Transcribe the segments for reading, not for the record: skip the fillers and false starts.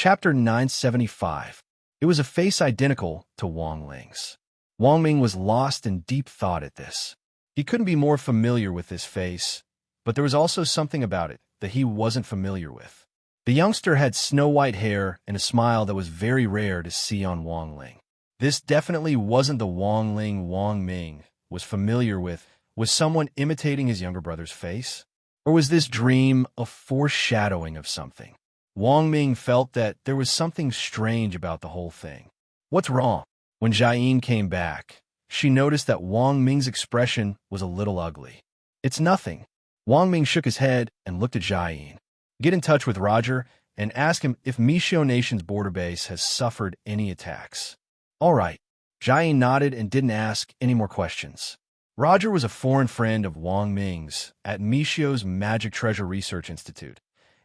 Chapter 975. It was a face identical to Wang Ling's. Wang Ming was lost in deep thought at this. He couldn't be more familiar with this face, but there was also something about it that he wasn't familiar with. The youngster had snow-white hair and a smile that was very rare to see on Wang Ling. This definitely wasn't the Wang Ling Wang Ming was familiar with. Was someone imitating his younger brother's face? Or was this dream a foreshadowing of something? Wang Ming felt that there was something strange about the whole thing. What's wrong? When Jiayin came back, she noticed that Wang Ming's expression was a little ugly. It's nothing. Wang Ming shook his head and looked at Jiayin. Get in touch with Roger and ask him if Mishio Nation's border base has suffered any attacks. All right. Jiayin nodded and didn't ask any more questions. Roger was a foreign friend of Wang Ming's at Mishio's Magic Treasure Research Institute,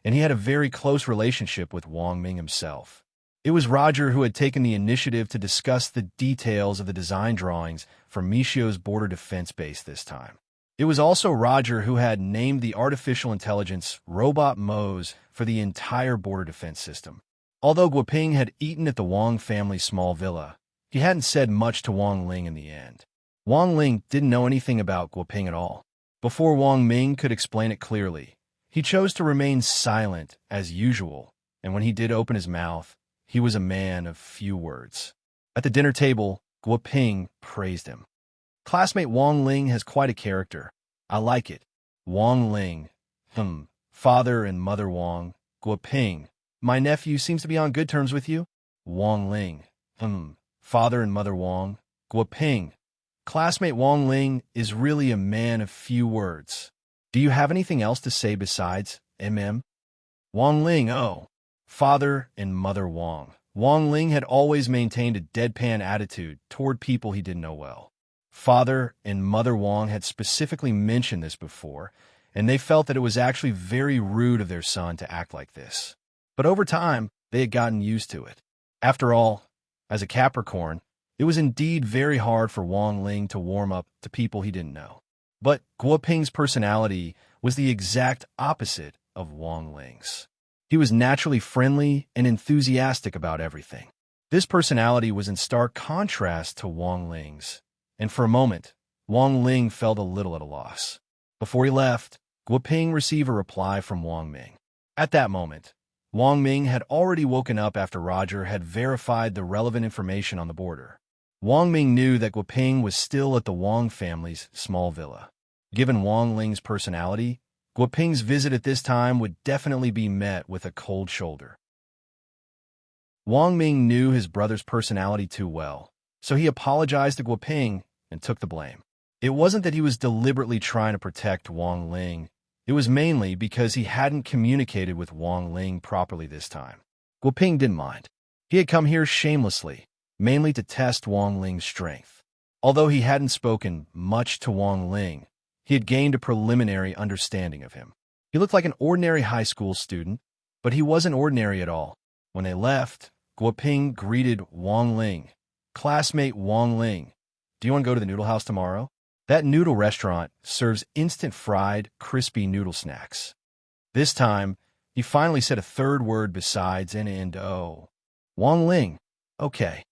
and he had a very close relationship with Wang Ming himself. It was Roger who had taken the initiative to discuss the details of the design drawings for Mishio's border defense base this time. It was also Roger who had named the artificial intelligence Robot Mose for the entire border defense system. Although Guoping had eaten at the Wang family's small villa, he hadn't said much to Wang Ling in the end. Wang Ling didn't know anything about Guoping at all. Before Wang Ming could explain it clearly, he chose to remain silent as usual, and when he did open his mouth, he was a man of few words. At the dinner table, Guoping praised him. Classmate Wang Ling has quite a character. I like it. Wang Ling. Father and Mother Wang. Guoping. My nephew seems to be on good terms with you. Wang Ling. Father and Mother Wang. Guoping. Classmate Wang Ling is really a man of few words. Do you have anything else to say besides, Wang Ling, oh. Father and Mother Wang. Wang Ling had always maintained a deadpan attitude toward people he didn't know well. Father and Mother Wang had specifically mentioned this before, and they felt that it was actually very rude of their son to act like this. But over time, they had gotten used to it. After all, as a Capricorn, it was indeed very hard for Wang Ling to warm up to people he didn't know. But Guoping's personality was the exact opposite of Wang Ling's. He was naturally friendly and enthusiastic about everything. This personality was in stark contrast to Wang Ling's, and for a moment, Wang Ling felt a little at a loss. Before he left, Guoping received a reply from Wang Ming. At that moment, Wang Ming had already woken up after Roger had verified the relevant information on the border. Wang Ming knew that Guoping was still at the Wang family's small villa. Given Wang Ling's personality, Guoping's visit at this time would definitely be met with a cold shoulder. Wang Ming knew his brother's personality too well, so he apologized to Guoping and took the blame. It wasn't that he was deliberately trying to protect Wang Ling. It was mainly because he hadn't communicated with Wang Ling properly this time. Guoping didn't mind. He had come here shamelessly, mainly to test Wang Ling's strength. Although he hadn't spoken much to Wang Ling, he had gained a preliminary understanding of him. He looked like an ordinary high school student, but he wasn't ordinary at all. When they left, Guoping greeted Wang Ling. Classmate Wang Ling, do you want to go to the noodle house tomorrow? That noodle restaurant serves instant fried, crispy noodle snacks. This time, he finally said a third word besides oh. Wang Ling. Okay.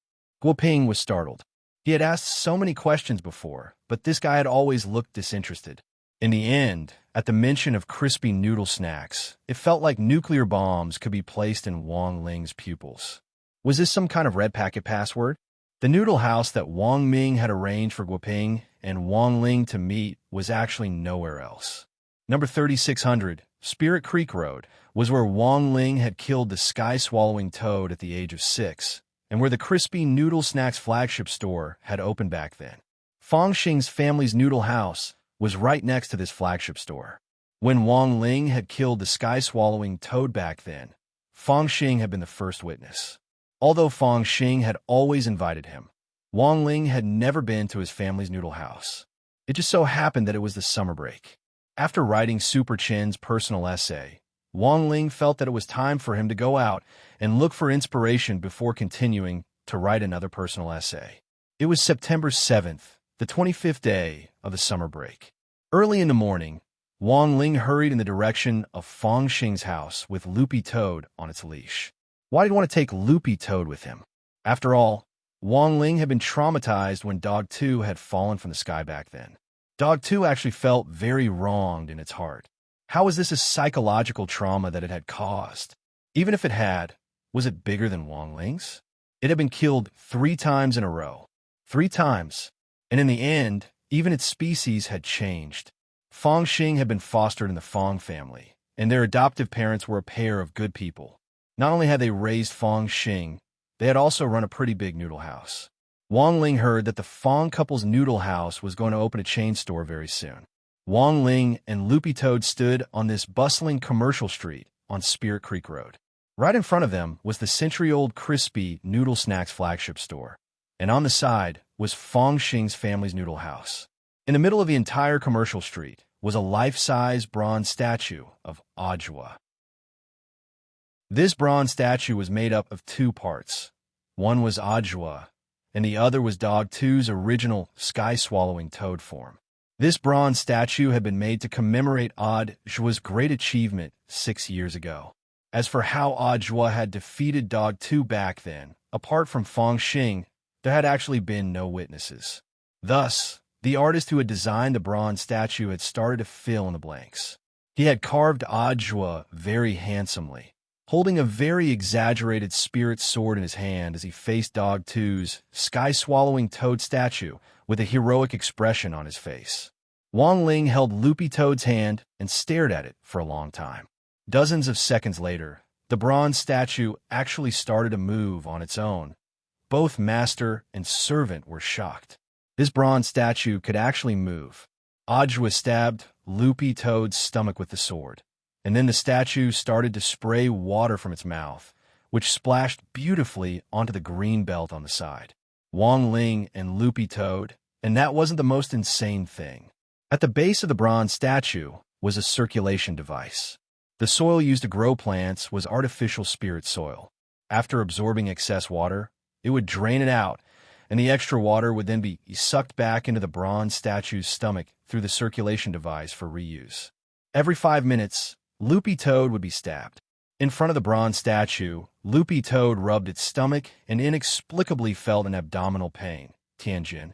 Guoping was startled. He had asked so many questions before, but this guy had always looked disinterested. In the end, at the mention of crispy noodle snacks, it felt like nuclear bombs could be placed in Wang Ling's pupils. Was this some kind of red packet password? The noodle house that Wang Ming had arranged for Guoping and Wang Ling to meet was actually nowhere else. Number 3600, Spirit Creek Road, was where Wang Ling had killed the sky-swallowing toad at the age of 6, and where the crispy noodle snacks flagship store had opened back then. Fang Xing's family's noodle house was right next to this flagship store. When Wang Ling had killed the sky-swallowing toad back then, Fang Xing had been the first witness. Although Fang Xing had always invited him, Wang Ling had never been to his family's noodle house. It just so happened that it was the summer break. After writing Super Chin's personal essay, Wang Ling felt that it was time for him to go out and look for inspiration before continuing to write another personal essay. It was September 7th, the 25th day of the summer break. Early in the morning, Wang Ling hurried in the direction of Fang Xing's house with Loopy Toad on its leash. Why did he want to take Loopy Toad with him? After all, Wang Ling had been traumatized when Dog 2 had fallen from the sky back then. Dog 2 actually felt very wronged in its heart. How was this a psychological trauma that it had caused? Even if it had, was it bigger than Wang Ling's? It had been killed 3 times in a row. 3 times. And in the end, even its species had changed. Fang Xing had been fostered in the Fang family, and their adoptive parents were a pair of good people. Not only had they raised Fang Xing, they had also run a pretty big noodle house. Wang Ling heard that the Fang couple's noodle house was going to open a chain store very soon. Wang Ling and Loopy Toad stood on this bustling commercial street on Spirit Creek Road. Right in front of them was the century-old crispy noodle snacks flagship store, and on the side was Fang Xing's family's noodle house. In the middle of the entire commercial street was a life-size bronze statue of Ajwa. This bronze statue was made up of 2 parts. One was Ajwa, and the other was Dog 2's original sky-swallowing toad form. This bronze statue had been made to commemorate Ajwa's great achievement 6 years ago. As for how Ajwa had defeated Dog 2 back then, apart from Fang Xing, there had actually been no witnesses. Thus, the artist who had designed the bronze statue had started to fill in the blanks. He had carved Ajwa very handsomely, holding a very exaggerated spirit sword in his hand as he faced Dog 2's sky-swallowing toad statue with a heroic expression on his face. Wang Ling held Loopy Toad's hand and stared at it for a long time. Dozens of seconds later, the bronze statue actually started to move on its own. Both master and servant were shocked. This bronze statue could actually move. Ajwa stabbed Loopy Toad's stomach with the sword, and then the statue started to spray water from its mouth, which splashed beautifully onto the green belt on the side. Wang Ling and Loopy Toad, and that wasn't the most insane thing. At the base of the bronze statue was a circulation device. The soil used to grow plants was artificial spirit soil. After absorbing excess water, it would drain it out, and the extra water would then be sucked back into the bronze statue's stomach through the circulation device for reuse. Every 5 minutes, Loopy Toad would be stabbed. In front of the bronze statue, Loopy Toad rubbed its stomach and inexplicably felt an abdominal pain. Tianjin.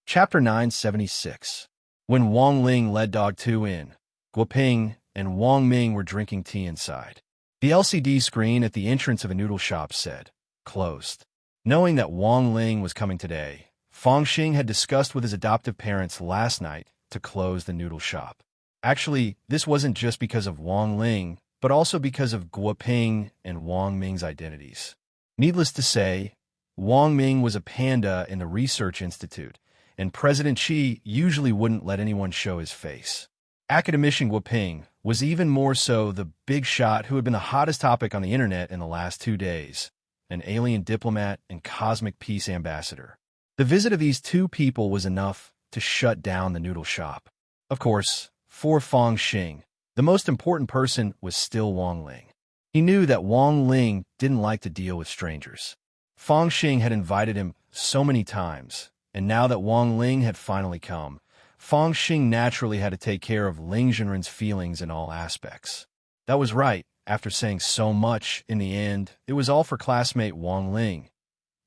Chapter 976. When Wang Ling led Dog 2 in, Guoping and Wang Ming were drinking tea inside. The LCD screen at the entrance of a noodle shop said, "Closed." Knowing that Wang Ling was coming today, Fang Xing had discussed with his adoptive parents last night to close the noodle shop. Actually, this wasn't just because of Wang Ling, but also because of Guoping and Wang Ming's identities. Needless to say, Wang Ming was a panda in the research institute, and President Xi usually wouldn't let anyone show his face. Academician Guoping was even more so the big shot who had been the hottest topic on the internet in the last 2 days, an alien diplomat and cosmic peace ambassador. The visit of these 2 people was enough to shut down the noodle shop. Of course, for Fang Xing, the most important person was still Wang Ling. He knew that Wang Ling didn't like to deal with strangers. Fang Xing had invited him so many times, and now that Wang Ling had finally come, Fang Xing naturally had to take care of Ling Zhenren's feelings in all aspects. That was right. After saying so much, in the end, it was all for classmate Wang Ling.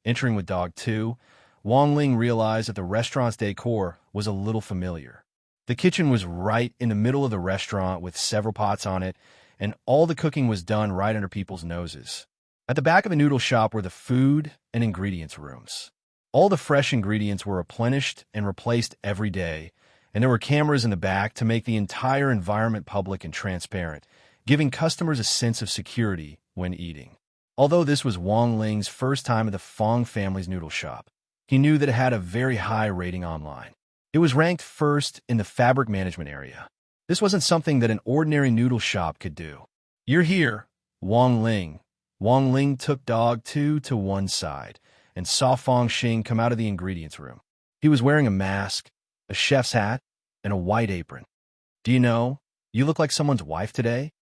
Entering with Dog 2, Wang Ling realized that the restaurant's decor was a little familiar. The kitchen was right in the middle of the restaurant with several pots on it, and all the cooking was done right under people's noses. At the back of the noodle shop were the food and ingredients rooms. All the fresh ingredients were replenished and replaced every day, and there were cameras in the back to make the entire environment public and transparent, giving customers a sense of security when eating. Although this was Wang Ling's first time at the Fang family's noodle shop, he knew that it had a very high rating online. It was ranked first in the fabric management area. This wasn't something that an ordinary noodle shop could do. "You're here, Wang Ling." Wang Ling took Dog 2 to one side and saw Fang Xing come out of the ingredients room. He was wearing a mask, a chef's hat, and a white apron. "Do you know, you look like someone's wife today?"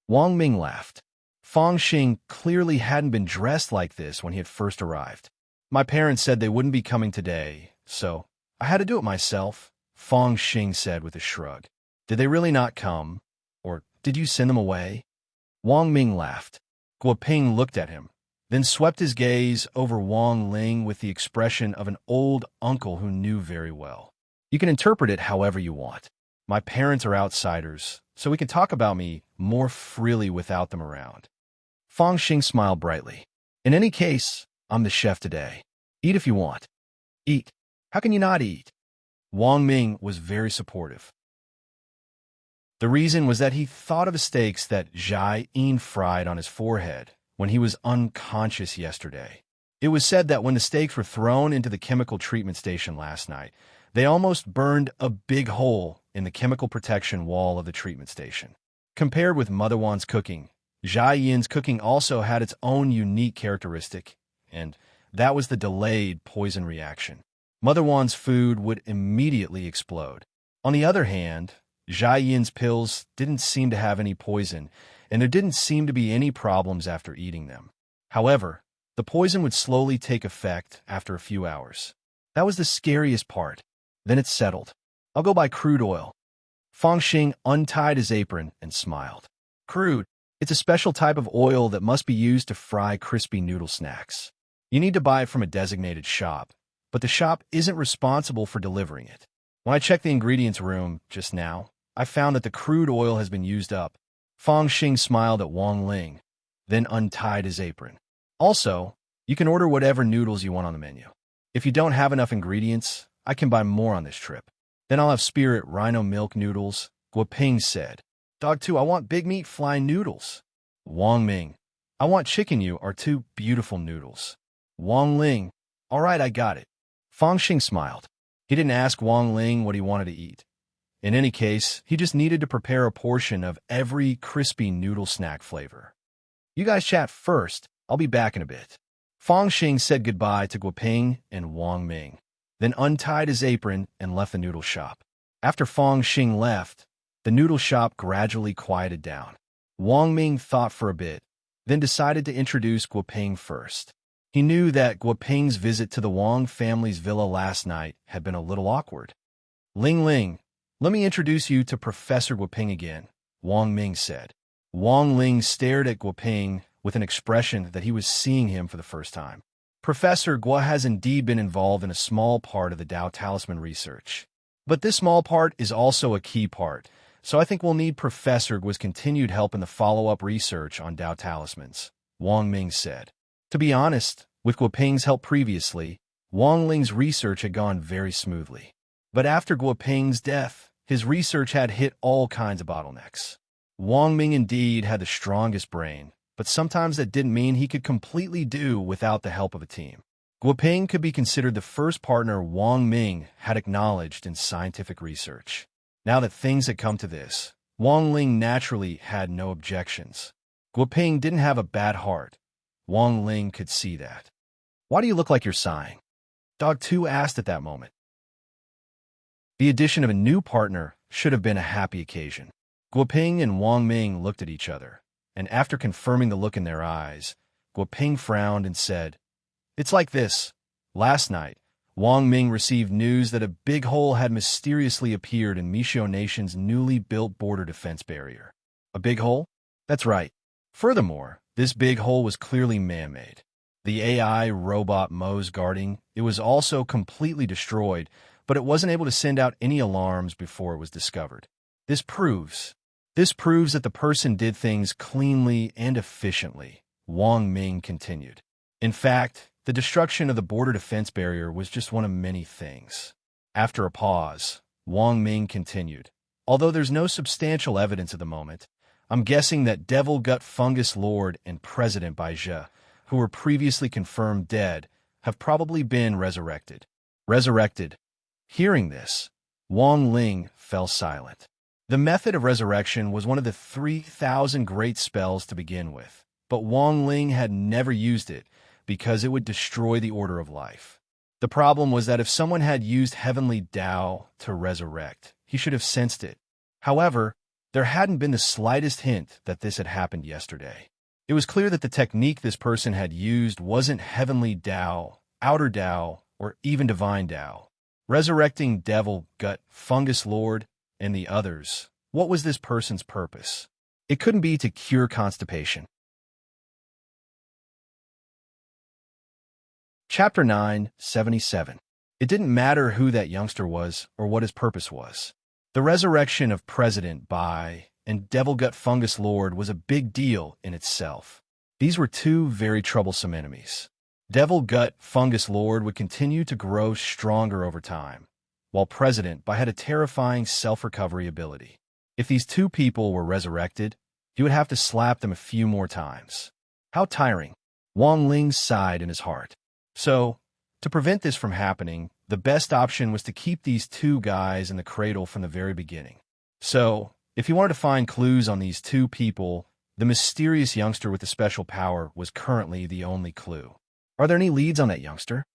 Wang Ming laughed. Fang Xing clearly hadn't been dressed like this when he had first arrived. "My parents said they wouldn't be coming today, so I had to do it myself," Fang Xing said with a shrug. "Did they really not come? Or Did you send them away? Wang Ming laughed. Guo Ping looked at him, then swept his gaze over Wang Ling with the expression of an old uncle who knew very well. You can interpret it however you want. My parents are outsiders, so we can talk about me more freely without them around. Fang Xing smiled brightly. In any case, I'm the chef today. Eat if you want. Eat. How can you not eat? Wang Ming was very supportive. The reason was that he thought of the steaks that Zhai Yin fried on his forehead when he was unconscious yesterday. It was said that when the steaks were thrown into the chemical treatment station last night, they almost burned a big hole in the chemical protection wall of the treatment station. Compared with Mother Wan's cooking, Zhai Yin's cooking also had its own unique characteristic, and that was the delayed poison reaction. Mother Wan's food would immediately explode. On the other hand, Zhai Yin's pills didn't seem to have any poison, and there didn't seem to be any problems after eating them. However, the poison would slowly take effect after a few hours. That was the scariest part. Then it settled. I'll go buy crude oil. Fang Xing untied his apron and smiled. Crude. It's a special type of oil that must be used to fry crispy noodle snacks. You need to buy it from a designated shop, but the shop isn't responsible for delivering it. When I checked the ingredients room just now, I found that the crude oil has been used up. Fang Xing smiled at Wang Ling, then untied his apron. Also, you can order whatever noodles you want on the menu. If you don't have enough ingredients, I can buy more on this trip. Then I'll have spirit rhino milk noodles, Guo Ping said. Dog 2, I want big meat flying noodles. Wang Ming, I want chicken you are two beautiful noodles. Wang Ling, all right, I got it. Fang Xing smiled. He didn't ask Wang Ling what he wanted to eat. In any case, he just needed to prepare a portion of every crispy noodle snack flavor. You guys chat first. I'll be back in a bit. Fang Xing said goodbye to Guo Ping and Wang Ming, then untied his apron and left the noodle shop. After Fang Xing left, the noodle shop gradually quieted down. Wang Ming thought for a bit, then decided to introduce Guo Ping first. He knew that Guo Ping's visit to the Wang family's villa last night had been a little awkward. Ling Ling, let me introduce you to Professor Guo Ping again, Wang Ming said. Wang Ling stared at Guo Ping with an expression that he was seeing him for the first time. Professor Guo has indeed been involved in a small part of the Dao Talisman research. But this small part is also a key part, so I think we'll need Professor Guo's continued help in the follow-up research on Dao Talismans, Wang Ming said. To be honest, with Guo Ping's help previously, Wang Ling's research had gone very smoothly. But after Guo Ping's death, his research had hit all kinds of bottlenecks. Wang Ming indeed had the strongest brain, but sometimes that didn't mean he could completely do without the help of a team. Guo Ping could be considered the first partner Wang Ming had acknowledged in scientific research. Now that things had come to this, Wang Ling naturally had no objections. Guo Ping didn't have a bad heart. Wang Ling could see that. Why do you look like you're sighing? Dog 2 asked at that moment. The addition of a new partner should have been a happy occasion. Guo Ping and Wang Ming looked at each other, and after confirming the look in their eyes, Guo Ping frowned and said, It's like this. Last night, Wang Ming received news that a big hole had mysteriously appeared in Mishio Nation's newly built border defense barrier. A big hole? That's right. Furthermore, this big hole was clearly man-made. The AI robot Mo's guarding it was also completely destroyed, but it wasn't able to send out any alarms before it was discovered. This proves that the person did things cleanly and efficiently, Wang Ming continued. In fact, the destruction of the border defense barrier was just one of many things. After a pause, Wang Ming continued. Although there's no substantial evidence at the moment, I'm guessing that Devil Gut Fungus Lord and President Baizhe, who were previously confirmed dead, have probably been resurrected. Resurrected. Hearing this, Wang Ling fell silent. The method of resurrection was one of the 3,000 great spells to begin with, but Wang Ling had never used it because it would destroy the order of life. The problem was that if someone had used Heavenly Dao to resurrect, he should have sensed it. However, there hadn't been the slightest hint that this had happened yesterday. It was clear that the technique this person had used wasn't Heavenly Dao, Outer Dao, or even Divine Dao. Resurrecting Devil Gut Fungus Lord and the others, what was this person's purpose? It couldn't be to cure constipation. Chapter 9, 77. It didn't matter who that youngster was or what his purpose was. The resurrection of President Bai and Devil Gut Fungus Lord was a big deal in itself. These were two very troublesome enemies. Devil Gut Fungus Lord would continue to grow stronger over time, while President Bai had a terrifying self-recovery ability. If these two people were resurrected, he would have to slap them a few more times. How tiring. Wang Ling sighed in his heart. So, to prevent this from happening, the best option was to keep these two guys in the cradle from the very beginning. So, if he wanted to find clues on these two people, the mysterious youngster with the special power was currently the only clue. Are there any leads on that youngster?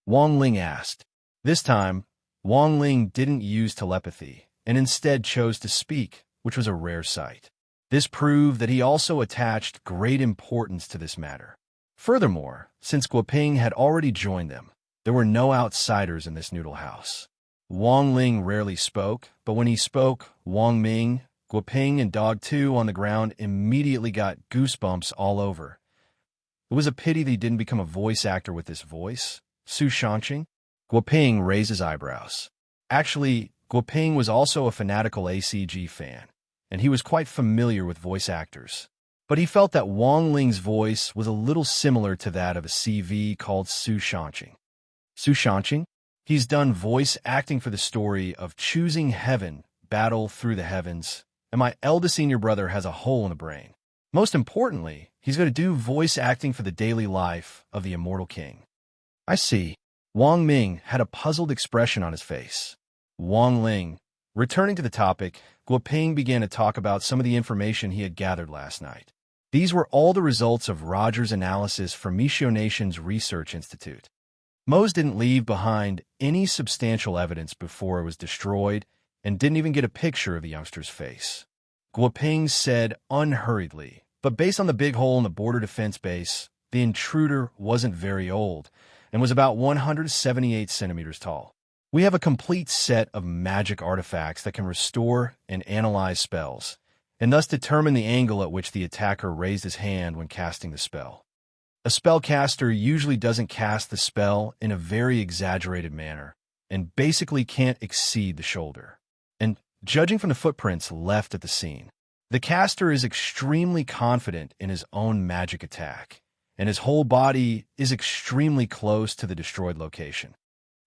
Wang Ling asked. This time, Wang Ling didn't use telepathy, and instead chose to speak, which was a rare sight. This proved that he also attached great importance to this matter. Furthermore, since Guoping had already joined them, there were no outsiders in this noodle house. Wang Ling rarely spoke, but when he spoke, Wang Ming, Guoping, and Dog 2 on the ground immediately got goosebumps all over. It was a pity that he didn't become a voice actor with this voice. Su Shangqing? Guoping raised his eyebrows. Actually, Guoping was also a fanatical ACG fan, and he was quite familiar with voice actors. But he felt that Wang Ling's voice was a little similar to that of a CV called Su Shangqing. Su Shangqing? He's done voice acting for the story of Choosing Heaven, Battle Through the Heavens, and my eldest senior brother has a hole in the brain. Most importantly, he's going to do voice acting for the daily life of the Immortal King. I see. Wang Ming had a puzzled expression on his face. Wang Ling. Returning to the topic, Guoping began to talk about some of the information he had gathered last night. These were all the results of Roger's analysis from Michio Nation's Research Institute. Mose didn't leave behind any substantial evidence before it was destroyed and didn't even get a picture of the youngster's face. Guoping said unhurriedly, but based on the big hole in the border defense base, the intruder wasn't very old and was about 178 centimeters tall. We have a complete set of magic artifacts that can restore and analyze spells, and thus determine the angle at which the attacker raised his hand when casting the spell. A spellcaster usually doesn't cast the spell in a very exaggerated manner, and basically can't exceed the shoulder. And judging from the footprints left at the scene, the caster is extremely confident in his own magic attack, and his whole body is extremely close to the destroyed location.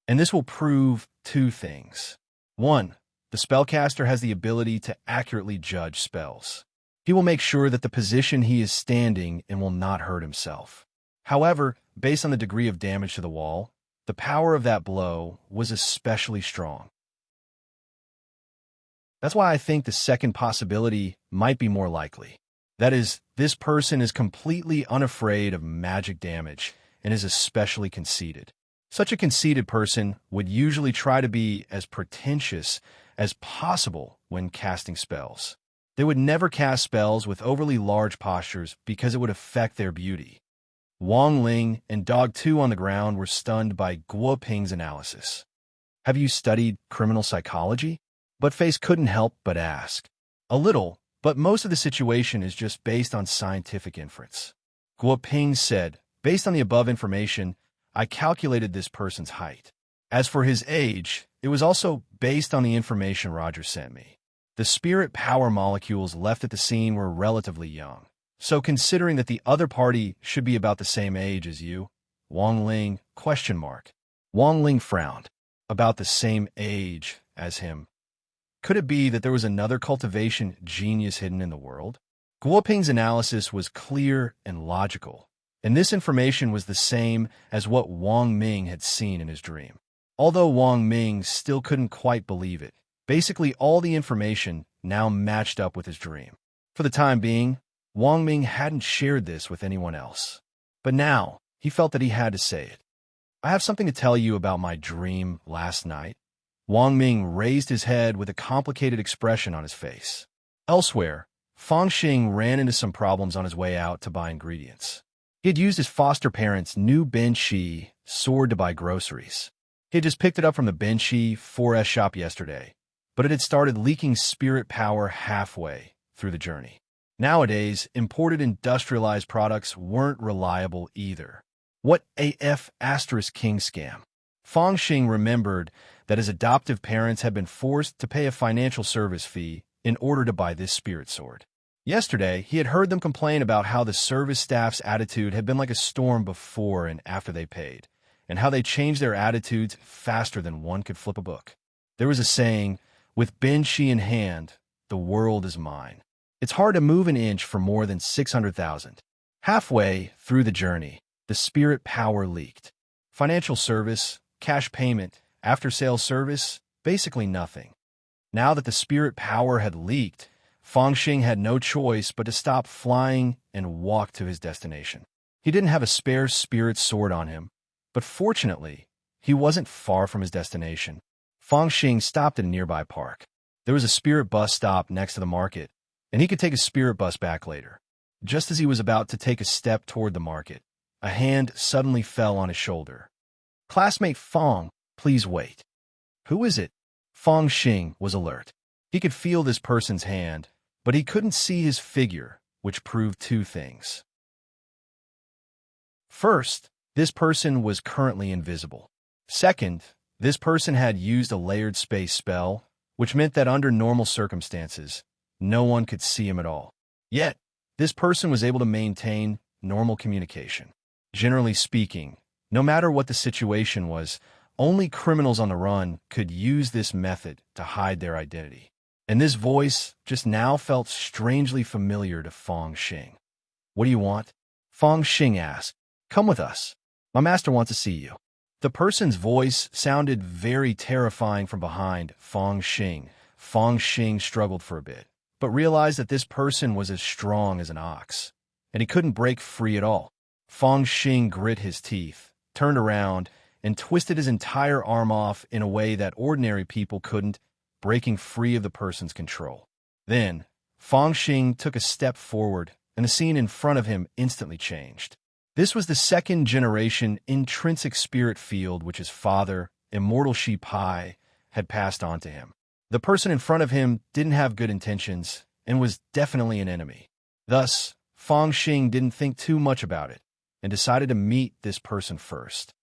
And this will prove two things. One, the spellcaster has the ability to accurately judge spells. He will make sure that the position he is standing in will not hurt himself. However, based on the degree of damage to the wall, the power of that blow was especially strong. That's why I think the second possibility might be more likely. That is, this person is completely unafraid of magic damage and is especially conceited. Such a conceited person would usually try to be as pretentious as possible when casting spells. They would never cast spells with overly large postures because it would affect their beauty. Wang Ling and Dog 2 on the ground were stunned by Guoping's analysis. Have you studied criminal psychology? Buttface couldn't help but ask. A little, but most of the situation is just based on scientific inference. Guoping said, based on the above information, I calculated this person's height. As for his age, it was also based on the information Roger sent me. The spirit power molecules left at the scene were relatively young. So considering that the other party should be about the same age as you, Wang Ling, ? Wang Ling frowned. About the same age as him. Could it be that there was another cultivation genius hidden in the world? Guoping's analysis was clear and logical, and this information was the same as what Wang Ming had seen in his dream. Although Wang Ming still couldn't quite believe it, basically all the information now matched up with his dream. For the time being, Wang Ming hadn't shared this with anyone else. But now, he felt that he had to say it. I have something to tell you about my dream last night. Wang Ming raised his head with a complicated expression on his face. Elsewhere, Fang Xing ran into some problems on his way out to buy ingredients. He had used his foster parents' new Benshi sword to buy groceries. He had just picked it up from the Benshi 4S shop yesterday, but it had started leaking spirit power halfway through the journey. Nowadays, imported industrialized products weren't reliable either. What AF asterisk king scam? Feng Xing remembered that his adoptive parents had been forced to pay a financial service fee in order to buy this spirit sword. Yesterday, he had heard them complain about how the service staff's attitude had been like a storm before and after they paid, and how they changed their attitudes faster than one could flip a book. There was a saying, with Ben Shi in hand, the world is mine. It's hard to move an inch for more than 600,000. Halfway through the journey, the spirit power leaked. Financial service, cash payment, after-sales service, basically nothing. Now that the spirit power had leaked, Feng Xing had no choice but to stop flying and walk to his destination. He didn't have a spare spirit sword on him, but fortunately, he wasn't far from his destination. Feng Xing stopped at a nearby park. There was a spirit bus stop next to the market, and he could take a spirit bus back later. Just as he was about to take a step toward the market, a hand suddenly fell on his shoulder. "Classmate Feng, please wait." "Who is it?" Feng Xing was alert. He could feel this person's hand, but he couldn't see his figure, which proved two things. First, this person was currently invisible. Second, this person had used a layered space spell, which meant that under normal circumstances, no one could see him at all. Yet, this person was able to maintain normal communication. Generally speaking, no matter what the situation was, only criminals on the run could use this method to hide their identity. And this voice just now felt strangely familiar to Feng Xing. "What do you want?" Feng Xing asked. "Come with us. My master wants to see you." The person's voice sounded very terrifying from behind Feng Xing. Feng Xing struggled for a bit, but realized that this person was as strong as an ox, and he couldn't break free at all. Feng Xing grit his teeth, turned around, and twisted his entire arm off in a way that ordinary people couldn't, breaking free of the person's control. Then, Feng Xing took a step forward, and the scene in front of him instantly changed. This was the second-generation intrinsic spirit field which his father, Immortal Shi Pai, had passed on to him. The person in front of him didn't have good intentions and was definitely an enemy. Thus, Feng Xing didn't think too much about it and decided to meet this person first.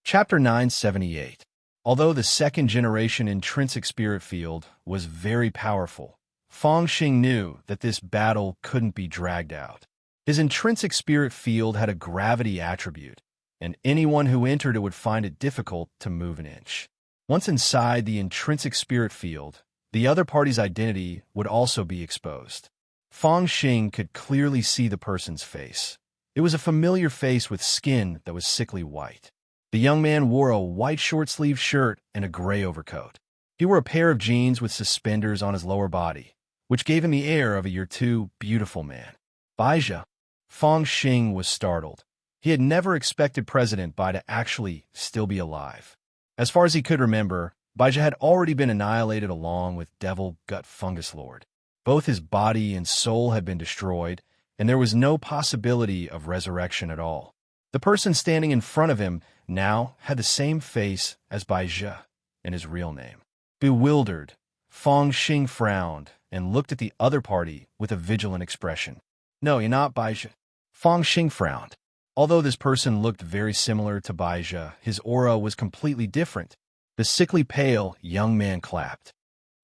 Chapter 978. Although the second-generation intrinsic spirit field was very powerful, Feng Xing knew that this battle couldn't be dragged out. His intrinsic spirit field had a gravity attribute, and anyone who entered it would find it difficult to move an inch. Once inside the intrinsic spirit field, the other party's identity would also be exposed. Feng Xing could clearly see the person's face. It was a familiar face with skin that was sickly white. The young man wore a white short-sleeved shirt and a gray overcoat. He wore a pair of jeans with suspenders on his lower body, which gave him the air of a year-two beautiful man. "Baizha." Feng Xing was startled. He had never expected President Bai to actually still be alive. As far as he could remember, Baizha had already been annihilated along with Devil Gut Fungus Lord. Both his body and soul had been destroyed, and there was no possibility of resurrection at all. The person standing in front of him now had the same face as Baizha and his real name. Bewildered, Feng Xing frowned and looked at the other party with a vigilant expression. "No, you're not Baizha." Feng Xing frowned. Although this person looked very similar to Baizha, his aura was completely different. The sickly pale young man clapped.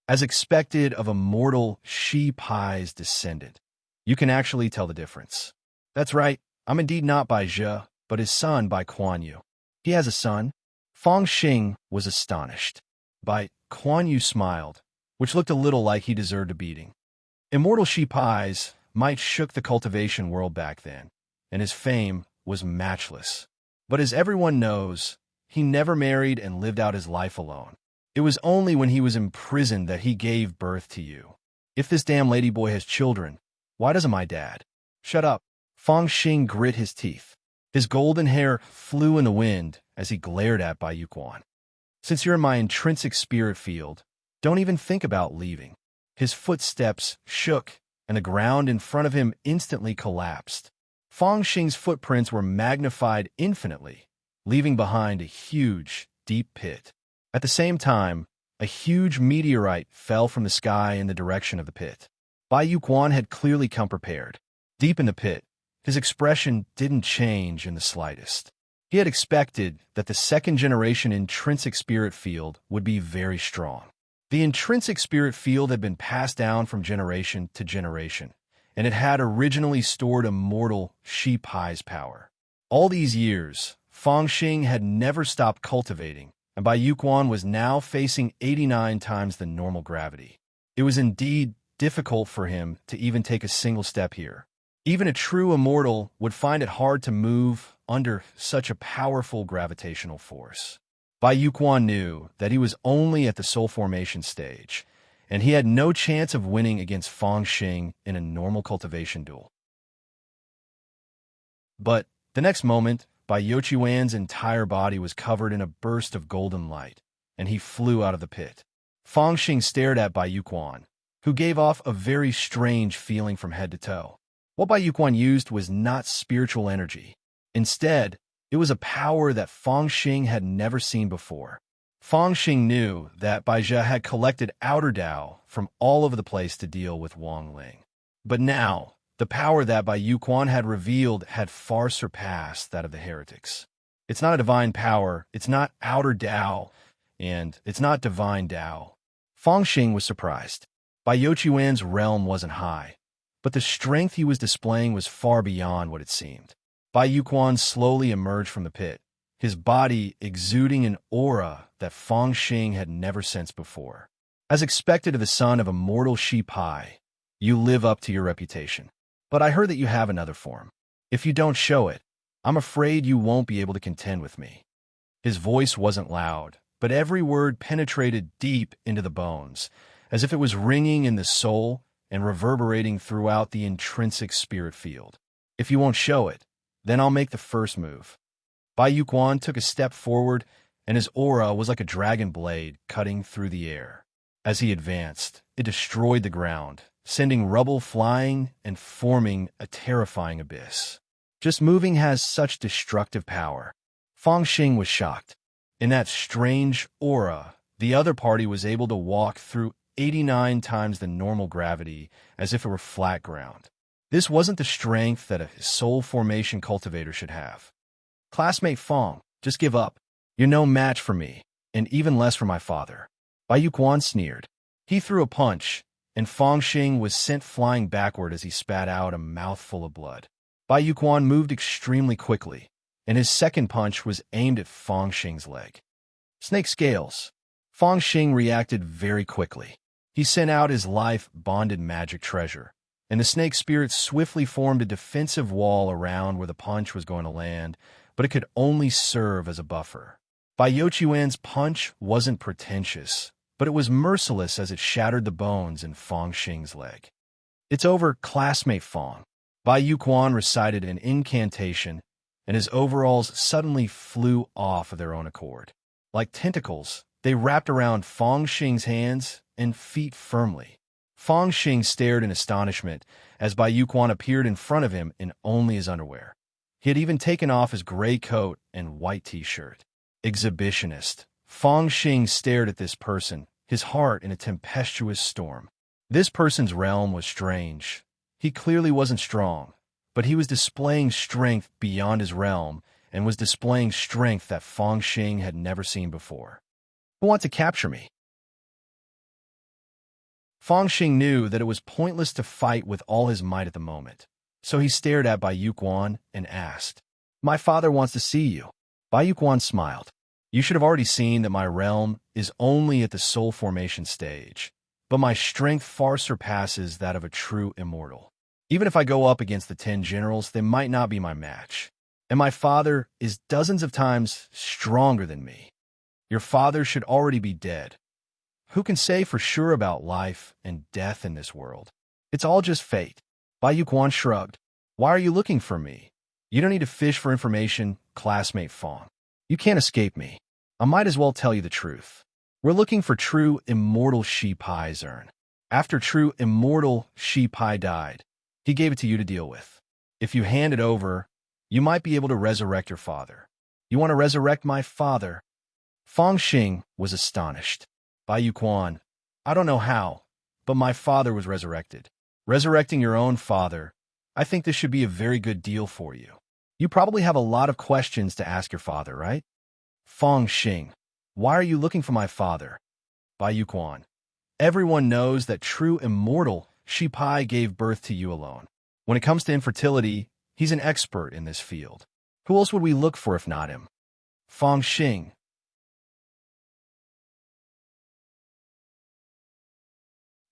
"As expected of a mortal Shi Pai's descendant, you can actually tell the difference." "That's right, I'm indeed not Baizha, but his son Bai Kuan Yu." "He has a son?" Feng Xing was astonished. Bai Kuan Yu smiled, which looked a little like he deserved a beating. Immortal Shi Pai's might shook the cultivation world back then, and his fame was matchless. But as everyone knows, he never married and lived out his life alone. It was only when he was imprisoned that he gave birth to you. If this damn ladyboy has children, why doesn't my dad? "Shut up." Feng Xing grit his teeth. His golden hair flew in the wind as he glared at Bai Yuquan. "Since you're in my intrinsic spirit field, don't even think about leaving." His footsteps shook, and the ground in front of him instantly collapsed. Feng Xing's footprints were magnified infinitely, leaving behind a huge, deep pit. At the same time, a huge meteorite fell from the sky in the direction of the pit. Bai Yuquan had clearly come prepared. Deep in the pit, his expression didn't change in the slightest. He had expected that the second-generation intrinsic spirit field would be very strong. The intrinsic spirit field had been passed down from generation to generation, and it had originally stored immortal Shi Pai's power. All these years, Fangxing had never stopped cultivating, and Bai Yuquan was now facing 89 times the normal gravity. It was indeed difficult for him to even take a single step here. Even a true immortal would find it hard to move under such a powerful gravitational force. Bai Yuquan knew that he was only at the soul formation stage, and he had no chance of winning against Fangxing in a normal cultivation duel. But the next moment, Bai Yuquan's entire body was covered in a burst of golden light, and he flew out of the pit. Fangxing stared at Bai Yuquan, who gave off a very strange feeling from head to toe. What Bai Yuquan used was not spiritual energy. Instead, it was a power that Fangxing had never seen before. Fangxing knew that Bai Zhe had collected outer Dao from all over the place to deal with Wang Ling. But now, the power that Bai Yuquan had revealed had far surpassed that of the heretics. It's not a divine power, it's not outer Dao, and it's not divine Dao. Fangxing was surprised. Bai Yuquan's realm wasn't high, but the strength he was displaying was far beyond what it seemed. Bai Yuquan slowly emerged from the pit, his body exuding an aura that Fangxing had never sensed before. As expected of the son of immortal Shi Pai, you live up to your reputation. But I heard that you have another form. If you don't show it, I'm afraid you won't be able to contend with me. His voice wasn't loud, but every word penetrated deep into the bones, as if it was ringing in the soul and reverberating throughout the intrinsic spirit field. If you won't show it, then I'll make the first move. Bai Yuquan took a step forward, and his aura was like a dragon blade cutting through the air. As he advanced, it destroyed the ground, sending rubble flying and forming a terrifying abyss. Just moving has such destructive power. Fangxing was shocked. In that strange aura, the other party was able to walk through 89 times the normal gravity as if it were flat ground. This wasn't the strength that a soul formation cultivator should have. Classmate Fang, just give up. You're no match for me, and even less for my father. Bai Yuquan sneered. He threw a punch, and Fangxing was sent flying backward as he spat out a mouthful of blood. Bai Yuquan moved extremely quickly, and his second punch was aimed at Fangxing's leg. Snake scales. Fangxing reacted very quickly. He sent out his life-bonded magic treasure, and the snake spirit swiftly formed a defensive wall around where the punch was going to land, but it could only serve as a buffer. Bai Yuquan's punch wasn't pretentious, but it was merciless as it shattered the bones in Fangxing's leg. It's over, classmate Fang. Bai Yuquan recited an incantation, and his overalls suddenly flew off of their own accord. Like tentacles, they wrapped around Fangxing's hands and feet firmly. Fangxing stared in astonishment as Bai Yuquan appeared in front of him in only his underwear. He had even taken off his gray coat and white t-shirt. Exhibitionist. Fangxing stared at this person, his heart in a tempestuous storm. This person's realm was strange. He clearly wasn't strong, but he was displaying strength beyond his realm and was displaying strength that Fangxing had never seen before. Who want to capture me? Fangxing knew that it was pointless to fight with all his might at the moment, so he stared at Bai Yuquan and asked, My father wants to see you. Bai Yuquan smiled. You should have already seen that my realm is only at the soul formation stage, but my strength far surpasses that of a true immortal. Even if I go up against the 10 generals, they might not be my match. And my father is dozens of times stronger than me. Your father should already be dead. Who can say for sure about life and death in this world? It's all just fate. Bai Yuquan shrugged. Why are you looking for me? You don't need to fish for information, classmate Fang. You can't escape me. I might as well tell you the truth. We're looking for true immortal Shi Pai's urn. After true immortal Shi Pai died, he gave it to you to deal with. If you hand it over, you might be able to resurrect your father. You want to resurrect my father? Fangxing was astonished. Bai Yuquan, I don't know how, but my father was resurrected. Resurrecting your own father, I think this should be a very good deal for you. You probably have a lot of questions to ask your father, right? Fong Xing, why are you looking for my father? Bai Yuquan, everyone knows that true immortal Shi Pai gave birth to you alone. When it comes to infertility, he's an expert in this field. Who else would we look for if not him? Fong Xing.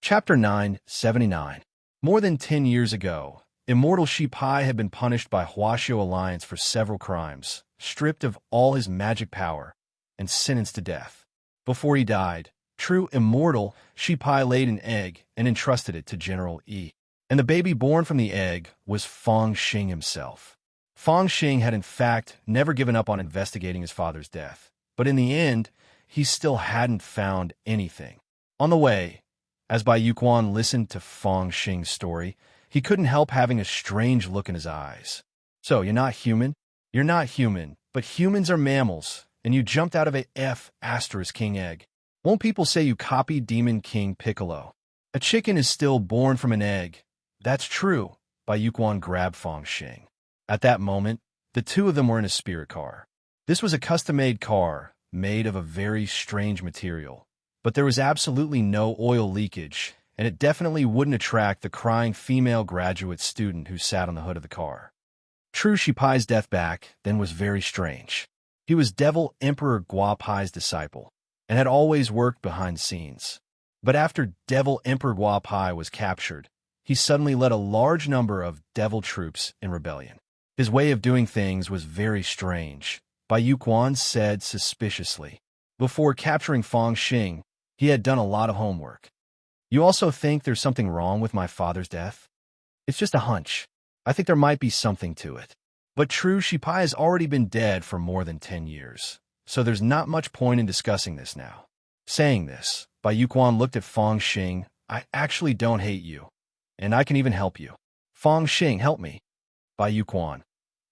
Chapter 979. More than 10 years ago, immortal Shi Pai had been punished by Huaxiao Alliance for several crimes, stripped of all his magic power, and sentenced to death. Before he died, true immortal Shi Pai laid an egg and entrusted it to General Yi. And the baby born from the egg was Fong Xing himself. Fong Xing had in fact never given up on investigating his father's death, but in the end, he still hadn't found anything. On the way, as Bai Yuquan listened to Fong Xing's story, he couldn't help having a strange look in his eyes. So, you're not human? You're not human, but humans are mammals, and you jumped out of a F***king egg. Won't people say you copied Demon King Piccolo? A chicken is still born from an egg. That's true. Bai Yuquan grabbed Fong Xing. At that moment, the two of them were in a spirit car. This was a custom-made car, made of a very strange material. But there was absolutely no oil leakage, and it definitely wouldn't attract the crying female graduate student who sat on the hood of the car. True Shi Pai's death back then was very strange. He was Devil Emperor Gua Pai's disciple, and had always worked behind the scenes. But after Devil Emperor Gua Pai was captured, he suddenly led a large number of devil troops in rebellion. His way of doing things was very strange, Bai Yuquan said suspiciously. Before capturing Fong Xing, he had done a lot of homework. You also think there's something wrong with my father's death? It's just a hunch. I think there might be something to it. But true, Shi Pai has already been dead for more than 10 years, so there's not much point in discussing this now. Saying this, Bai Yuquan looked at Fong Xing. I actually don't hate you, and I can even help you. Fong Xing, help me. Bai Yuquan,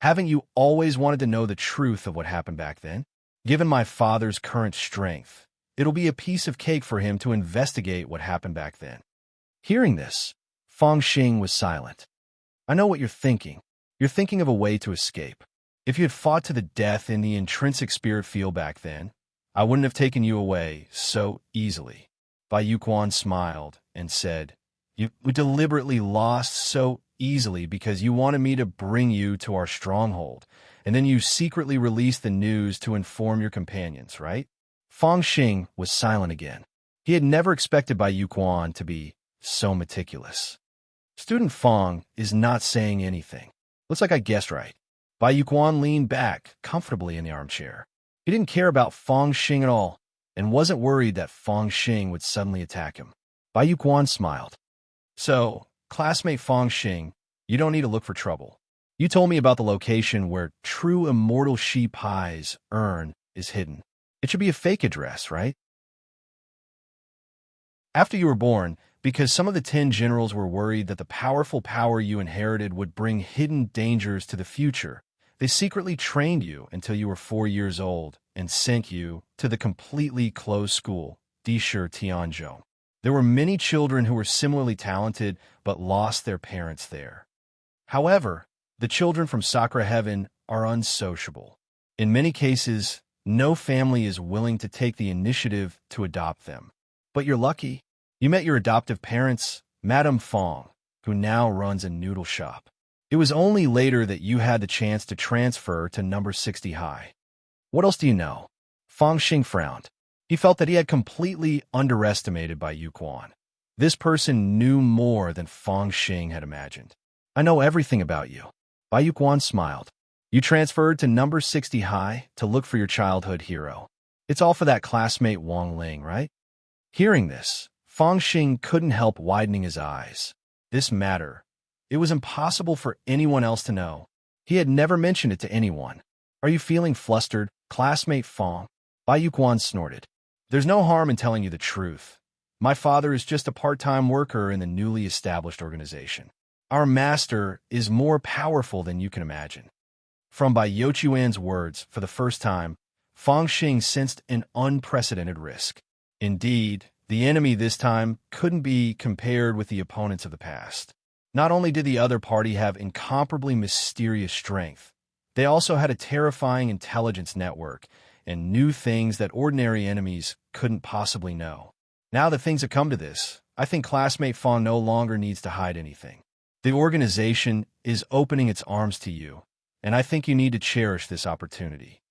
haven't you always wanted to know the truth of what happened back then? Given my father's current strength, it'll be a piece of cake for him to investigate what happened back then. Hearing this, Fong Xing was silent. I know what you're thinking. You're thinking of a way to escape. If you had fought to the death in the intrinsic spirit field back then, I wouldn't have taken you away so easily. Bai Yuquan smiled and said, You deliberately lost so easily because you wanted me to bring you to our stronghold, and then you secretly released the news to inform your companions, right? Fong Xing was silent again. He had never expected Bai Yuquan to be so meticulous. Student Fong is not saying anything. Looks like I guessed right. Bai Yuquan leaned back comfortably in the armchair. He didn't care about Fong Xing at all, and wasn't worried that Fong Xing would suddenly attack him. Bai Yuquan smiled. So, classmate Fong Xing, you don't need to look for trouble. You told me about the location where true immortal Shi Pai's urn is hidden. It should be a fake address, right? After you were born, because some of the 10 generals were worried that the powerful power you inherited would bring hidden dangers to the future, they secretly trained you until you were 4 years old and sent you to the completely closed school, Disher Tianzhou. There were many children who were similarly talented but lost their parents there. However, the children from Sakura Heaven are unsociable. In many cases, no family is willing to take the initiative to adopt them. But you're lucky. You met your adoptive parents, Madame Fong, who now runs a noodle shop. It was only later that you had the chance to transfer to number 60 high. What else do you know? Fong Xing frowned. He felt that he had completely underestimated Bai Yuquan. This person knew more than Fong Xing had imagined. I know everything about you. Bai Yuquan smiled. You transferred to number 60 high to look for your childhood hero. It's all for that classmate Wang Ling, right? Hearing this, Fong Xing couldn't help widening his eyes. This matter, it was impossible for anyone else to know. He had never mentioned it to anyone. Are you feeling flustered, classmate Fong? Bai Yuquan snorted. There's no harm in telling you the truth. My father is just a part-time worker in the newly established organization. Our master is more powerful than you can imagine. From Bai Yuquan's words, for the first time, Fong Xing sensed an unprecedented risk. Indeed, the enemy this time couldn't be compared with the opponents of the past. Not only did the other party have incomparably mysterious strength, they also had a terrifying intelligence network and knew things that ordinary enemies couldn't possibly know. Now that things have come to this, I think classmate Fong no longer needs to hide anything. The organization is opening its arms to you, and I think you need to cherish this opportunity.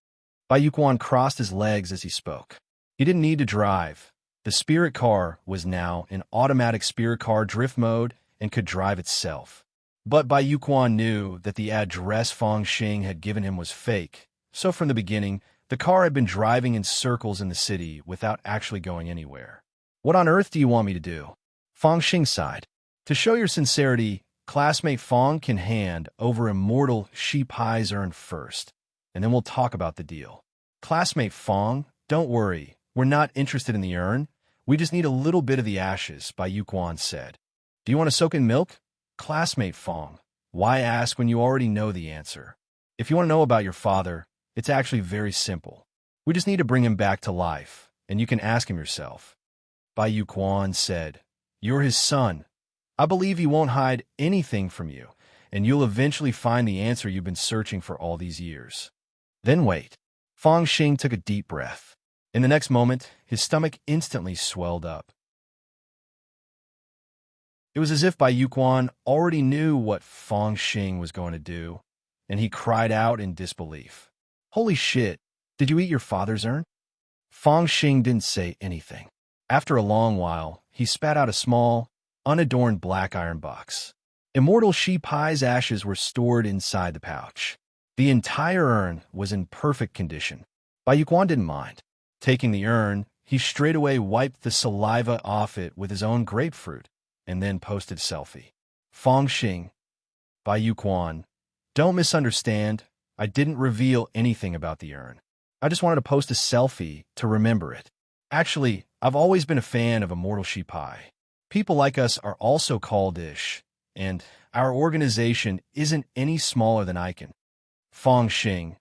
Bai Yuquan crossed his legs as he spoke. He didn't need to drive. The spirit car was now in automatic spirit car drift mode and could drive itself. But Bai Yuquan knew that the address Fong Xing had given him was fake, so from the beginning, the car had been driving in circles in the city without actually going anywhere. What on earth do you want me to do? Fong Xing sighed. To show your sincerity, classmate Fong can hand over immortal Shi Pai's urn first, and then we'll talk about the deal. Classmate Fong, don't worry, we're not interested in the urn. We just need a little bit of the ashes, Bai Yuquan said. Do you want to soak in milk? Classmate Fong, why ask when you already know the answer? If you want to know about your father, it's actually very simple. We just need to bring him back to life, and you can ask him yourself. Bai Yuquan said, You're his son. I believe he won't hide anything from you, and you'll eventually find the answer you've been searching for all these years. Then wait. Fong Xing took a deep breath. In the next moment, his stomach instantly swelled up. It was as if Bai Yuquan already knew what Fong Xing was going to do, and he cried out in disbelief. Holy shit, did you eat your father's urn? Fong Xing didn't say anything. After a long while, he spat out a small, unadorned black iron box. Immortal Shi Pai's ashes were stored inside the pouch. The entire urn was in perfect condition. Bai Yuquan didn't mind. Taking the urn, he straightaway wiped the saliva off it with his own grapefruit, and then posted a selfie. Fong Xing, Bai Yuquan, don't misunderstand. I didn't reveal anything about the urn. I just wanted to post a selfie to remember it. Actually, I've always been a fan of Immortal Shi Pai. People like us are also called Ish, and our organization isn't any smaller than Icon. Fong Xing.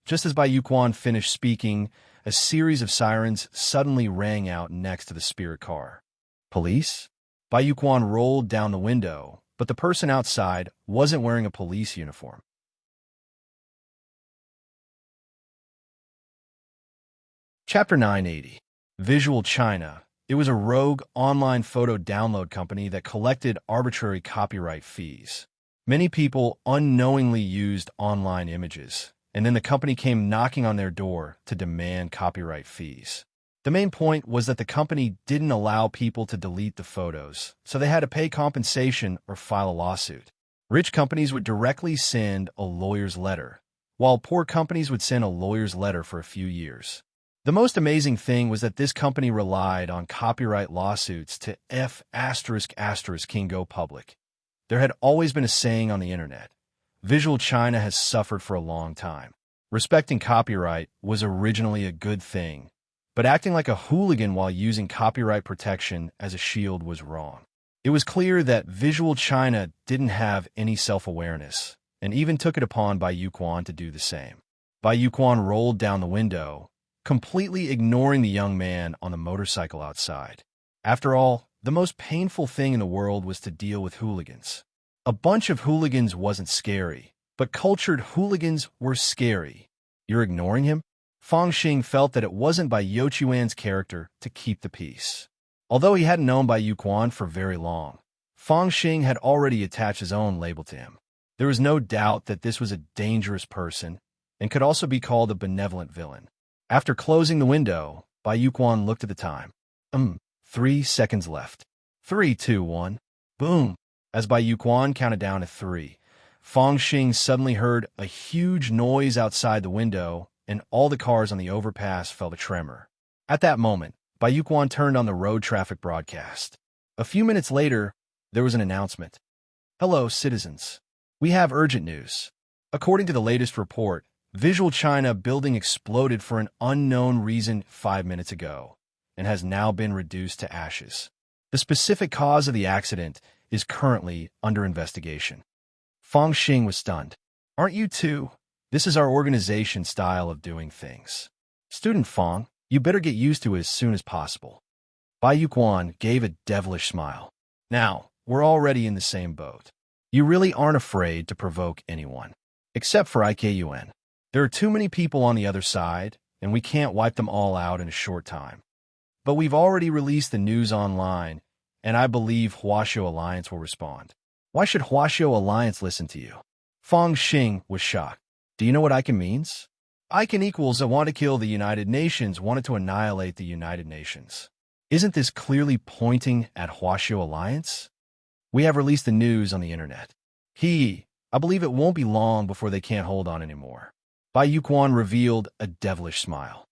Just as Bai Yuquan finished speaking, a series of sirens suddenly rang out next to the spirit car. Police? Bai Yuquan rolled down the window, but the person outside wasn't wearing a police uniform. Chapter 980. Visual China. It was a rogue online photo download company that collected arbitrary copyright fees. Many people unknowingly used online images, and then the company came knocking on their door to demand copyright fees. The main point was that the company didn't allow people to delete the photos, so they had to pay compensation or file a lawsuit. Rich companies would directly send a lawyer's letter, while poor companies would send a lawyer's letter for a few years. The most amazing thing was that this company relied on copyright lawsuits to King go public. There had always been a saying on the internet, Visual China has suffered for a long time. Respecting copyright was originally a good thing, but acting like a hooligan while using copyright protection as a shield was wrong. It was clear that Visual China didn't have any self-awareness, and even took it upon Bai Yuquan to do the same. Bai Yuquan rolled down the window, completely ignoring the young man on the motorcycle outside. After all, the most painful thing in the world was to deal with hooligans. A bunch of hooligans wasn't scary, but cultured hooligans were scary. You're ignoring him? Fong Xing felt that it wasn't Bai Yuquan's character to keep the peace. Although he hadn't known Bai Yuquan for very long, Fong Xing had already attached his own label to him. There was no doubt that this was a dangerous person and could also be called a benevolent villain. After closing the window, Bai Yuquan looked at the time. 3 seconds left. 3, 2, 1. Boom. As Bai Yuquan counted down to 3, Fong Xing suddenly heard a huge noise outside the window, and all the cars on the overpass felt a tremor. At that moment, Bai Yuquan turned on the road traffic broadcast. A few minutes later, there was an announcement. Hello, citizens. We have urgent news. According to the latest report, Visual China building exploded for an unknown reason 5 minutes ago, and has now been reduced to ashes. The specific cause of the accident is currently under investigation. Fong Xing was stunned. Aren't you too? This is our organization's style of doing things. Student Fong, you better get used to it as soon as possible. Bai Yuquan gave a devilish smile. Now, we're already in the same boat. You really aren't afraid to provoke anyone. Except for IKUN. There are too many people on the other side, and we can't wipe them all out in a short time. But we've already released the news online, and I believe Huaxiao Alliance will respond. Why should Huaxiao Alliance listen to you? Fang Xing was shocked. Do you know what Icon means? Icon equals I want to kill the United Nations, wanted to annihilate the United Nations. Isn't this clearly pointing at Huaxiao Alliance? We have released the news on the internet. I believe it won't be long before they can't hold on anymore. Bai Yuquan revealed a devilish smile.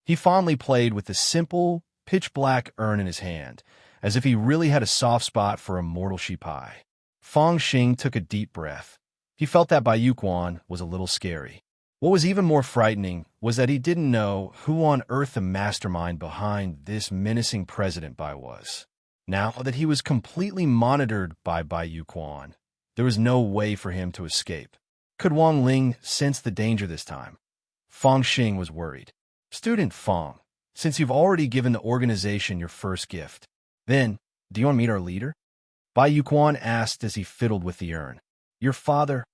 He fondly played with the simple, pitch-black urn in his hand, as if he really had a soft spot for immortal sheep pie. Fang Xing took a deep breath. He felt that Bai Yuquan was a little scary. What was even more frightening was that he didn't know who on earth the mastermind behind this menacing President Bai was. Now that he was completely monitored by Bai Yuquan, there was no way for him to escape. Could Wang Ling sense the danger this time? Fang Xing was worried. Student Fang, since you've already given the organization your first gift, then, do you want to meet our leader? Bai Yuquan asked as he fiddled with the urn. Your father?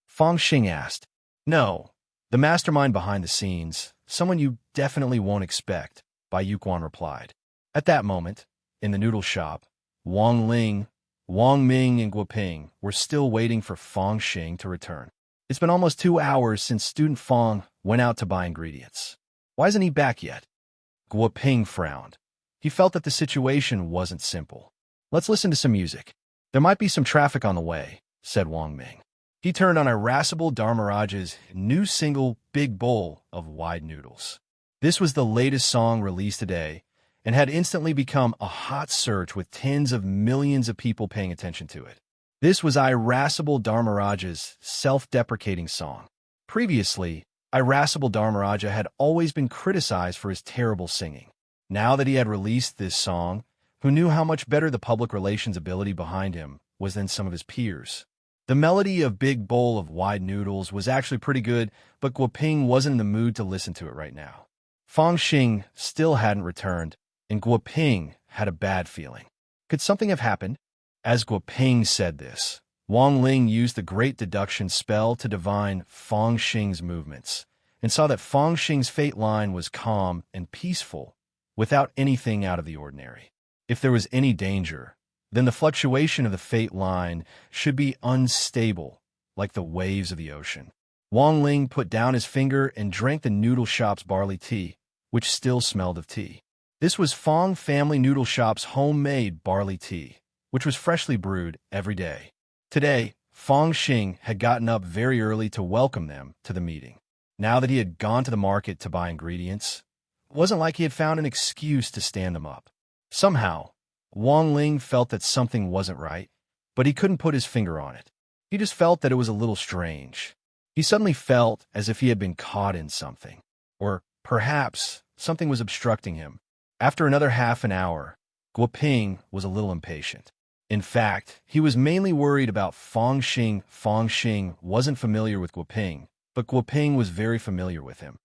Fang Xing asked. No, the mastermind behind the scenes, someone you definitely won't expect, Bai Yuquan replied. At that moment, in the noodle shop, Wang Ling, Wang Ming, and Guoping were still waiting for Fang Xing to return. It's been almost 2 hours since student Fang went out to buy ingredients. Why isn't he back yet? Guoping frowned. He felt that the situation wasn't simple. Let's listen to some music. There might be some traffic on the way, said Wang Ming. He turned on irascible Dharmaraj's new single, Big Bowl of Wide Noodles. This was the latest song released today and had instantly become a hot search with tens of millions of people paying attention to it. This was irascible Dharmaraj's self-deprecating song. Previously, irascible Dharmaraja had always been criticized for his terrible singing. Now that he had released this song, who knew how much better the public relations ability behind him was than some of his peers? The melody of Big Bowl of Wide Noodles was actually pretty good, but Guoping wasn't in the mood to listen to it right now. Fang Xing still hadn't returned, and Guoping had a bad feeling. Could something have happened? As Guoping said this, Wang Ling used the Great Deduction spell to divine Fang Xing's movements, and saw that Fang Xing's fate line was calm and peaceful, without anything out of the ordinary. If there was any danger, then the fluctuation of the fate line should be unstable, like the waves of the ocean. Wang Ling put down his finger and drank the noodle shop's barley tea, which still smelled of tea. This was Fang Family Noodle Shop's homemade barley tea, which was freshly brewed every day. Today, Fang Xing had gotten up very early to welcome them to the meeting. Now that he had gone to the market to buy ingredients, it wasn't like he had found an excuse to stand them up. Somehow, Wang Ling felt that something wasn't right, but he couldn't put his finger on it. He just felt that it was a little strange. He suddenly felt as if he had been caught in something, or perhaps something was obstructing him. After another half an hour, Guoping was a little impatient. In fact, he was mainly worried about Fang Xing. Fang Xing wasn't familiar with Guoping, but Guoping was very familiar with him.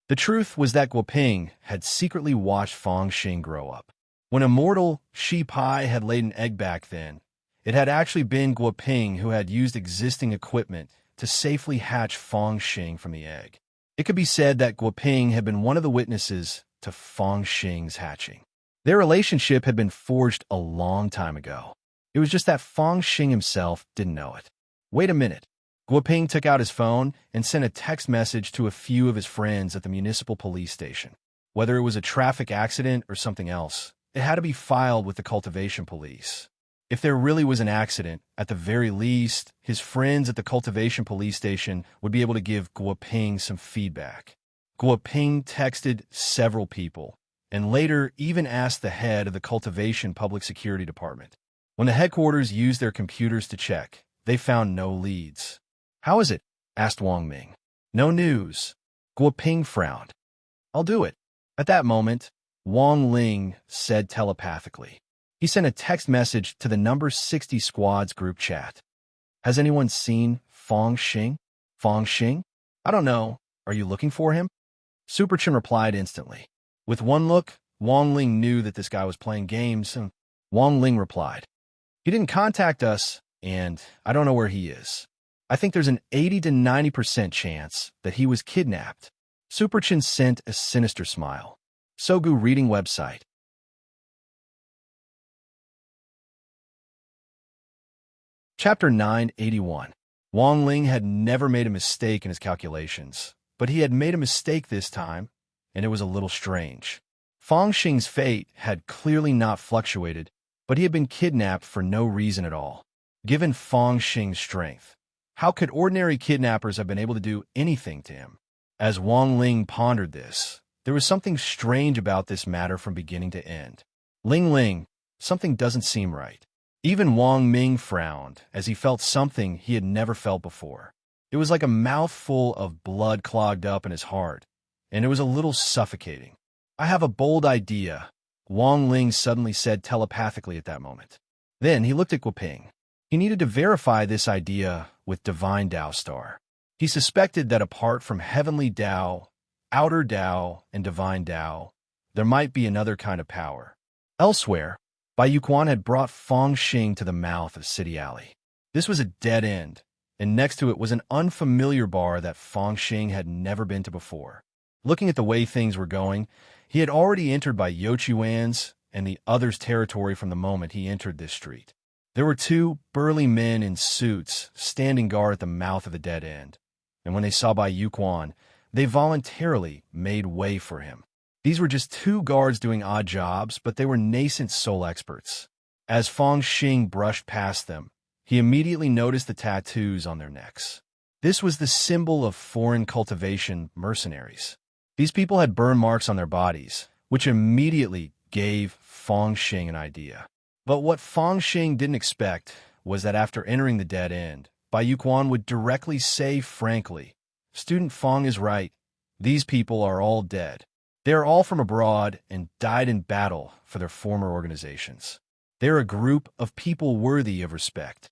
The truth was that Guoping had secretly watched Fang Xing grow up. When immortal Shi Pai had laid an egg back then, it had actually been Guoping who had used existing equipment to safely hatch Fang Xing from the egg. It could be said that Guoping had been one of the witnesses to Fang Xing's hatching. Their relationship had been forged a long time ago. It was just that Fang Xing himself didn't know it. Wait a minute. Guoping took out his phone and sent a text message to a few of his friends at the municipal police station. Whether it was a traffic accident or something else, it had to be filed with the cultivation police. If there really was an accident, at the very least, his friends at the cultivation police station would be able to give Guoping some feedback. Guoping texted several people, and later even asked the head of the cultivation public security department. When the headquarters used their computers to check, they found no leads. How is it? Asked Wang Ming. No news. Guoping frowned. I'll do it. At that moment, Wang Ling said telepathically. He sent a text message to the number 60 squad's group chat. Has anyone seen Fang Xing? Fang Xing? I don't know. Are you looking for him? Superchin replied instantly. With one look, Wang Ling knew that this guy was playing games, and Wang Ling replied, "He didn't contact us, and I don't know where he is. I think there's an 80 to 90% chance that he was kidnapped." Superchin sent a sinister smile. Sogu reading website. Chapter 981. Wang Ling had never made a mistake in his calculations, but he had made a mistake this time, and it was a little strange. Fang Xing's fate had clearly not fluctuated, but he had been kidnapped for no reason at all. Given Fang Xing's strength, how could ordinary kidnappers have been able to do anything to him? As Wang Ling pondered this, there was something strange about this matter from beginning to end. Ling, something doesn't seem right. Even Wang Ming frowned as he felt something he had never felt before. It was like a mouthful of blood clogged up in his heart, and it was a little suffocating. "I have a bold idea," Wang Ling suddenly said telepathically at that moment. Then he looked at Guoping. He needed to verify this idea with Divine Dao Star. He suspected that apart from Heavenly Dao, Outer Dao, and Divine Dao, there might be another kind of power. Elsewhere, Bai Yuquan had brought Fang Xing to the mouth of City Alley. This was a dead end, and next to it was an unfamiliar bar that Fang Xing had never been to before. Looking at the way things were going, he had already entered Bai Yuquan's and the other's territory from the moment he entered this street. There were two burly men in suits standing guard at the mouth of the dead end, and when they saw Bai Yuquan, they voluntarily made way for him. These were just two guards doing odd jobs, but they were nascent soul experts. As Fang Xing brushed past them, he immediately noticed the tattoos on their necks. This was the symbol of foreign cultivation mercenaries. These people had burn marks on their bodies, which immediately gave Fang Xing an idea. But what Fang Xing didn't expect was that after entering the dead end, Bai Yuquan would directly say frankly, "Student Fang is right. These people are all dead. They are all from abroad and died in battle for their former organizations. They're a group of people worthy of respect."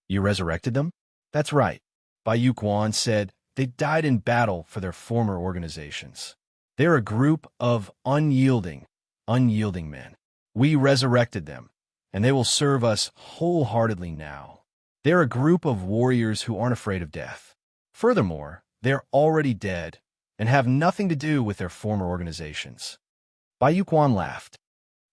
"You resurrected them?" "That's right." Bai Yuquan said, "They died in battle for their former organizations. They're a group of unyielding men. We resurrected them, and they will serve us wholeheartedly now. They're a group of warriors who aren't afraid of death. Furthermore, they're already dead and have nothing to do with their former organizations." Bai Yuquan laughed.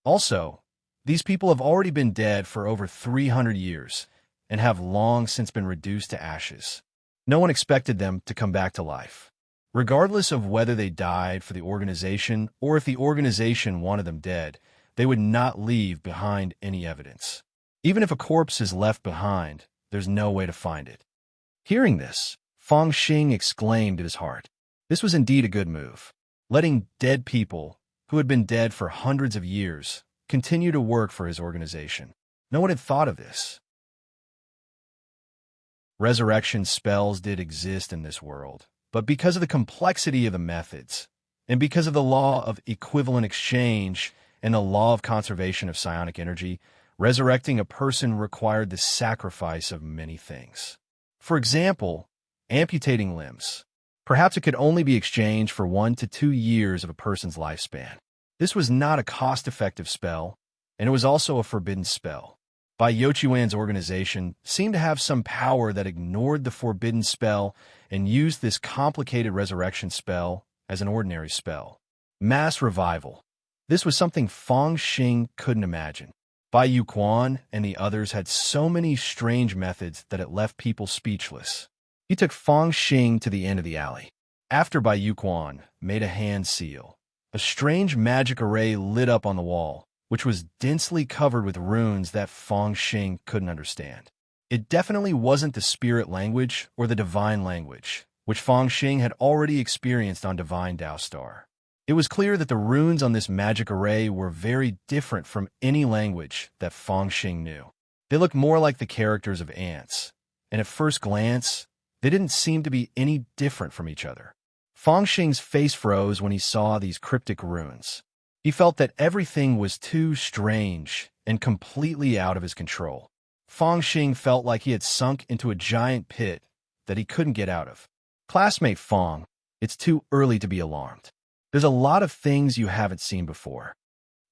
"Also, these people have already been dead for over 300 years and have long since been reduced to ashes. No one expected them to come back to life. Regardless of whether they died for the organization or if the organization wanted them dead, they would not leave behind any evidence. Even if a corpse is left behind, there's no way to find it." Hearing this, Fang Xing exclaimed in his heart. This was indeed a good move. Letting dead people, who had been dead for hundreds of years, continue to work for his organization. No one had thought of this. Resurrection spells did exist in this world, but because of the complexity of the methods, and because of the law of equivalent exchange and the law of conservation of psionic energy, resurrecting a person required the sacrifice of many things. For example, amputating limbs. Perhaps it could only be exchanged for 1 to 2 years of a person's lifespan. This was not a cost-effective spell, and it was also a forbidden spell. Bai Yuquan's organization seemed to have some power that ignored the forbidden spell and used this complicated resurrection spell as an ordinary spell. Mass revival. This was something Fang Xing couldn't imagine. Bai Yuquan and the others had so many strange methods that it left people speechless. He took Fang Xing to the end of the alley. After Bai Yuquan made a hand seal, a strange magic array lit up on the wall, which was densely covered with runes that Fang Xing couldn't understand. It definitely wasn't the spirit language or the divine language, which Fang Xing had already experienced on Divine Dao Star. It was clear that the runes on this magic array were very different from any language that Fang Xing knew. They looked more like the characters of ants, and at first glance, they didn't seem to be any different from each other. Fang Xing's face froze when he saw these cryptic runes. He felt that everything was too strange and completely out of his control. Fang Xing felt like he had sunk into a giant pit that he couldn't get out of. "Classmate Fang, it's too early to be alarmed. There's a lot of things you haven't seen before.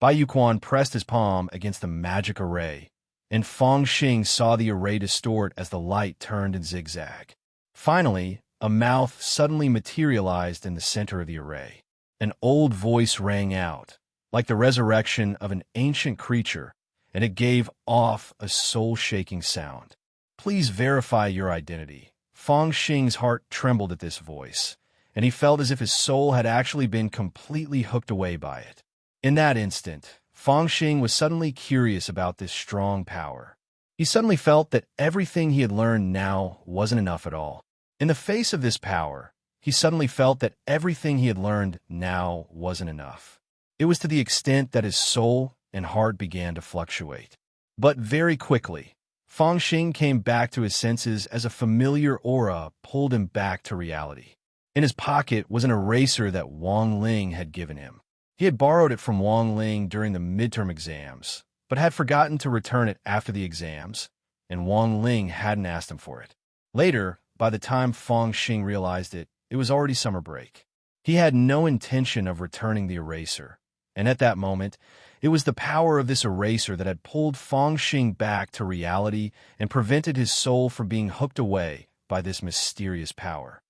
Bai Yuquan pressed his palm against the magic array, and Feng Xing saw the array distort as the light turned and zigzagged. Finally, a mouth suddenly materialized in the center of the array. An old voice rang out, like the resurrection of an ancient creature, and it gave off a soul-shaking sound. Please verify your identity. Feng Xing's heart trembled at this voice, and he felt as if his soul had actually been completely hooked away by it. In that instant, Feng Xing was suddenly curious about this strong power. He suddenly felt that everything he had learned now wasn't enough at all. In the face of this power, he suddenly felt that everything he had learned now wasn't enough. It was to the extent that his soul and heart began to fluctuate. But very quickly, Feng Xing came back to his senses as a familiar aura pulled him back to reality. In his pocket was an eraser that Wang Ling had given him. He had borrowed it from Wang Ling during the midterm exams, but had forgotten to return it after the exams, and Wang Ling hadn't asked him for it. Later, by the time Feng Xing realized it, it was already summer break. He had no intention of returning the eraser, and at that moment, it was the power of this eraser that had pulled Feng Xing back to reality and prevented his soul from being hooked away by this mysterious power.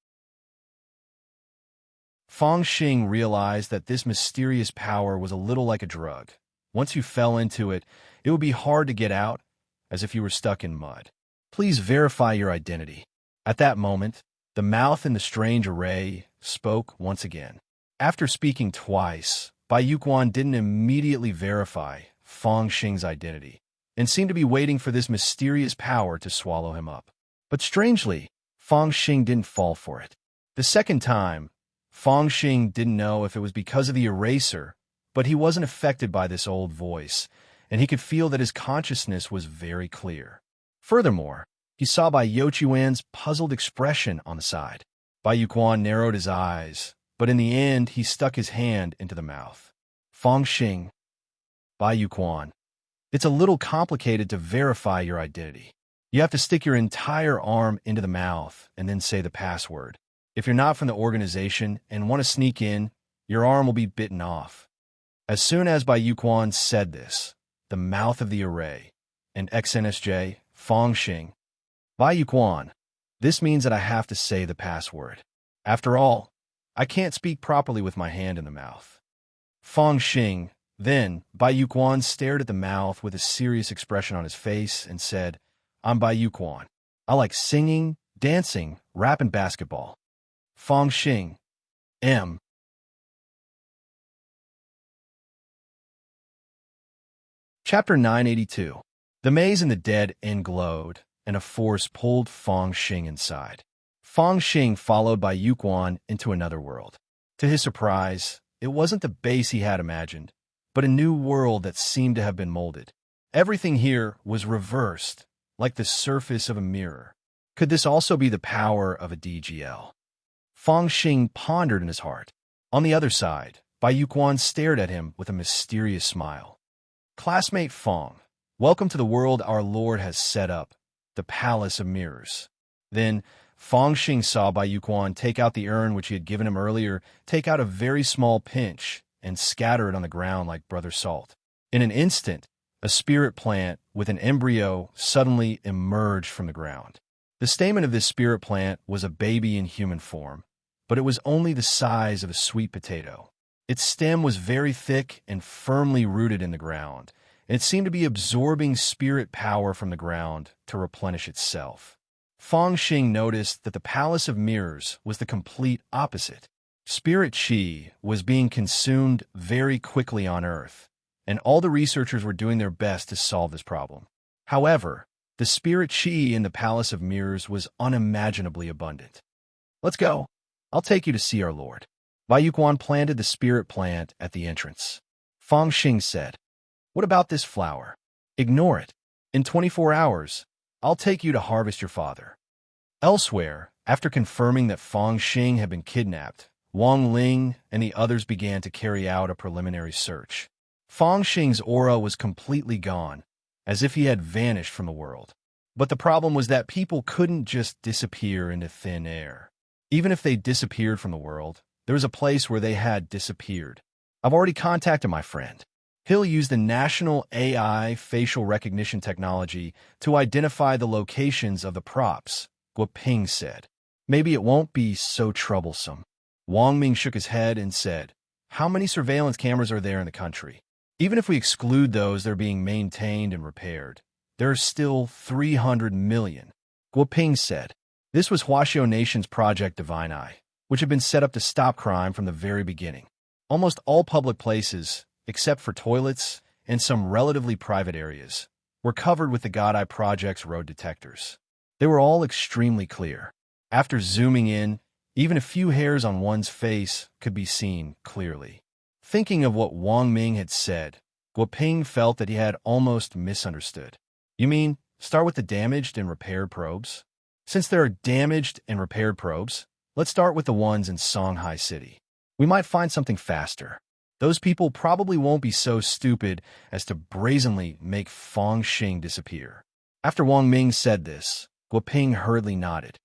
Feng Xing realized that this mysterious power was a little like a drug. Once you fell into it, it would be hard to get out, as if you were stuck in mud. Please verify your identity. At that moment, the mouth in the strange array spoke once again. After speaking twice, Bai Yuquan didn't immediately verify Feng Xing's identity, and seemed to be waiting for this mysterious power to swallow him up. But strangely, Feng Xing didn't fall for it. The second time, Feng Xing didn't know if it was because of the eraser, but he wasn't affected by this old voice, and he could feel that his consciousness was very clear. Furthermore, he saw Bai Yuquan's puzzled expression on the side. Bai Yuquan narrowed his eyes, but in the end he stuck his hand into the mouth. Feng Xing, Bai Yuquan, it's a little complicated to verify your identity. You have to stick your entire arm into the mouth and then say the password. If you're not from the organization and want to sneak in, your arm will be bitten off. As soon as Bai Yuquan said this, the mouth of the array, and XNSJ, Feng Xing, Bai Yuquan, this means that I have to say the password. After all, I can't speak properly with my hand in the mouth. Feng Xing, then Bai Yuquan stared at the mouth with a serious expression on his face and said, I'm Bai Yuquan. I like singing, dancing, rap, and basketball. Feng Xing, M. Chapter 982. The maze in the dead end glowed, and a force pulled Feng Xing inside. Feng Xing followed Bai Yuquan into another world. To his surprise, it wasn't the base he had imagined, but a new world that seemed to have been molded. Everything here was reversed, like the surface of a mirror. Could this also be the power of a DGL? Feng Xing pondered in his heart. On the other side, Bai Yuquan stared at him with a mysterious smile. Classmate Feng, welcome to the world our Lord has set up, the Palace of Mirrors. Then, Feng Xing saw Bai Yuquan take out the urn which he had given him earlier, take out a very small pinch, and scatter it on the ground like brother salt. In an instant, a spirit plant with an embryo suddenly emerged from the ground. The stamen of this spirit plant was a baby in human form, but it was only the size of a sweet potato. Its stem was very thick and firmly rooted in the ground, and it seemed to be absorbing spirit power from the ground to replenish itself. Feng Xing noticed that the Palace of Mirrors was the complete opposite. Spirit chi was being consumed very quickly on Earth, and all the researchers were doing their best to solve this problem. However, the spirit chi in the Palace of Mirrors was unimaginably abundant. Let's go. I'll take you to see our Lord. Bai Yuquan planted the spirit plant at the entrance. Feng Xing said, What about this flower? Ignore it. In 24 hours, I'll take you to harvest your father. Elsewhere, after confirming that Feng Xing had been kidnapped, Wang Ling and the others began to carry out a preliminary search. Feng Xing's aura was completely gone, as if he had vanished from the world. But the problem was that people couldn't just disappear into thin air. Even if they disappeared from the world, there was a place where they had disappeared. I've already contacted my friend. He'll use the national AI facial recognition technology to identify the locations of the props, Guoping said. Maybe it won't be so troublesome. Wang Ming shook his head and said, how many surveillance cameras are there in the country? Even if we exclude those that are being maintained and repaired, there are still 300 million. Guoping said. This was Huaxiao Nation's Project Divine Eye, which had been set up to stop crime from the very beginning. Almost all public places, except for toilets and some relatively private areas, were covered with the God Eye Project's road detectors. They were all extremely clear. After zooming in, even a few hairs on one's face could be seen clearly. Thinking of what Wang Ming had said, Guoping felt that he had almost misunderstood. You mean, start with the damaged and repaired probes? Since there are damaged and repaired probes, let's start with the ones in Songhai City. We might find something faster. Those people probably won't be so stupid as to brazenly make Fangxing disappear. After Wang Ming said this, Guoping hurriedly nodded.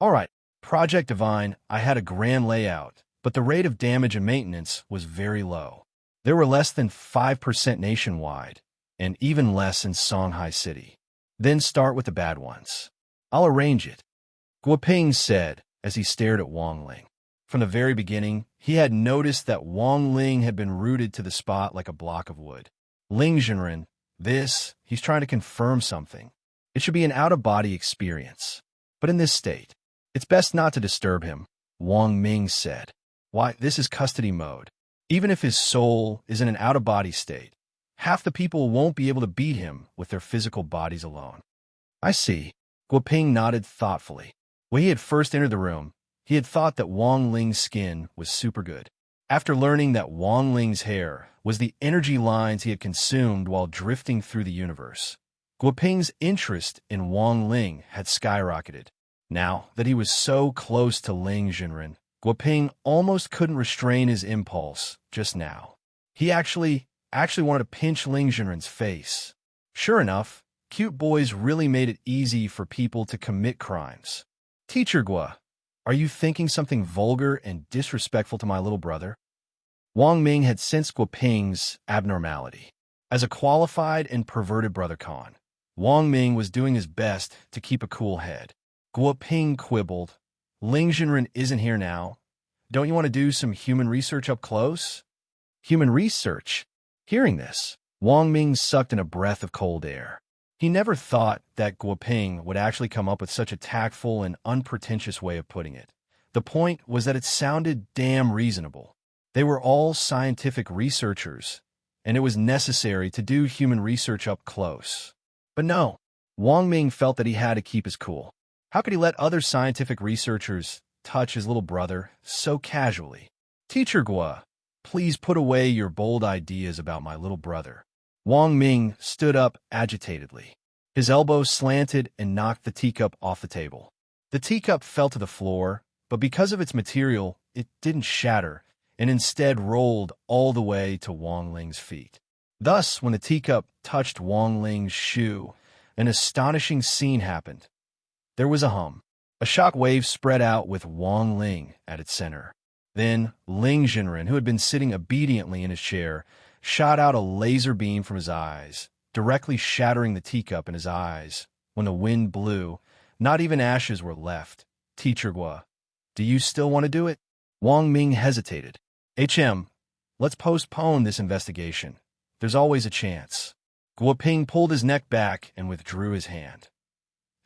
All right, Project Divine, I had a grand layout, but the rate of damage and maintenance was very low. There were less than 5% nationwide, and even less in Songhai City. Then start with the bad ones. I'll arrange it, Guoping said as he stared at Wang Ling. From the very beginning, he had noticed that Wang Ling had been rooted to the spot like a block of wood. Ling Jinren, he's trying to confirm something. It should be an out-of-body experience. But in this state, it's best not to disturb him, Wang Ming said. Why, this is custody mode. Even if his soul is in an out-of-body state, half the people won't be able to beat him with their physical bodies alone. I see. Guoping nodded thoughtfully. When he had first entered the room, he had thought that Wang Ling's skin was super good. After learning that Wang Ling's hair was the energy lines he had consumed while drifting through the universe, Guoping's interest in Wang Ling had skyrocketed. Now that he was so close to Ling Jinren, Guoping almost couldn't restrain his impulse just now. He actually wanted to pinch Ling Jinren's face. Sure enough, cute boys really made it easy for people to commit crimes. Teacher Gua, are you thinking something vulgar and disrespectful to my little brother? Wang Ming had sensed Guoping's abnormality. As a qualified and perverted brother Khan, Wang Ming was doing his best to keep a cool head. Guoping quibbled, Ling Jinren isn't here now. Don't you want to do some human research up close? Human research? Hearing this, Wang Ming sucked in a breath of cold air. He never thought that Guoping would actually come up with such a tactful and unpretentious way of putting it. The point was that it sounded damn reasonable. They were all scientific researchers, and it was necessary to do human research up close. But no, Wang Ming felt that he had to keep his cool. How could he let other scientific researchers touch his little brother so casually? Teacher Gua, please put away your bold ideas about my little brother. Wang Ming stood up agitatedly. His elbow slanted and knocked the teacup off the table. The teacup fell to the floor, but because of its material, it didn't shatter, and instead rolled all the way to Wang Ling's feet. Thus, when the teacup touched Wang Ling's shoe, an astonishing scene happened. There was a hum. A shock wave spread out with Wang Ling at its center. Then, Ling Jinren, who had been sitting obediently in his chair, shot out a laser beam from his eyes, directly shattering the teacup in his eyes. When the wind blew, not even ashes were left. Teacher Gua, do you still want to do it? Wang Ming hesitated. Let's postpone this investigation. There's always a chance. Guoping pulled his neck back and withdrew his hand.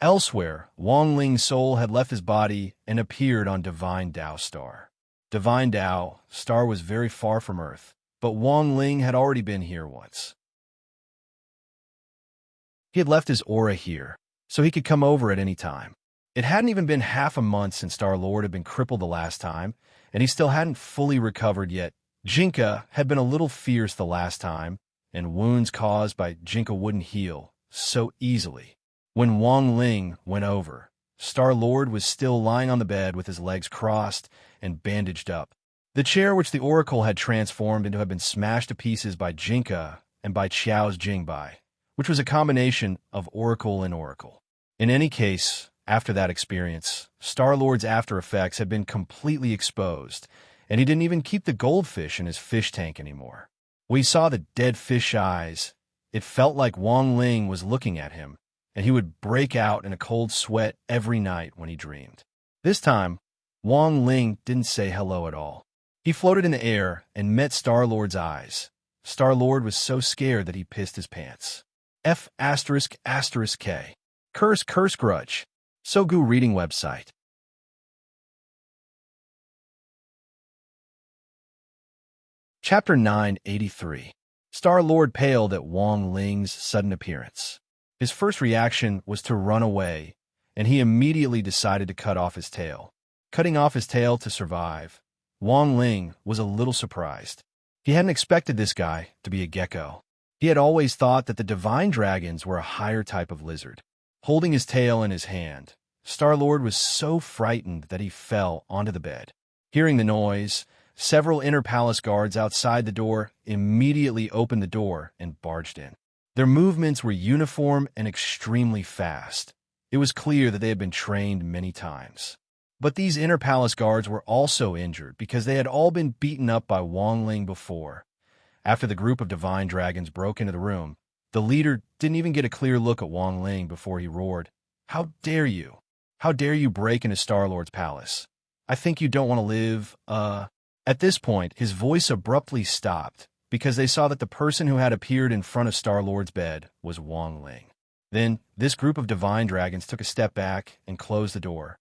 Elsewhere, Wang Ling's soul had left his body and appeared on Divine Tao Star. Divine Tao Star was very far from Earth, but Wang Ling had already been here once. He had left his aura here, so he could come over at any time. It hadn't even been half a month since Star-Lord had been crippled the last time, and he still hadn't fully recovered yet. Jinka had been a little fierce the last time, and wounds caused by Jinka wouldn't heal so easily. When Wang Ling went over, Star-Lord was still lying on the bed with his legs crossed and bandaged up. The chair which the Oracle had transformed into had been smashed to pieces by Jinka and by Qiao's Jingbai, which was a combination of Oracle and Oracle. In any case, After that experience, Star-Lord's after effects had been completely exposed, and he didn't even keep the goldfish in his fish tank anymore. When he saw the dead fish eyes, it felt like Wang Ling was looking at him, and he would break out in a cold sweat every night when he dreamed. This time, Wang Ling didn't say hello at all. He floated in the air and met Star-Lord's eyes. Star-Lord was so scared that he pissed his pants. F***K. Curse grudge. Sogu reading website. Chapter 983. Star-Lord paled at Wang Ling's sudden appearance. His first reaction was to run away, and he immediately decided to cut off his tail. Cutting off his tail to survive, Wang Ling was a little surprised. He hadn't expected this guy to be a gecko. He had always thought that the divine dragons were a higher type of lizard. Holding his tail in his hand, Star-Lord was so frightened that he fell onto the bed. Hearing the noise, several inner palace guards outside the door immediately opened the door and barged in. Their movements were uniform and extremely fast. It was clear that they had been trained many times. But these inner palace guards were also injured because they had all been beaten up by Wang Ling before. After the group of divine dragons broke into the room, the leader didn't even get a clear look at Wang Ling before he roared, "How dare you? How dare you break into Star-Lord's palace? I think you don't want to live, At this point, his voice abruptly stopped because they saw that the person who had appeared in front of Star-Lord's bed was Wang Ling. Then, this group of divine dragons took a step back and closed the door.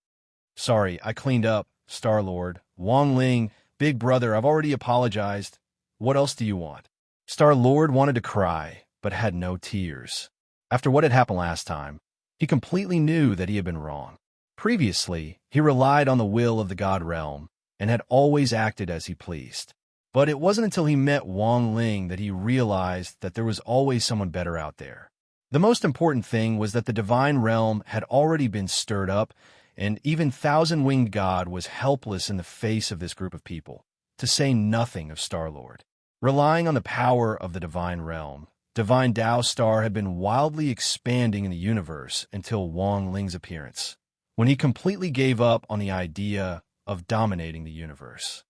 "Sorry, I cleaned up, Star-Lord. Wang Ling, big brother, I've already apologized. What else do you want?" Star-Lord wanted to cry, but had no tears. After what had happened last time, he completely knew that he had been wrong. Previously, he relied on the will of the God Realm and had always acted as he pleased. But it wasn't until he met Wang Ling that he realized that there was always someone better out there. The most important thing was that the divine realm had already been stirred up, and even Thousand-Winged God was helpless in the face of this group of people, to say nothing of Star-Lord. Relying on the power of the divine realm, Divine Tao Star had been wildly expanding in the universe until Wang Ling's appearance, when he completely gave up on the idea of dominating the universe.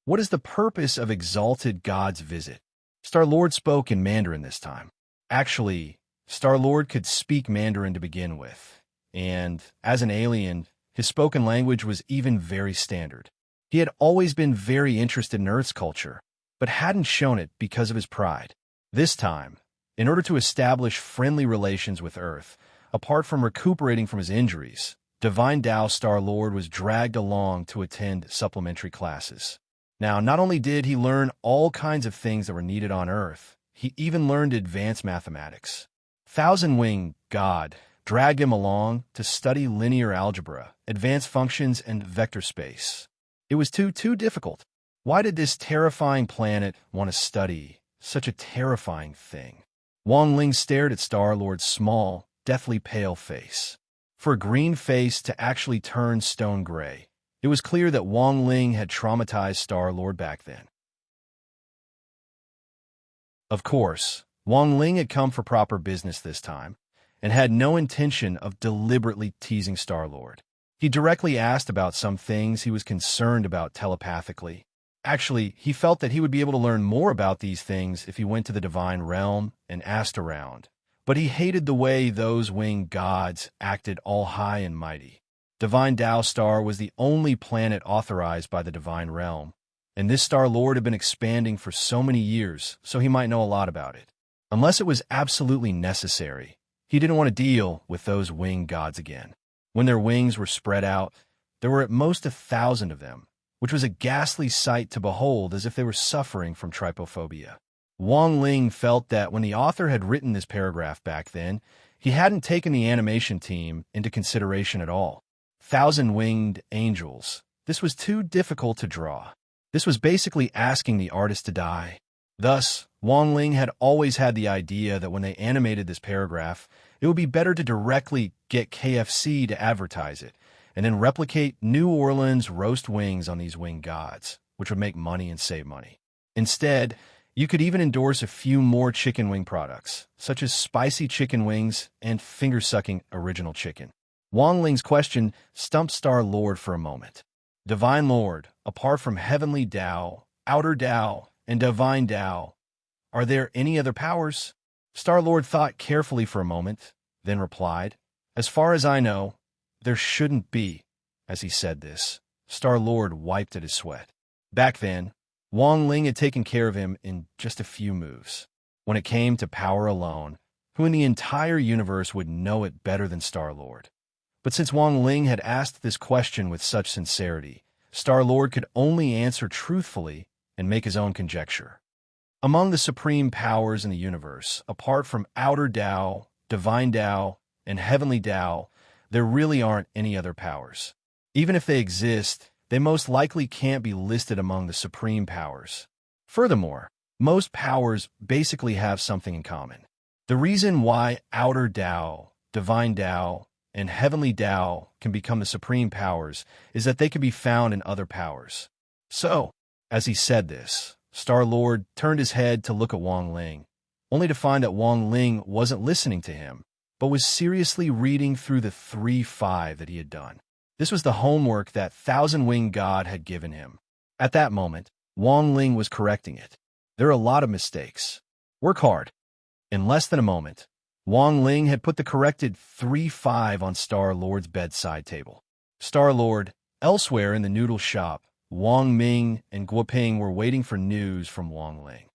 What is the purpose of exalted God's visit? Star-Lord spoke in Mandarin this time. Actually, Star-Lord could speak Mandarin to begin with, and as an alien, his spoken language was even very standard. He had always been very interested in Earth's culture, but hadn't shown it because of his pride. This time, in order to establish friendly relations with Earth, apart from recuperating from his injuries, Divine Tao Star-Lord was dragged along to attend supplementary classes. Now, not only did he learn all kinds of things that were needed on Earth, he even learned advanced mathematics. Thousand-Winged God dragged him along to study linear algebra, advanced functions, and vector space. It was too difficult. Why did this terrifying planet want to study such a terrifying thing? Wang Ling stared at Star-Lord's small, deathly pale face. For a green face to actually turn stone gray, it was clear that Wang Ling had traumatized Star-Lord back then. Of course, Wang Ling had come for proper business this time, and had no intention of deliberately teasing Star-Lord. He directly asked about some things he was concerned about telepathically. Actually, he felt that he would be able to learn more about these things if he went to the divine realm and asked around. But he hated the way those winged gods acted all high and mighty. Divine Tao Star was the only planet authorized by the divine realm, and this Star-Lord had been expanding for so many years, so he might know a lot about it. Unless it was absolutely necessary, he didn't want to deal with those winged gods again. When their wings were spread out, there were at most 1,000 of them, which was a ghastly sight to behold, as if they were suffering from trypophobia. Wang Ling felt that when the author had written this paragraph back then, he hadn't taken the animation team into consideration at all. Thousand-winged angels. This was too difficult to draw. This was basically asking the artist to die. Thus, Wang Ling had always had the idea that when they animated this paragraph, it would be better to directly get KFC to advertise it, and then replicate New Orleans roast wings on these winged gods, which would make money and save money. Instead, you could even endorse a few more chicken wing products, such as spicy chicken wings and finger-sucking original chicken. Wang Ling's question stumped Star-Lord for a moment. Divine Lord, apart from heavenly Tao, outer Tao, and divine Tao, are there any other powers? Star-Lord thought carefully for a moment, then replied, As far as I know, there shouldn't be. As he said this, Star-Lord wiped at his sweat. Back then, Wang Ling had taken care of him in just a few moves. When it came to power alone, who in the entire universe would know it better than Star-Lord? But since Wang Ling had asked this question with such sincerity, Star-Lord could only answer truthfully and make his own conjecture. Among the supreme powers in the universe, apart from outer Tao, divine Tao, and heavenly Tao, there really aren't any other powers. Even if they exist, they most likely can't be listed among the supreme powers. Furthermore, most powers basically have something in common. The reason why outer Tao, divine Tao, and heavenly Tao can become the supreme powers is that they can be found in other powers. So, as he said this, Star-Lord turned his head to look at Wang Ling, only to find that Wang Ling wasn't listening to him, but was seriously reading through the 3-5 that he had done. This was the homework that Thousand-Winged God had given him. At that moment, Wang Ling was correcting it. There are a lot of mistakes. Work hard. In less than a moment, Wang Ling had put the corrected 3-5 on Star-Lord's bedside table. Star-Lord, elsewhere in the noodle shop, Wang Ming and Guo Ping were waiting for news from Wang Ling.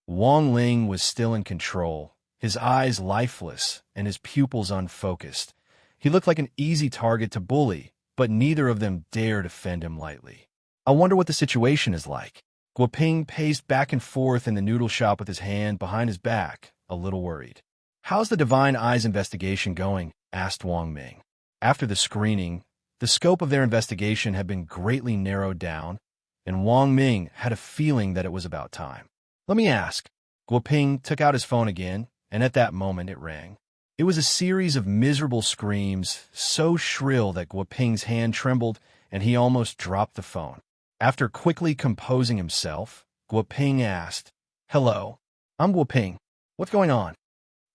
Wang Ling was still in control, his eyes lifeless and his pupils unfocused. He looked like an easy target to bully, but neither of them dared offend him lightly. I wonder what the situation is like. Guo Ping paced back and forth in the noodle shop with his hand behind his back, a little worried. How's the Divine Eyes investigation going? Asked Wang Ming. After the screening, the scope of their investigation had been greatly narrowed down, and Wang Ming had a feeling that it was about time. Let me ask. Guo Ping took out his phone again, and at that moment it rang. It was a series of miserable screams, so shrill that Guo Ping's hand trembled and he almost dropped the phone. After quickly composing himself, Guo Ping asked, Hello, I'm Guo Ping. What's going on?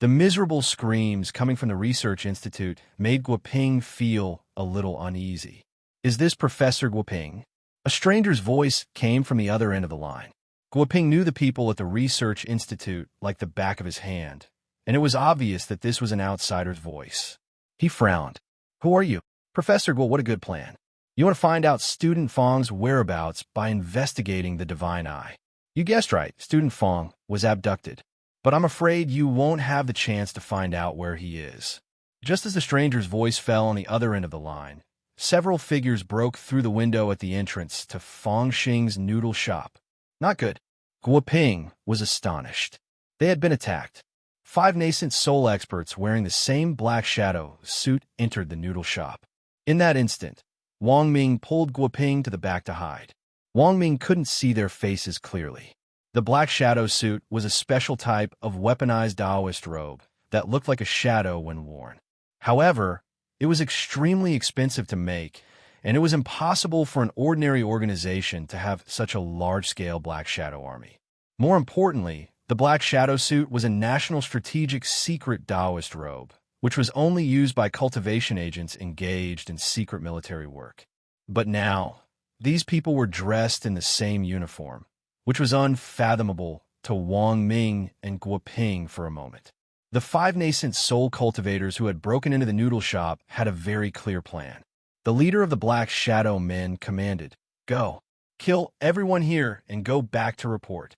The miserable screams coming from the research institute made Guo Ping feel a little uneasy. Is this Professor Guo Ping? A stranger's voice came from the other end of the line. Guo Ping knew the people at the research institute like the back of his hand, and it was obvious that this was an outsider's voice. He frowned. Who are you? Professor Guo, what a good plan. You want to find out Student Fong's whereabouts by investigating the Divine Eye. You guessed right, Student Fong was abducted. But I'm afraid you won't have the chance to find out where he is. Just as the stranger's voice fell on the other end of the line, several figures broke through the window at the entrance to Fong Xing's noodle shop. Not good. Guo Ping was astonished. They had been attacked. 5 nascent soul experts wearing the same black shadow suit entered the noodle shop. In that instant, Wang Ming pulled Guo Ping to the back to hide. Wang Ming couldn't see their faces clearly. The black shadow suit was a special type of weaponized Taoist robe that looked like a shadow when worn. However, it was extremely expensive to make, and it was impossible for an ordinary organization to have such a large-scale black shadow army. More importantly, the black shadow suit was a national strategic secret Taoist robe, which was only used by cultivation agents engaged in secret military work. But now, these people were dressed in the same uniform, which was unfathomable to Wang Ming and Guo Ping for a moment. The 5 nascent soul cultivators who had broken into the noodle shop had a very clear plan. The leader of the Black Shadow Men commanded, Go, kill everyone here and go back to report.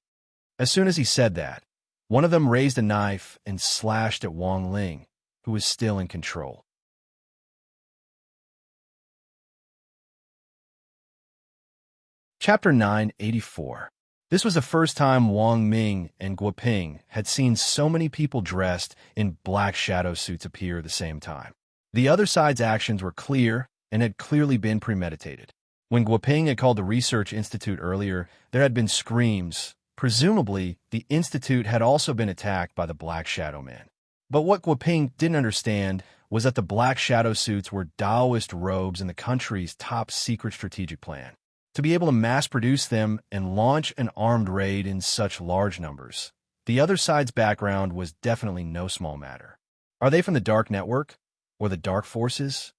As soon as he said that, one of them raised a knife and slashed at Wang Ling, who was still in control. Chapter 984. This was the first time Wang Ming and Guo Ping had seen so many people dressed in black shadow suits appear at the same time. The other side's actions were clear and had clearly been premeditated. When Guo Ping had called the research institute earlier, there had been screams. Presumably, the institute had also been attacked by the Black Shadow Men. But what Guo Ping didn't understand was that the black shadow suits were Taoist robes in the country's top secret strategic plan. To be able to mass-produce them and launch an armed raid in such large numbers, the other side's background was definitely no small matter. Are they from the Dark Network? Or the Dark Forces?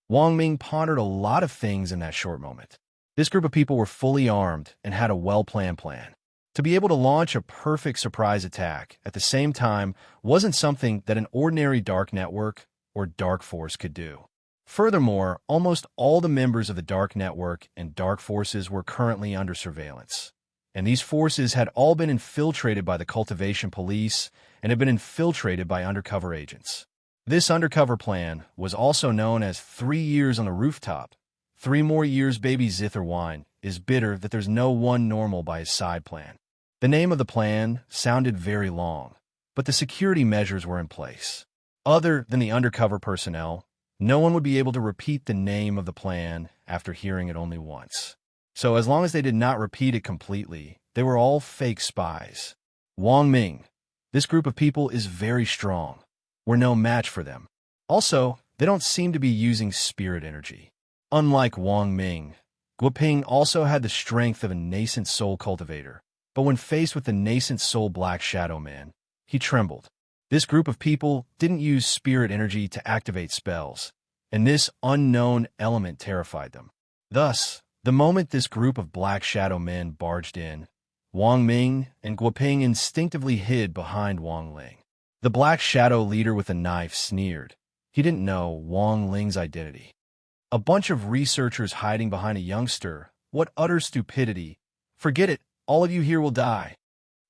Wang Ming pondered a lot of things in that short moment. This group of people were fully armed and had a well-planned plan. To be able to launch a perfect surprise attack at the same time wasn't something that an ordinary Dark Network or Dark Force could do. Furthermore, almost all the members of the Dark Network and Dark Forces were currently under surveillance. And these forces had all been infiltrated by the cultivation police and had been infiltrated by undercover agents. This undercover plan was also known as 3 years on the rooftop. 3 more years baby zither wine is bitter that there's no one normal by his side plan. The name of the plan sounded very long, but the security measures were in place. Other than the undercover personnel, no one would be able to repeat the name of the plan after hearing it only once. So as long as they did not repeat it completely, they were all fake spies. Wang Ming, this group of people is very strong. We're no match for them. Also, they don't seem to be using spirit energy. Unlike Wang Ming, Guoping also had the strength of a nascent soul cultivator, but when faced with the nascent soul Black Shadow Man, he trembled. This group of people didn't use spirit energy to activate spells, and this unknown element terrified them. Thus, the moment this group of Black Shadow men barged in, Wang Ming and Guoping instinctively hid behind Wang Ling. The Black Shadow leader with a knife sneered. He didn't know Wang Ling's identity. A bunch of researchers hiding behind a youngster. What utter stupidity. Forget it, all of you here will die.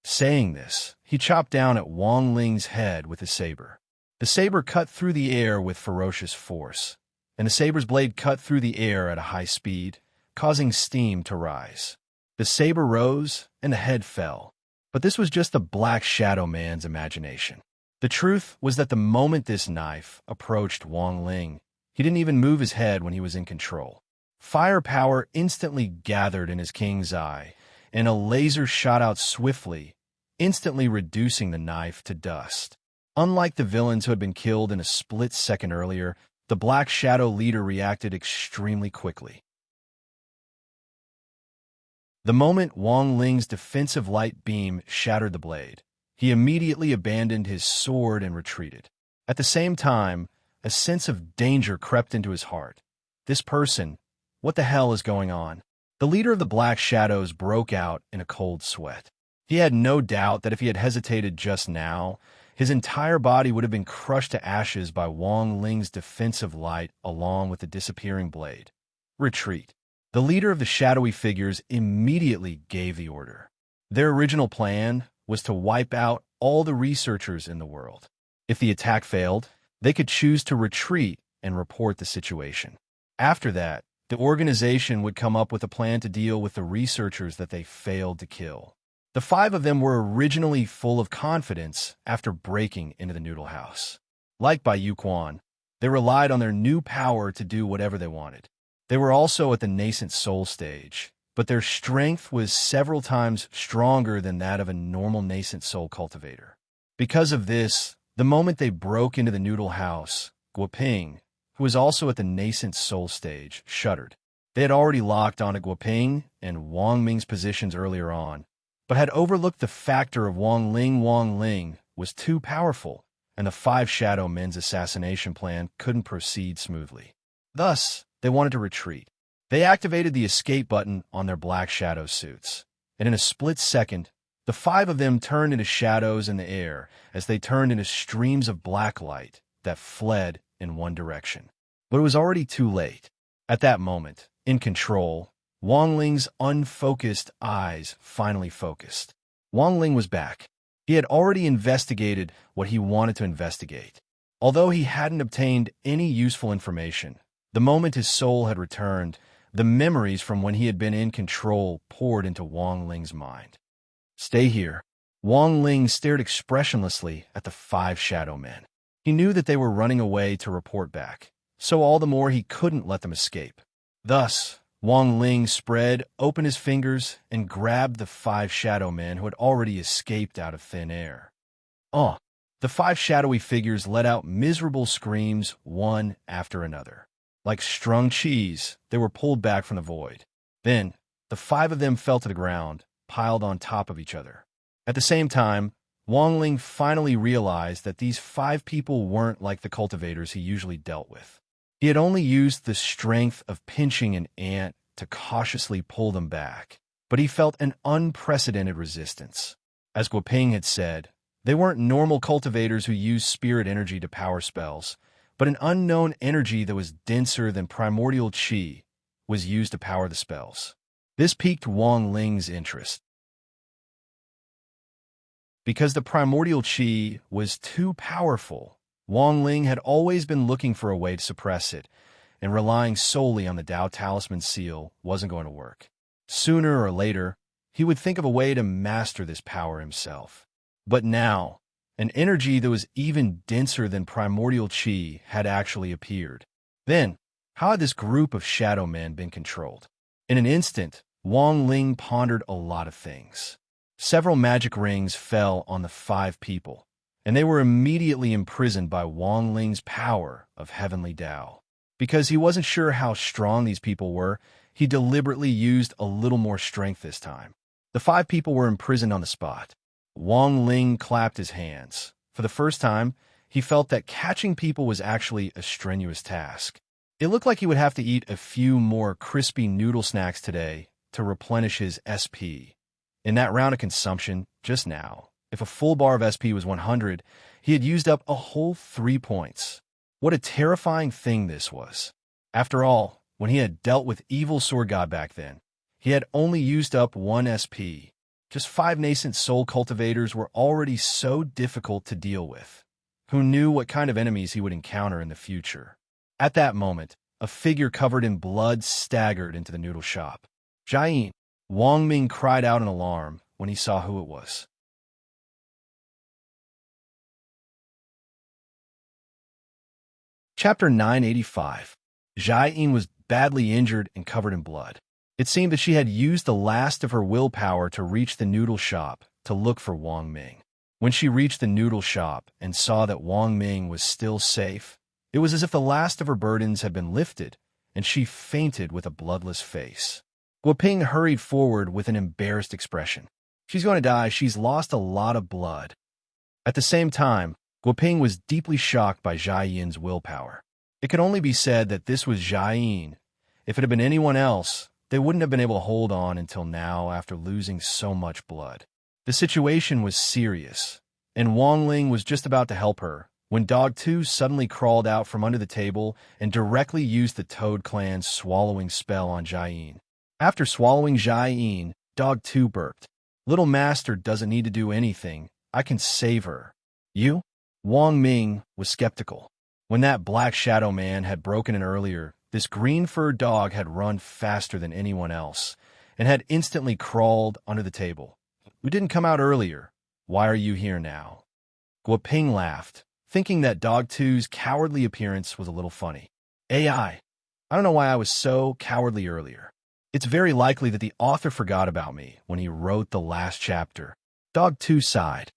Saying this, he chopped down at Wang Ling's head with his saber. The saber cut through the air with ferocious force, and the saber's blade cut through the air at a high speed, causing steam to rise. The saber rose, and the head fell. But this was just the Black Shadow Man's imagination. The truth was that the moment this knife approached Wang Ling, he didn't even move his head when he was in control. Firepower instantly gathered in his king's eye, and a laser shot out swiftly, instantly reducing the knife to dust. Unlike the villains who had been killed in a split second earlier, the Black Shadow leader reacted extremely quickly. The moment Wang Ling's defensive light beam shattered the blade, he immediately abandoned his sword and retreated. At the same time, a sense of danger crept into his heart. This person, what the hell is going on? The leader of the Black Shadows broke out in a cold sweat. He had no doubt that if he had hesitated just now, his entire body would have been crushed to ashes by Wang Ling's defensive light along with the disappearing blade. Retreat. The leader of the shadowy figures immediately gave the order. Their original plan was to wipe out all the researchers in the world. If the attack failed, they could choose to retreat and report the situation. After that, the organization would come up with a plan to deal with the researchers that they failed to kill. The 5 of them were originally full of confidence after breaking into the Noodle House. Like Bai Yuquan, they relied on their new power to do whatever they wanted. They were also at the nascent soul stage, but their strength was several times stronger than that of a normal nascent soul cultivator. Because of this, the moment they broke into the Noodle House, Guoping, who was also at the nascent soul stage, shuddered. They had already locked onto Guoping and Wang Ming's positions earlier on, but had overlooked the factor of Wang Ling was too powerful, and the 5 Shadow Men's assassination plan couldn't proceed smoothly. Thus, they wanted to retreat. They activated the escape button on their Black Shadow suits, and in a split second, the 5 of them turned into shadows in the air as they turned into streams of black light that fled in one direction. But it was already too late. At that moment, in control, Wang Ling's unfocused eyes finally focused. Wang Ling was back. He had already investigated what he wanted to investigate. Although he hadn't obtained any useful information, the moment his soul had returned, the memories from when he had been in control poured into Wang Ling's mind. Stay here. Wang Ling stared expressionlessly at the 5 Shadow Men. He knew that they were running away to report back, so all the more he couldn't let them escape. Thus, Wang Ling spread open his fingers and grabbed the 5 Shadow Men who had already escaped out of thin air. The 5 shadowy figures let out miserable screams one after another. Like strung cheese, they were pulled back from the void. Then, the 5 of them fell to the ground, piled on top of each other. At the same time, Wang Ling finally realized that these 5 people weren't like the cultivators he usually dealt with. He had only used the strength of pinching an ant to cautiously pull them back, but he felt an unprecedented resistance. As Guoping had said, they weren't normal cultivators who used spirit energy to power spells, but an unknown energy that was denser than primordial qi was used to power the spells. This piqued Wang Ling's interest. Because the primordial qi was too powerful, Wang Ling had always been looking for a way to suppress it, and relying solely on the Dao Talisman seal wasn't going to work. Sooner or later, he would think of a way to master this power himself. But now, an energy that was even denser than primordial qi had actually appeared. Then, how had this group of shadow men been controlled? In an instant, Wang Ling pondered a lot of things. Several magic rings fell on the 5 people, and they were immediately imprisoned by Wang Ling's power of heavenly Dao. Because he wasn't sure how strong these people were, he deliberately used a little more strength this time. The 5 people were imprisoned on the spot. Wang Ling clapped his hands. For the first time, he felt that catching people was actually a strenuous task. It looked like he would have to eat a few more crispy noodle snacks today to replenish his SP. In that round of consumption, just now, if a full bar of SP was 100, he had used up a whole 3 points. What a terrifying thing this was. After all, when he had dealt with Evil Sword God back then, he had only used up 1 SP. Just 5 nascent soul cultivators were already so difficult to deal with. Who knew what kind of enemies he would encounter in the future? At that moment, a figure covered in blood staggered into the noodle shop. Jiayin! Wang Ming cried out in alarm when he saw who it was. Chapter 985. Jiayin was badly injured and covered in blood. It seemed that she had used the last of her willpower to reach the noodle shop to look for Wang Ming. When she reached the noodle shop and saw that Wang Ming was still safe, it was as if the last of her burdens had been lifted, and she fainted with a bloodless face. Guoping hurried forward with an embarrassed expression. She's going to die. She's lost a lot of blood. At the same time, Guoping was deeply shocked by Jiayin's willpower. It could only be said that this was Jiayin. If it had been anyone else, they wouldn't have been able to hold on until now after losing so much blood. The situation was serious, and Wang Ling was just about to help her when Dog 2 suddenly crawled out from under the table and directly used the Toad Clan's swallowing spell on Jiayin. After swallowing Jiayin, Dog 2 burped. Little Master doesn't need to do anything. I can save her. You? Wang Ming was skeptical. When that black shadow man had broken in earlier, this green-furred dog had run faster than anyone else and had instantly crawled under the table. We didn't come out earlier. Why are you here now? Guoping laughed, thinking that Dog 2's cowardly appearance was a little funny. AI. I don't know why I was so cowardly earlier. It's very likely that the author forgot about me when he wrote the last chapter. Dog 2 sighed.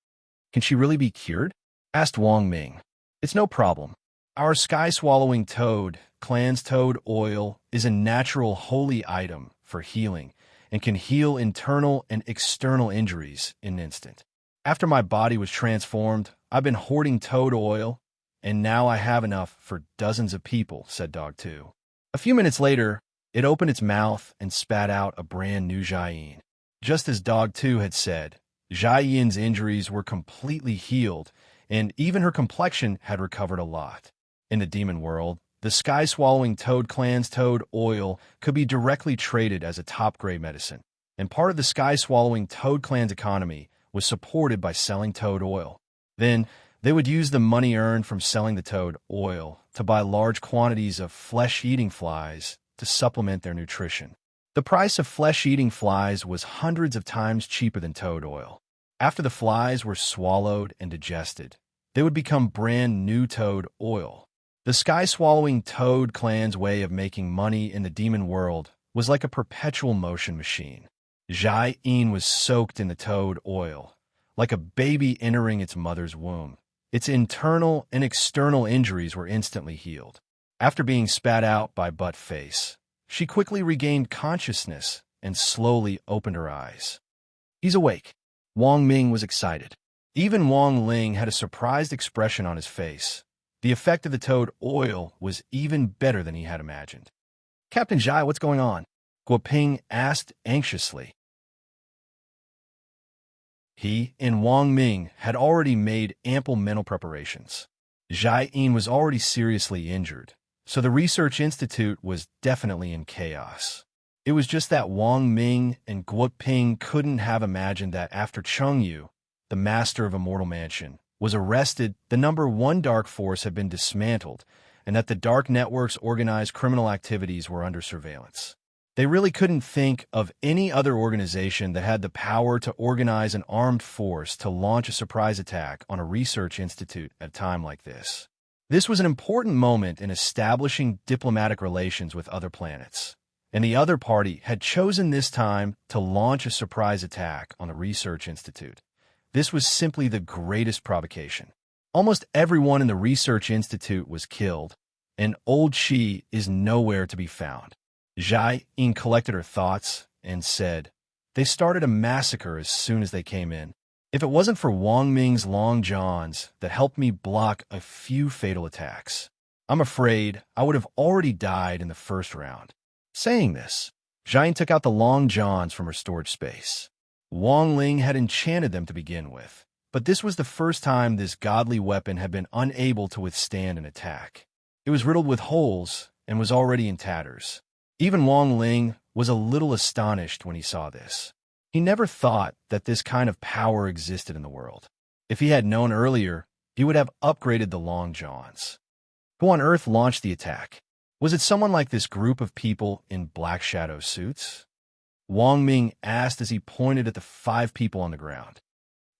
Can she really be cured? Asked Wang Ming. It's no problem. Our sky-swallowing toad, Clan's toad oil, is a natural holy item for healing and can heal internal and external injuries in an instant. After my body was transformed, I've been hoarding toad oil, and now I have enough for dozens of people, said Dog 2. A few minutes later, it opened its mouth and spat out a brand new Jiayin. Just as Dog 2 had said, Jiayin's injuries were completely healed, and even her complexion had recovered a lot. In the demon world, the sky-swallowing Toad Clan's toad oil could be directly traded as a top-grade medicine, and part of the sky-swallowing Toad Clan's economy was supported by selling toad oil. Then, they would use the money earned from selling the toad oil to buy large quantities of flesh-eating flies to supplement their nutrition. The price of flesh-eating flies was hundreds of times cheaper than toad oil. After the flies were swallowed and digested, they would become brand new toad oil. The sky-swallowing Toad Clan's way of making money in the demon world was like a perpetual motion machine. Jiayin was soaked in the toad oil, like a baby entering its mother's womb. Its internal and external injuries were instantly healed. After being spat out by Butt-Face, she quickly regained consciousness and slowly opened her eyes. He's awake. Wang Ming was excited. Even Wang Ling had a surprised expression on his face. The effect of the toad oil was even better than he had imagined. Captain Zhai, what's going on? Guo Ping asked anxiously. He and Wang Ming had already made ample mental preparations. Zhai Yin was already seriously injured, so the research institute was definitely in chaos. It was just that Wang Ming and Guo Ping couldn't have imagined that after Cheng Yu, the master of Immortal Mansion, was arrested, the number one dark force had been dismantled, and that the dark network's organized criminal activities were under surveillance. They really couldn't think of any other organization that had the power to organize an armed force to launch a surprise attack on a research institute at a time like this. This was an important moment in establishing diplomatic relations with other planets, and the other party had chosen this time to launch a surprise attack on the research institute. This was simply the greatest provocation. Almost everyone in the research institute was killed, and old Qi is nowhere to be found. Zhai Yin collected her thoughts and said, "They started a massacre as soon as they came in. If it wasn't for Wang Ming's long johns that helped me block a few fatal attacks, I'm afraid I would have already died in the first round." Saying this, Zhai Yin took out the long johns from her storage space. Wang Ling had enchanted them to begin with, but this was the first time this godly weapon had been unable to withstand an attack. It was riddled with holes and was already in tatters. Even Wang Ling was a little astonished when he saw this. He never thought that this kind of power existed in the world. If he had known earlier, he would have upgraded the long johns. Who on earth launched the attack? Was it someone like this group of people in black shadow suits? Wang Ming asked as he pointed at the 5 people on the ground.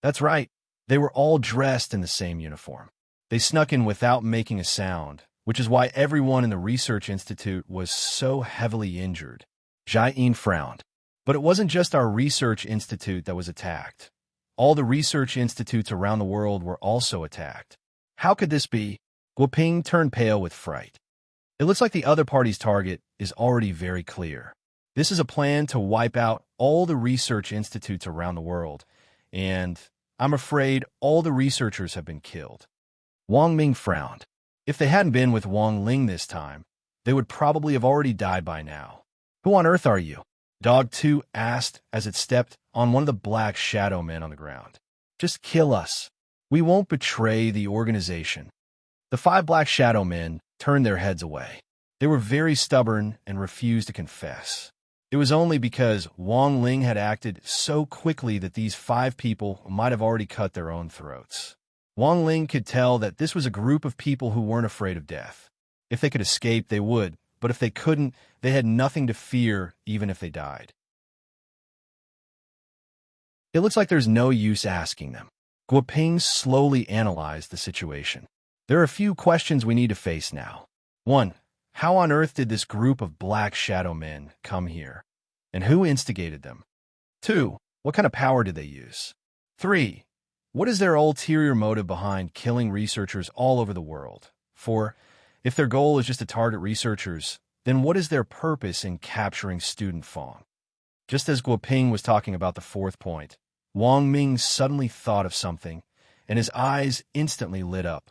That's right, they were all dressed in the same uniform. They snuck in without making a sound, which is why everyone in the research institute was so heavily injured. Zhai Yin frowned. But it wasn't just our research institute that was attacked. All the research institutes around the world were also attacked. How could this be? Guo Ping turned pale with fright. It looks like the other party's target is already very clear. This is a plan to wipe out all the research institutes around the world, and I'm afraid all the researchers have been killed. Wang Ming frowned. If they hadn't been with Wang Ling this time, they would probably have already died by now. Who on earth are you? Dog 2 asked as it stepped on one of the black shadow men on the ground. Just kill us. We won't betray the organization. The 5 black shadow men turned their heads away. They were very stubborn and refused to confess. It was only because Wang Ling had acted so quickly that these 5 people might have already cut their own throats. Wang Ling could tell that this was a group of people who weren't afraid of death. If they could escape, they would, but if they couldn't, they had nothing to fear even if they died. It looks like there's no use asking them. Guo Ping slowly analyzed the situation. There are a few questions we need to face now. 1. How on earth did this group of black shadow men come here? And who instigated them? 2. What kind of power did they use? 3. What is their ulterior motive behind killing researchers all over the world? 4. If their goal is just to target researchers, then what is their purpose in capturing Student Fong? Just as Guo Ping was talking about the 4th point, Wang Ming suddenly thought of something, and his eyes instantly lit up.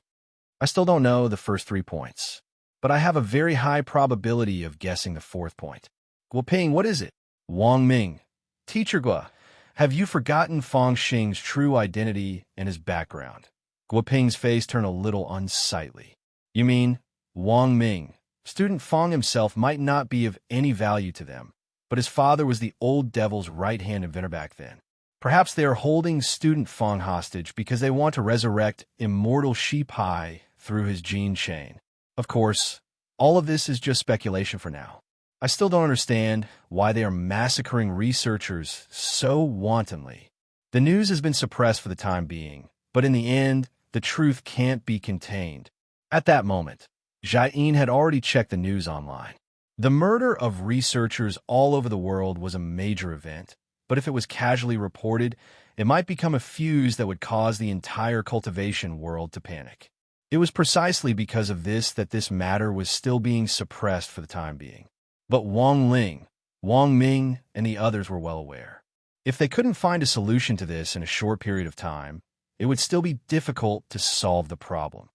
I still don't know the first 3 points, but I have a very high probability of guessing the 4th point. Guo Ping, what is it? Wang Ming. Teacher Guo, have you forgotten Fong Xing's true identity and his background? Guo Ping's face turned a little unsightly. You mean, Wang Ming? Student Fong himself might not be of any value to them, but his father was the old devil's right-hand inventor back then. Perhaps they are holding Student Fong hostage because they want to resurrect immortal Shi Pai through his gene chain. Of course, all of this is just speculation for now. I still don't understand why they are massacring researchers so wantonly. The news has been suppressed for the time being, but in the end, the truth can't be contained. At that moment, Zhai Yin had already checked the news online. The murder of researchers all over the world was a major event, but if it was casually reported, it might become a fuse that would cause the entire cultivation world to panic. It was precisely because of this that this matter was still being suppressed for the time being. But Wang Ling, Wang Ming, and the others were well aware. If they couldn't find a solution to this in a short period of time, it would still be difficult to solve the problem.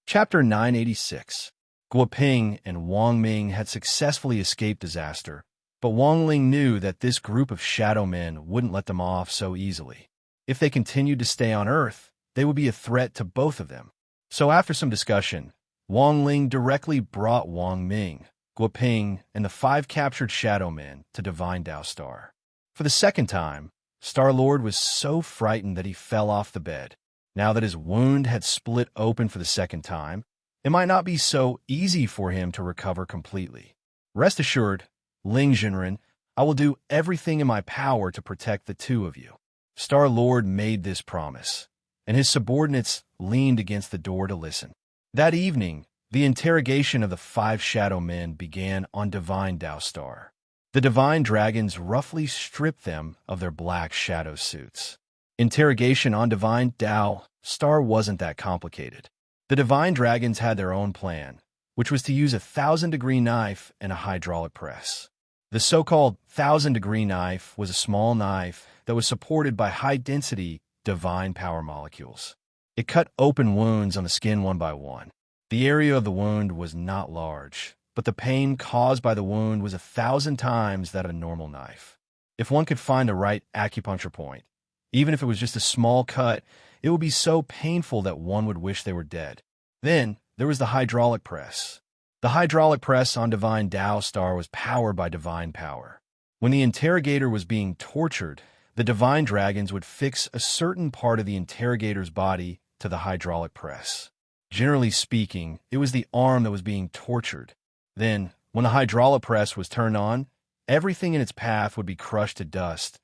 Chapter 986. Guoping and Wang Ming had successfully escaped disaster, but Wang Ling knew that this group of shadow men wouldn't let them off so easily. If they continued to stay on Earth, they would be a threat to both of them. So after some discussion, Wang Ling directly brought Wang Ming, Guoping, and the 5 captured shadow men to Divine Tao Star. For the second time, Star-Lord was so frightened that he fell off the bed. Now that his wound had split open for the second time, it might not be so easy for him to recover completely. Rest assured, Ling Jinren, I will do everything in my power to protect the two of you. Star-Lord made this promise, and his subordinates leaned against the door to listen. That evening, the interrogation of the 5 shadow men began on Divine Tao Star. The divine dragons roughly stripped them of their black shadow suits. Interrogation on Divine Tao Star wasn't that complicated. The divine dragons had their own plan, which was to use a 1,000-degree knife and a hydraulic press. The so-called 1,000-degree knife was a small knife that was supported by high-density divine power molecules. It cut open wounds on the skin one by one. The area of the wound was not large, but the pain caused by the wound was 1,000 times that of a normal knife. If one could find the right acupuncture point, even if it was just a small cut, it would be so painful that one would wish they were dead. Then, there was the hydraulic press. The hydraulic press on Divine Tao Star was powered by divine power. When the interrogator was being tortured, the divine dragons would fix a certain part of the interrogator's body to the hydraulic press. Generally speaking, it was the arm that was being tortured. Then, when the hydraulic press was turned on, everything in its path would be crushed to dust.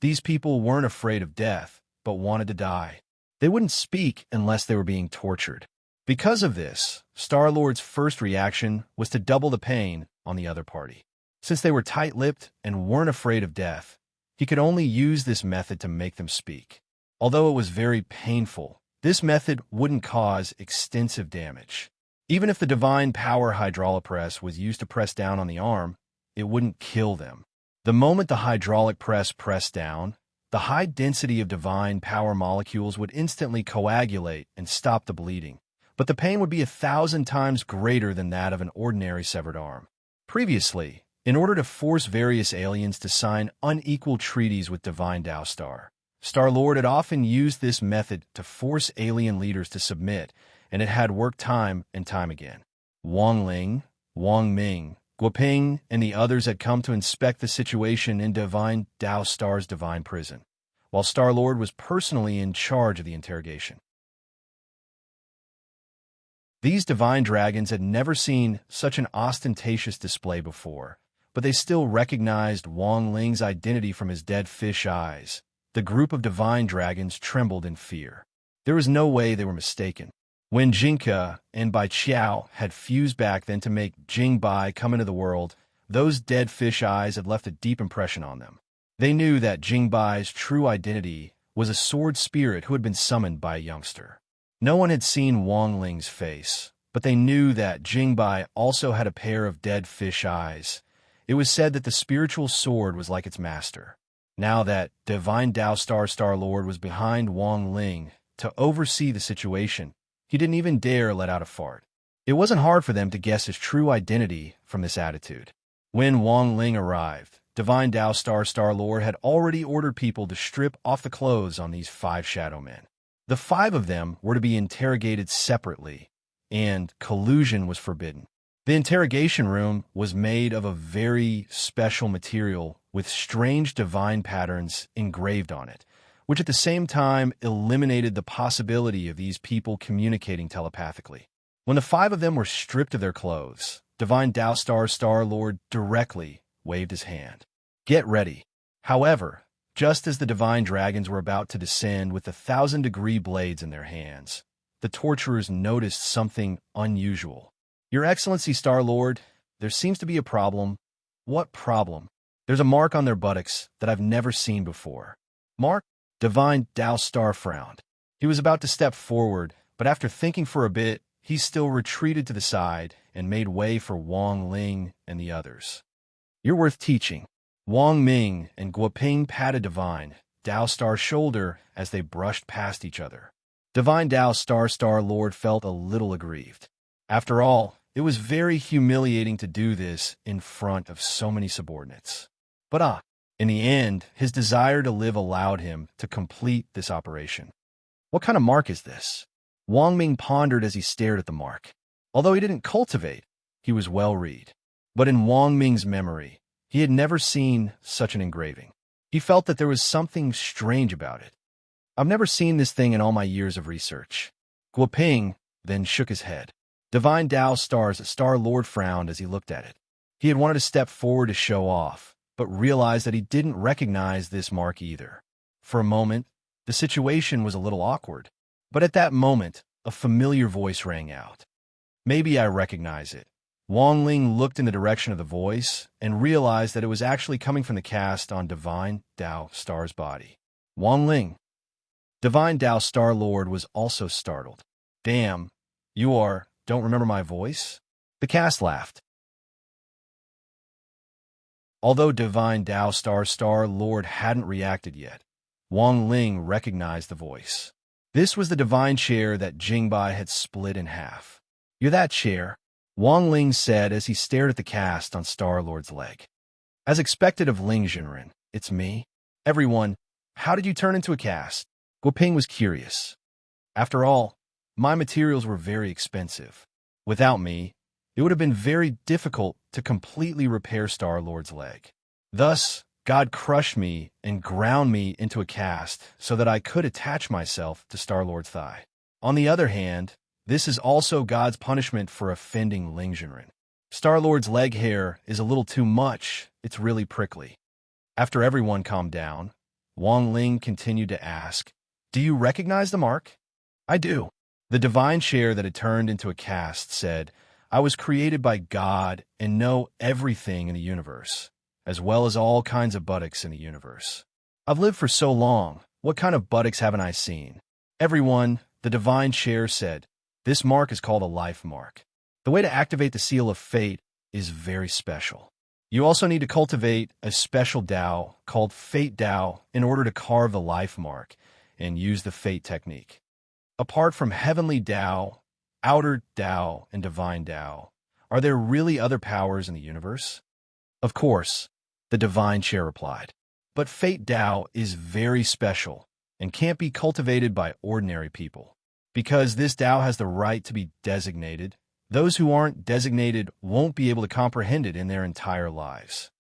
These people weren't afraid of death, but wanted to die. They wouldn't speak unless they were being tortured. Because of this, Star-Lord's first reaction was to double the pain on the other party. Since they were tight-lipped and weren't afraid of death, he could only use this method to make them speak. Although it was very painful, this method wouldn't cause extensive damage. Even if the divine power hydraulic press was used to press down on the arm, it wouldn't kill them. The moment the hydraulic press pressed down, the high density of divine power molecules would instantly coagulate and stop the bleeding, but the pain would be 1,000 times greater than that of an ordinary severed arm. Previously, in order to force various aliens to sign unequal treaties with Divine Tao Star, Star-Lord had often used this method to force alien leaders to submit, and it had worked time and time again. Wang Ling, Wang Ming, Guoping, and the others had come to inspect the situation in Divine Tao Star's divine prison, while Star-Lord was personally in charge of the interrogation. These divine dragons had never seen such an ostentatious display before, but they still recognized Wang Ling's identity from his dead fish eyes. The group of divine dragons trembled in fear. There was no way they were mistaken. When Jingke and Bai Qiao had fused back then to make Jingbai come into the world, those dead fish eyes had left a deep impression on them. They knew that Jingbai's true identity was a sword spirit who had been summoned by a youngster. No one had seen Wang Ling's face, but they knew that Jingbai also had a pair of dead fish eyes. It was said that the spiritual sword was like its master. Now that Divine Tao Star-Lord was behind Wang Ling to oversee the situation, he didn't even dare let out a fart. It wasn't hard for them to guess his true identity from this attitude. When Wang Ling arrived, Divine Tao Star-Lord had already ordered people to strip off the clothes on these 5 shadow men. The 5 of them were to be interrogated separately, and collusion was forbidden. The interrogation room was made of a very special material with strange divine patterns engraved on it, which at the same time eliminated the possibility of these people communicating telepathically. When the 5 of them were stripped of their clothes, Divine Tao Star-Lord directly waved his hand. Get ready. However, just as the divine dragons were about to descend with the 1,000-degree blades in their hands, the torturers noticed something unusual. Your Excellency Star-Lord, there seems to be a problem. What problem? There's a mark on their buttocks that I've never seen before. Mark? Divine Tao Star frowned. He was about to step forward, but after thinking for a bit, he still retreated to the side and made way for Wang Ling and the others. You're worth teaching. Wang Ming and Guoping patted Divine Dao Star's shoulder as they brushed past each other. Divine Dao Star Lord felt a little aggrieved. After all, it was very humiliating to do this in front of so many subordinates. But in the end, his desire to live allowed him to complete this operation. What kind of mark is this? Wang Ming pondered as he stared at the mark. Although he didn't cultivate, he was well-read. But in Wang Ming's memory, he had never seen such an engraving. He felt that there was something strange about it. I've never seen this thing in all my years of research. Guoping then shook his head. Divine Dao Star Lord frowned as he looked at it. He had wanted to step forward to show off, but realized that he didn't recognize this mark either. For a moment, the situation was a little awkward. But at that moment, a familiar voice rang out. Maybe I recognize it. Wang Ling looked in the direction of the voice and realized that it was actually coming from the cast on Divine Dao Star's body. Wang Ling. Divine Dao Star Lord was also startled. Damn, don't remember my voice? The cast laughed. Although Divine Dao Star Lord hadn't reacted yet, Wang Ling recognized the voice. This was the divine chair that Jingbai had split in half. You're that chair, Wang Ling said as he stared at the cast on Star-Lord's leg. As expected of Ling Jinren, it's me. Everyone, how did you turn into a cast? Guoping was curious. After all, my materials were very expensive. Without me, it would have been very difficult to completely repair Star-Lord's leg. Thus, God crushed me and ground me into a cast so that I could attach myself to Star-Lord's thigh. On the other hand, this is also God's punishment for offending Ling Jinren. Star-Lord's leg hair is a little too much. It's really prickly. After everyone calmed down, Wang Ling continued to ask, do you recognize the mark? I do. The divine chair that had turned into a cast said, I was created by God and know everything in the universe, as well as all kinds of buttocks in the universe. I've lived for so long, what kind of buttocks haven't I seen? Everyone, the divine chair said, this mark is called a life mark. The way to activate the seal of fate is very special. You also need to cultivate a special Dao called Fate Dao in order to carve the life mark and use the fate technique. Apart from heavenly Dao, outer Dao, and divine Dao, are there really other powers in the universe? Of course, the divine chair replied. But Fate Dao is very special and can't be cultivated by ordinary people. Because this Dao has the right to be designated, those who aren't designated won't be able to comprehend it in their entire lives.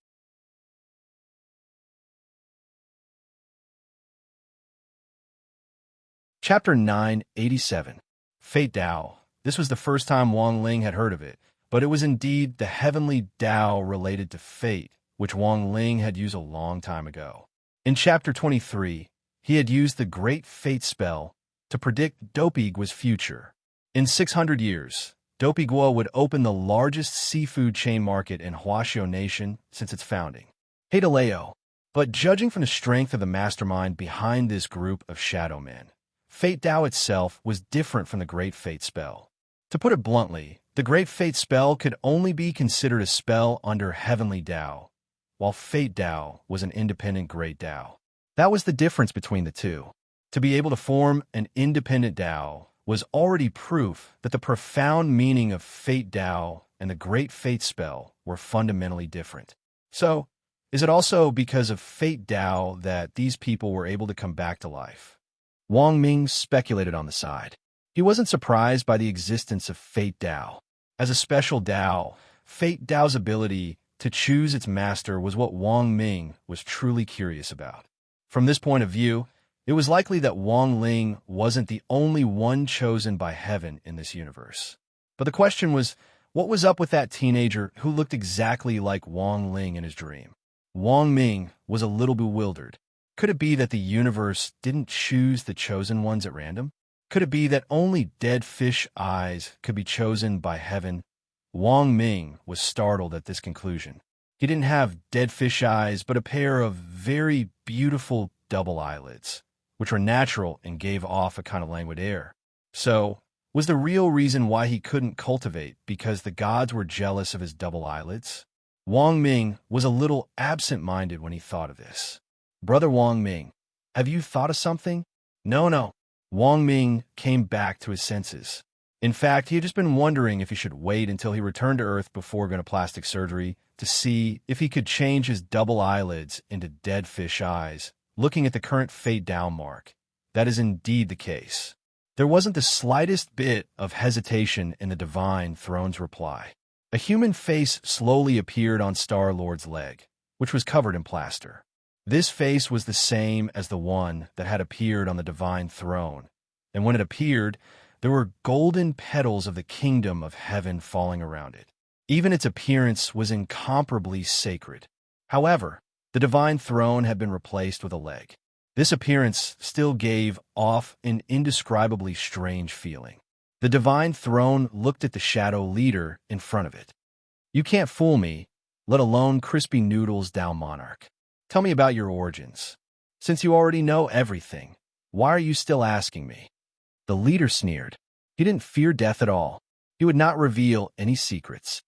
Chapter 987. Fate Dao. This was the first time Wang Ling had heard of it, but it was indeed the heavenly Dao related to fate, which Wang Ling had used a long time ago. In Chapter 23, he had used the Great Fate spell to predict Dopigua's future. In 600 years, Dopigua would open the largest seafood chain market in Huaxiao Nation since its founding. Heideleo. But judging from the strength of the mastermind behind this group of shadow men, Fate Dao itself was different from the Great Fate spell. To put it bluntly, the Great Fate spell could only be considered a spell under Heavenly Dao, while Fate Dao was an independent Great Dao. That was the difference between the two. To be able to form an independent Dao was already proof that the profound meaning of Fate Dao and the Great Fate spell were fundamentally different. So, is it also because of Fate Dao that these people were able to come back to life? Wang Ming speculated on the side. He wasn't surprised by the existence of Fate Dao. As a special Dao, Fate Dao's ability to choose its master was what Wang Ming was truly curious about. From this point of view, it was likely that Wang Ling wasn't the only one chosen by heaven in this universe. But the question was, what was up with that teenager who looked exactly like Wang Ling in his dream? Wang Ming was a little bewildered. Could it be that the universe didn't choose the chosen ones at random? Could it be that only dead fish eyes could be chosen by heaven? Wang Ming was startled at this conclusion. He didn't have dead fish eyes, but a pair of very beautiful double eyelids, which were natural and gave off a kind of languid air. So, was the real reason why he couldn't cultivate because the gods were jealous of his double eyelids? Wang Ming was a little absent-minded when he thought of this. "Brother Wang Ming, have you thought of something?" No, no. Wang Ming came back to his senses. In fact, he had just been wondering if he should wait until he returned to Earth before going to plastic surgery to see if he could change his double eyelids into dead fish eyes, looking at the current fate down mark. That is indeed the case. There wasn't the slightest bit of hesitation in the Divine Throne's reply. A human face slowly appeared on Star-Lord's leg, which was covered in plaster. This face was the same as the one that had appeared on the Divine Throne, and when it appeared, there were golden petals of the kingdom of heaven falling around it. Even its appearance was incomparably sacred. However, the Divine Throne had been replaced with a leg. This appearance still gave off an indescribably strange feeling. The Divine Throne looked at the Shadow Leader in front of it. "You can't fool me, let alone crispy noodles down monarch. Tell me about your origins. Since you already know everything, why are you still asking me?" The leader sneered. He didn't fear death at all. He would not reveal any secrets.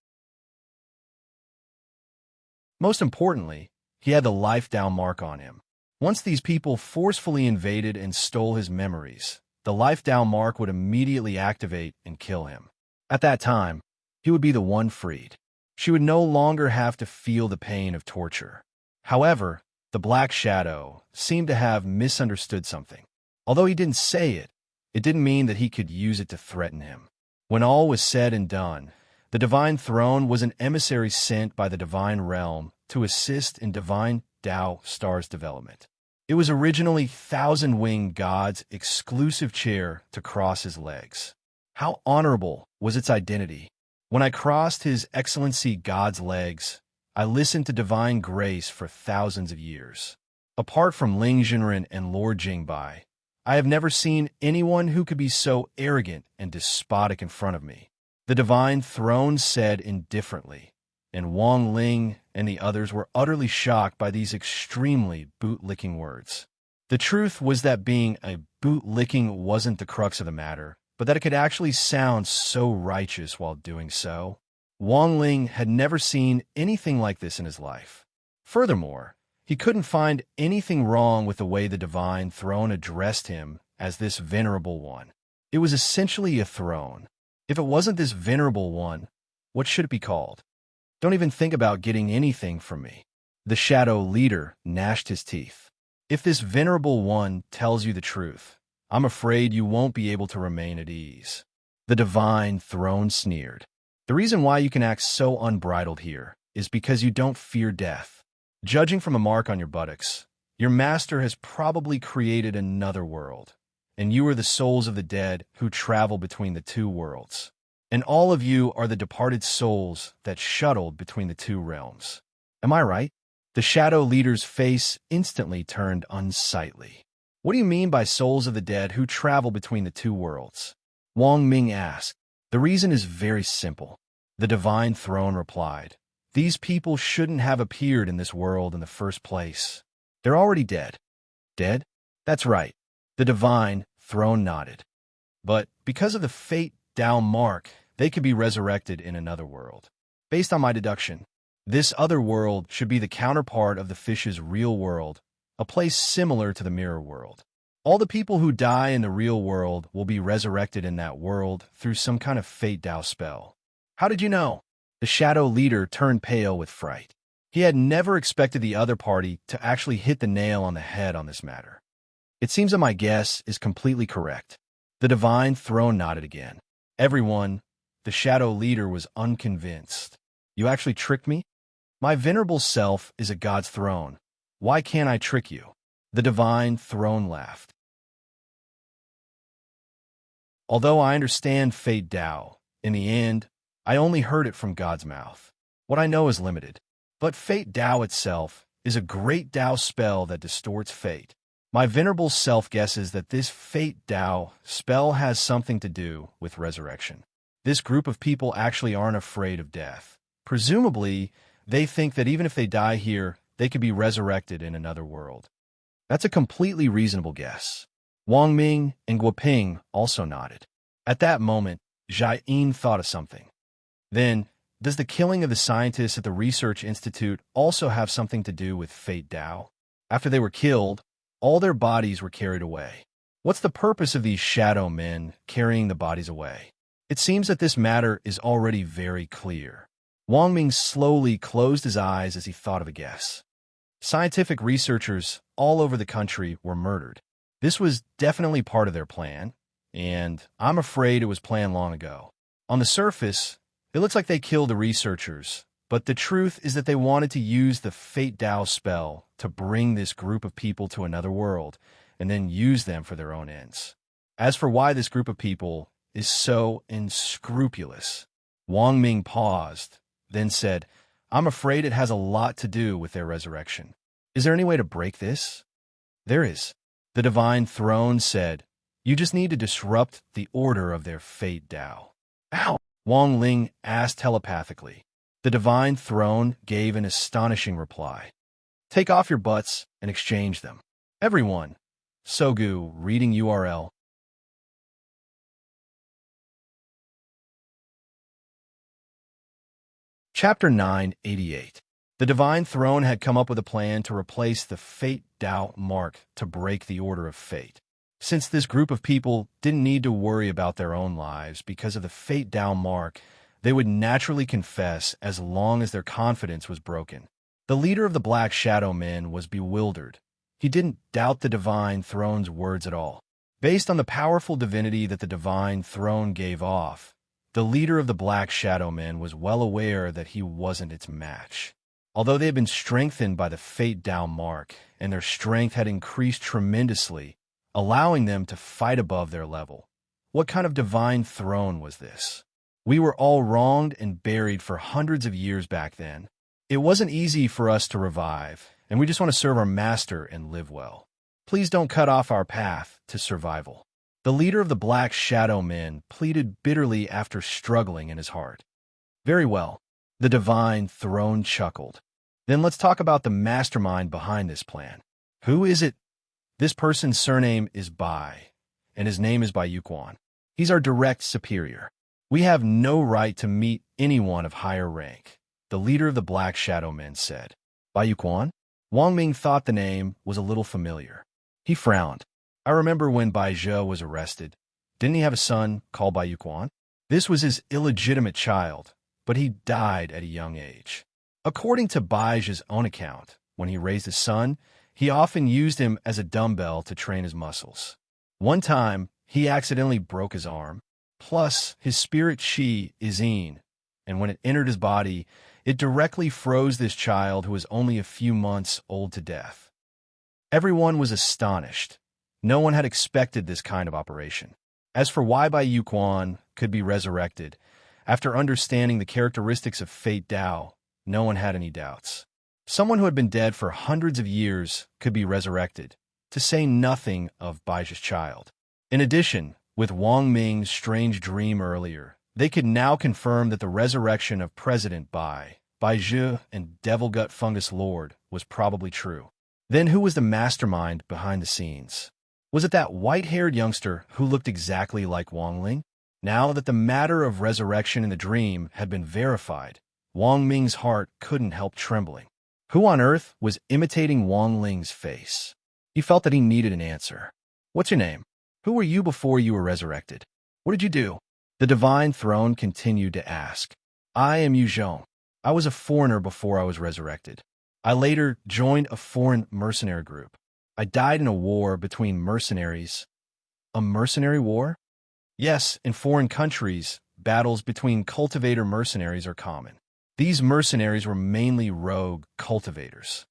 Most importantly, he had the life down mark on him. Once these people forcefully invaded and stole his memories, the life down mark would immediately activate and kill him. At that time, he would be the one freed. She would no longer have to feel the pain of torture. However, the Black Shadow seemed to have misunderstood something. Although he didn't say it, it didn't mean that he could use it to threaten him. When all was said and done, the Divine Throne was an emissary sent by the Divine Realm to assist in Divine Tao Star's development. It was originally Thousand-Winged God's exclusive chair to cross his legs. How honorable was its identity! When I crossed His Excellency God's legs, I listened to divine grace for thousands of years. Apart from Ling Jinren and Lord Jingbai, I have never seen anyone who could be so arrogant and despotic in front of me. The Divine Throne said indifferently, and Wang Ling and the others were utterly shocked by these extremely boot-licking words. The truth was that being a boot-licking wasn't the crux of the matter, but that it could actually sound so righteous while doing so. Wang Ling had never seen anything like this in his life. Furthermore, he couldn't find anything wrong with the way the Divine Throne addressed him as this venerable one. It was essentially a throne. If it wasn't this venerable one, what should it be called? Don't even think about getting anything from me. The Shadow Leader gnashed his teeth. If this venerable one tells you the truth, I'm afraid you won't be able to remain at ease. The Divine Throne sneered. The reason why you can act so unbridled here is because you don't fear death. Judging from a mark on your buttocks, your master has probably created another world, and you are the souls of the dead who travel between the two worlds. And all of you are the departed souls that shuttled between the two realms. Am I right? The Shadow Leader's face instantly turned unsightly. What do you mean by souls of the dead who travel between the two worlds? Wang Ming asked. The reason is very simple. The Divine Throne replied. These people shouldn't have appeared in this world in the first place. They're already dead. Dead? That's right. The Divine Throne nodded. But because of the fate down mark, they could be resurrected in another world. Based on my deduction, this other world should be the counterpart of the fish's real world, a place similar to the mirror world. All the people who die in the real world will be resurrected in that world through some kind of fate Dao spell. How did you know? The Shadow Leader turned pale with fright. He had never expected the other party to actually hit the nail on the head on this matter. It seems that my guess is completely correct. The Divine Throne nodded again. Everyone, the Shadow Leader was unconvinced. You actually tricked me? My venerable self is at God's throne. Why can't I trick you? The Divine Throne laughed. Although I understand Fate Dao, in the end, I only heard it from God's mouth. What I know is limited. But Fate Dao itself is a great Dao spell that distorts fate. My venerable self guesses that this Fate Dao spell has something to do with resurrection. This group of people actually aren't afraid of death. Presumably, they think that even if they die here, they could be resurrected in another world. That's a completely reasonable guess. Wang Ming and Guoping also nodded. At that moment, Jai Yin thought of something. Then, Does the killing of the scientists at the Research Institute also have something to do with Fate Tao? After they were killed, all their bodies were carried away. What's the purpose of these shadow men carrying the bodies away? It seems that this matter is already very clear. Wang Ming slowly closed his eyes as he thought of a guess. Scientific researchers all over the country were murdered. This was definitely part of their plan, and I'm afraid it was planned long ago. On the surface, it looks like they killed the researchers, but the truth is that they wanted to use the Fate Tao spell to bring this group of people to another world, and then use them for their own ends. As for why this group of people is so unscrupulous, Wang Ming paused, then said, I'm afraid it has a lot to do with their resurrection. Is there any way to break this? There is. The Divine Throne said, you just need to disrupt the order of their Fate Tao. Ow! Wang Ling asked telepathically. The Divine Throne gave an astonishing reply. Take off your butts and exchange them. Everyone. Sogu, reading URL. Chapter 988. The Divine Throne had come up with a plan to replace the Fate Tao mark to break the order of fate. Since this group of people didn't need to worry about their own lives because of the Fate Tao mark, they would naturally confess as long as their confidence was broken. The leader of the Black Shadow Men was bewildered. He didn't doubt the Divine Throne's words at all. Based on the powerful divinity that the Divine Throne gave off, the leader of the Black Shadow Men was well aware that he wasn't its match. Although they had been strengthened by the Fate Tao mark, and their strength had increased tremendously, allowing them to fight above their level. What kind of divine throne was this? We were all wronged and buried for hundreds of years back then. It wasn't easy for us to revive, and we just want to serve our master and live well. Please don't cut off our path to survival. The leader of the Black Shadow Men pleaded bitterly after struggling in his heart. Very well, the Divine Throne chuckled. Then let's talk about the mastermind behind this plan. Who is it? This person's surname is Bai, and his name is Bai Yuquan. He's our direct superior. We have no right to meet anyone of higher rank, the leader of the Black Shadow Men said. Bai Yuquan? Wang Ming thought the name was a little familiar. He frowned. I remember when Bai Zhe was arrested. Didn't he have a son called Bai Yuquan? This was his illegitimate child, but he died at a young age. According to Bai Zhe's own account, when he raised his son, he often used him as a dumbbell to train his muscles. One time, he accidentally broke his arm. Plus, his spirit chi is Yin, and when it entered his body, it directly froze this child who was only a few months old to death. Everyone was astonished. No one had expected this kind of operation. As for why Bai Yuquan could be resurrected, after understanding the characteristics of Fate Tao, no one had any doubts. Someone who had been dead for hundreds of years could be resurrected, to say nothing of Bai Zhe's child. In addition, with Wang Ming's strange dream earlier, they could now confirm that the resurrection of President Bai Zhe and Devil Gut Fungus Lord was probably true. Then who was the mastermind behind the scenes? Was it that white-haired youngster who looked exactly like Wang Ling? Now that the matter of resurrection in the dream had been verified, Wang Ming's heart couldn't help trembling. Who on earth was imitating Wang Ling's face? He felt that he needed an answer. What's your name? Who were you before you were resurrected? What did you do? The Divine Throne continued to ask. I am Yu Zhong. I was a foreigner before I was resurrected. I later joined a foreign mercenary group. I died in a war between mercenaries. A mercenary war? Yes, in foreign countries, battles between cultivator mercenaries are common. These mercenaries were mainly rogue cultivators.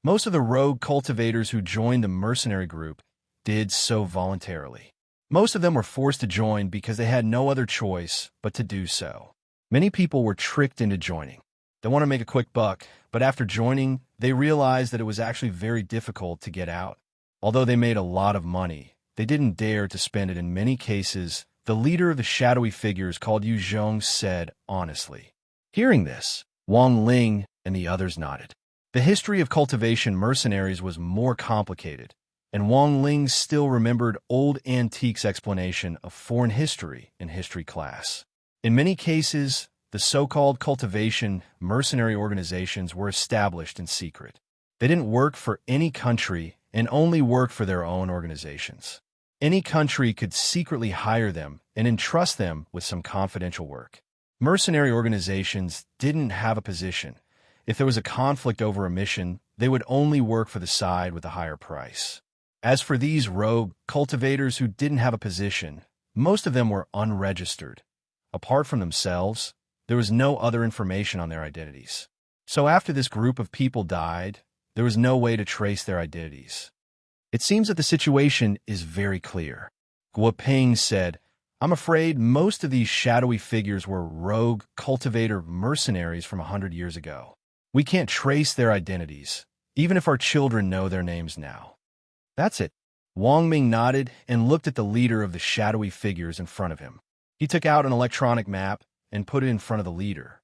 Most of the rogue cultivators who joined the mercenary group did so voluntarily. Most of them were forced to join because they had no other choice but to do so. Many people were tricked into joining. They want to make a quick buck, but after joining, they realized that it was actually very difficult to get out. Although they made a lot of money, they didn't dare to spend it in many cases. The leader of the shadowy figures called Yu Zhong said honestly. Hearing this, Wang Ling and the others nodded. The history of cultivation mercenaries was more complicated, and Wang Ling still remembered old antiques explanation of foreign history in history class. In many cases, the so-called cultivation mercenary organizations were established in secret. They didn't work for any country and only worked for their own organizations. Any country could secretly hire them and entrust them with some confidential work. Mercenary organizations didn't have a position. If there was a conflict over a mission, they would only work for the side with a higher price. As for these rogue cultivators who didn't have a position, most of them were unregistered. Apart from themselves, there was no other information on their identities. So after this group of people died, there was no way to trace their identities. It seems that the situation is very clear. Guoping said, "I'm afraid most of these shadowy figures were rogue cultivator mercenaries from 100 years ago. We can't trace their identities, even if our children know their names now." "That's it." Wang Ming nodded and looked at the leader of the shadowy figures in front of him. He took out an electronic map and put it in front of the leader.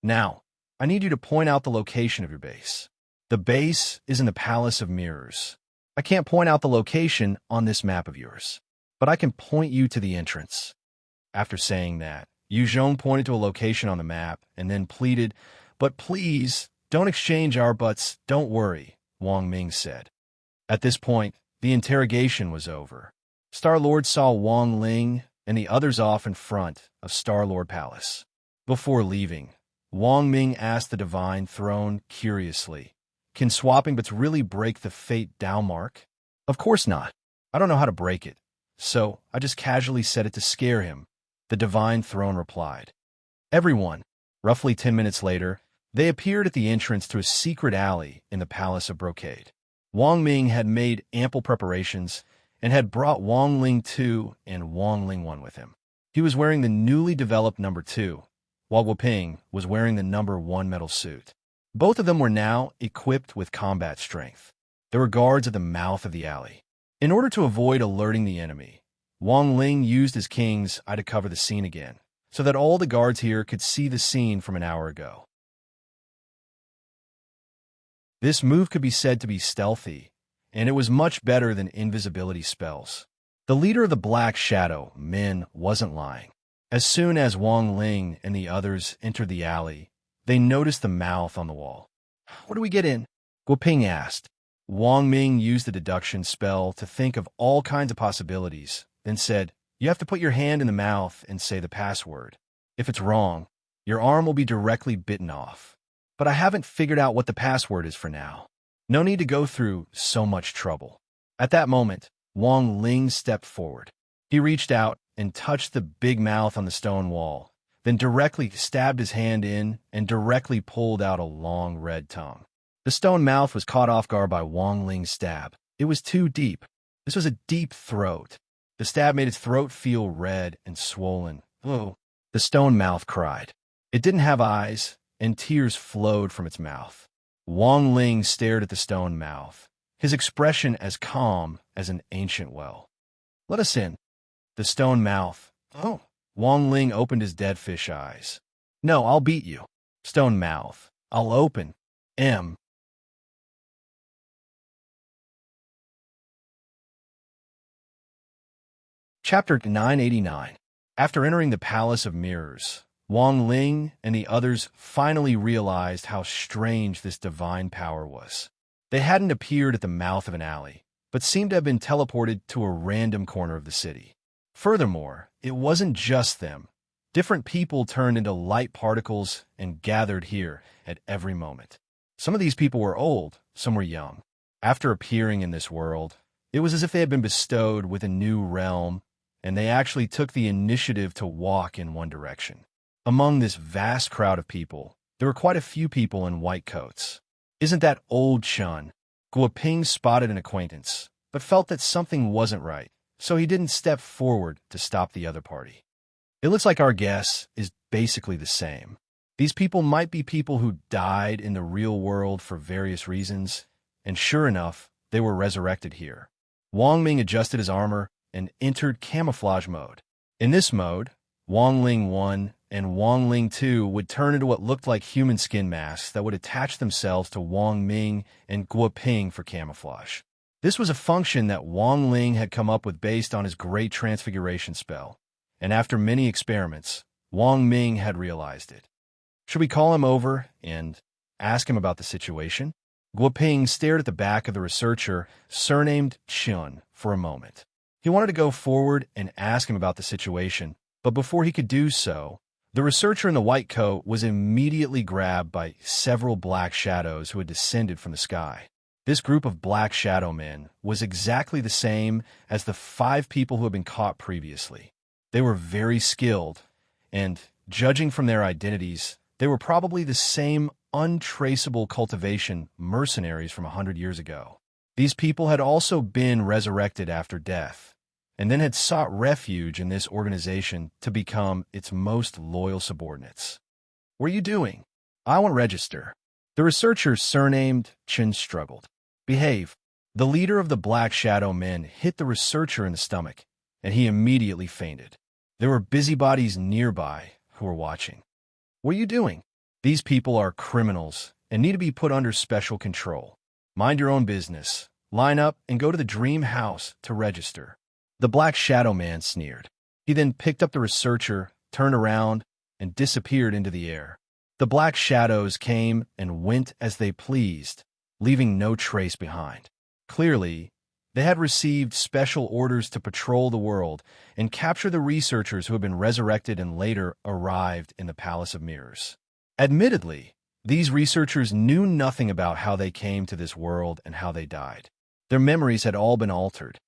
"Now, I need you to point out the location of your base. The base is in the Palace of Mirrors. I can't point out the location on this map of yours, but I can point you to the entrance." After saying that, Yu Zhong pointed to a location on the map and then pleaded, "But please, don't exchange our butts, don't worry," Wang Ming said. At this point, the interrogation was over. Star-Lord saw Wang Ling and the others off in front of Star-Lord Palace. Before leaving, Wang Ming asked the Divine Throne curiously, "Can swapping bits really break the fate down mark?" "Of course not. I don't know how to break it, so I just casually said it to scare him," the Divine Throne replied. Everyone, roughly 10 minutes later, they appeared at the entrance to a secret alley in the Palace of Brocade. Wang Ming had made ample preparations and had brought Wang Ling 2 and Wang Ling 1 with him. He was wearing the newly developed number 2, while Guoping was wearing the number 1 metal suit. Both of them were now equipped with combat strength. There were guards at the mouth of the alley. In order to avoid alerting the enemy, Wang Ling used his king's eye to cover the scene again, so that all the guards here could see the scene from an hour ago. This move could be said to be stealthy, and it was much better than invisibility spells. The leader of the Black Shadow, Min, wasn't lying. As soon as Wang Ling and the others entered the alley, they noticed the mouth on the wall. "What do we get in?" Guoping asked. Wang Ming used the deduction spell to think of all kinds of possibilities, then said, "You have to put your hand in the mouth and say the password. If it's wrong, your arm will be directly bitten off. But I haven't figured out what the password is for now. No need to go through so much trouble." At that moment, Wang Ling stepped forward. He reached out and touched the big mouth on the stone wall, then directly stabbed his hand in and directly pulled out a long red tongue. The stone mouth was caught off guard by Wang Ling's stab. It was too deep. This was a deep throat. The stab made its throat feel red and swollen. "Oh," the stone mouth cried. It didn't have eyes, and tears flowed from its mouth. Wang Ling stared at the stone mouth, his expression as calm as an ancient well. "Let us in." The stone mouth. "Oh." Wang Ling opened his dead fish eyes. "No, I'll beat you." Stone mouth. "I'll open." Chapter 989. After entering the Palace of Mirrors, Wang Ling and the others finally realized how strange this divine power was. They hadn't appeared at the mouth of an alley, but seemed to have been teleported to a random corner of the city. Furthermore, it wasn't just them. Different people turned into light particles and gathered here at every moment. Some of these people were old, some were young. After appearing in this world, it was as if they had been bestowed with a new realm, and they actually took the initiative to walk in one direction. Among this vast crowd of people, there were quite a few people in white coats. "Isn't that old Chun?" Guoping spotted an acquaintance, but felt that something wasn't right, so he didn't step forward to stop the other party. "It looks like our guess is basically the same. These people might be people who died in the real world for various reasons, and sure enough, they were resurrected here." Wang Ming adjusted his armor and entered camouflage mode. In this mode, Wang Ling 1 and Wang Ling 2 would turn into what looked like human skin masks that would attach themselves to Wang Ming and Guoping for camouflage. This was a function that Wang Ling had come up with based on his Great Transfiguration spell, and after many experiments, Wang Ming had realized it. Should we call him over and ask him about the situation? Guoping stared at the back of the researcher, surnamed Chun, for a moment. He wanted to go forward and ask him about the situation, but before he could do so, the researcher in the white coat was immediately grabbed by several black shadows who had descended from the sky. This group of black shadow men was exactly the same as the 5 people who had been caught previously. They were very skilled, and, judging from their identities, they were probably the same untraceable cultivation mercenaries from 100 years ago. These people had also been resurrected after death, and then had sought refuge in this organization to become its most loyal subordinates. What are you doing? I want to register. The researcher, surnamed Chen, struggled. Behave. The leader of the Black Shadow men hit the researcher in the stomach, and he immediately fainted. There were busybodies nearby who were watching. What are you doing? These people are criminals and need to be put under special control. Mind your own business. Line up and go to the dream house to register. The Black Shadow man sneered. He then picked up the researcher, turned around, and disappeared into the air. The Black Shadows came and went as they pleased, leaving no trace behind. Clearly, they had received special orders to patrol the world and capture the researchers who had been resurrected and later arrived in the Palace of Mirrors. Admittedly, these researchers knew nothing about how they came to this world and how they died. Their memories had all been altered.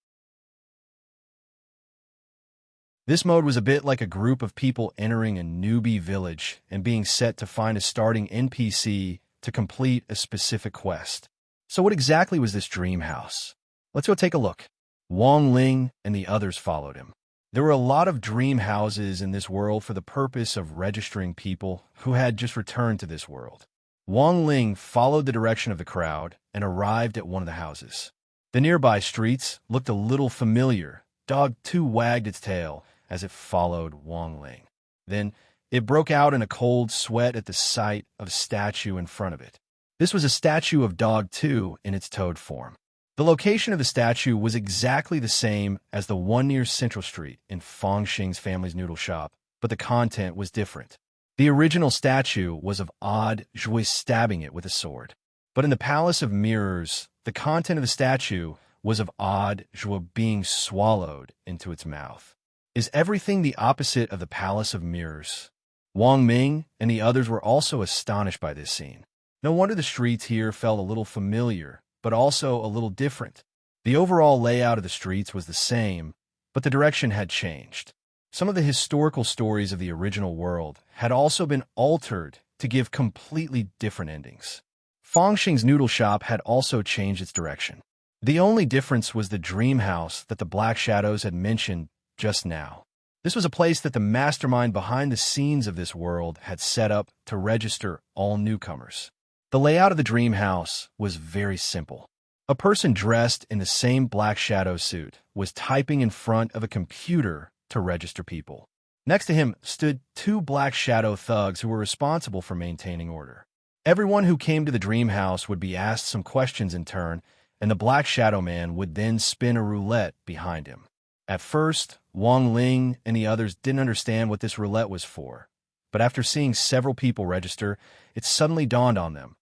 This mode was a bit like a group of people entering a newbie village and being set to find a starting NPC to complete a specific quest. So what exactly was this dream house? Let's go take a look. Wang Ling and the others followed him. There were a lot of dream houses in this world for the purpose of registering people who had just returned to this world. Wang Ling followed the direction of the crowd and arrived at one of the houses. The nearby streets looked a little familiar. Dog 2 wagged its tail as it followed Wang Ling. Then it broke out in a cold sweat at the sight of a statue in front of it. This was a statue of Dog 2 in its toad form. The location of the statue was exactly the same as the one near Central Street in Fong Xing's family's noodle shop, but the content was different. The original statue was of Odd Zhui stabbing it with a sword. But in the Palace of Mirrors, the content of the statue was of Odd Zhui being swallowed into its mouth. Is everything the opposite of the Palace of Mirrors? Wang Ming and the others were also astonished by this scene. No wonder the streets here felt a little familiar, but also a little different. The overall layout of the streets was the same, but the direction had changed. Some of the historical stories of the original world had also been altered to give completely different endings. Fong Xing's noodle shop had also changed its direction. The only difference was the dream house that the Black Shadows had mentioned just now. This was a place that the mastermind behind the scenes of this world had set up to register all newcomers. The layout of the dream house was very simple. A person dressed in the same Black Shadow suit was typing in front of a computer to register people. Next to him stood 2 Black Shadow thugs who were responsible for maintaining order. Everyone who came to the dream house would be asked some questions in turn, and the Black Shadow man would then spin a roulette behind him. At first, Wang Ling and the others didn't understand what this roulette was for, but after seeing several people register, it suddenly dawned on them.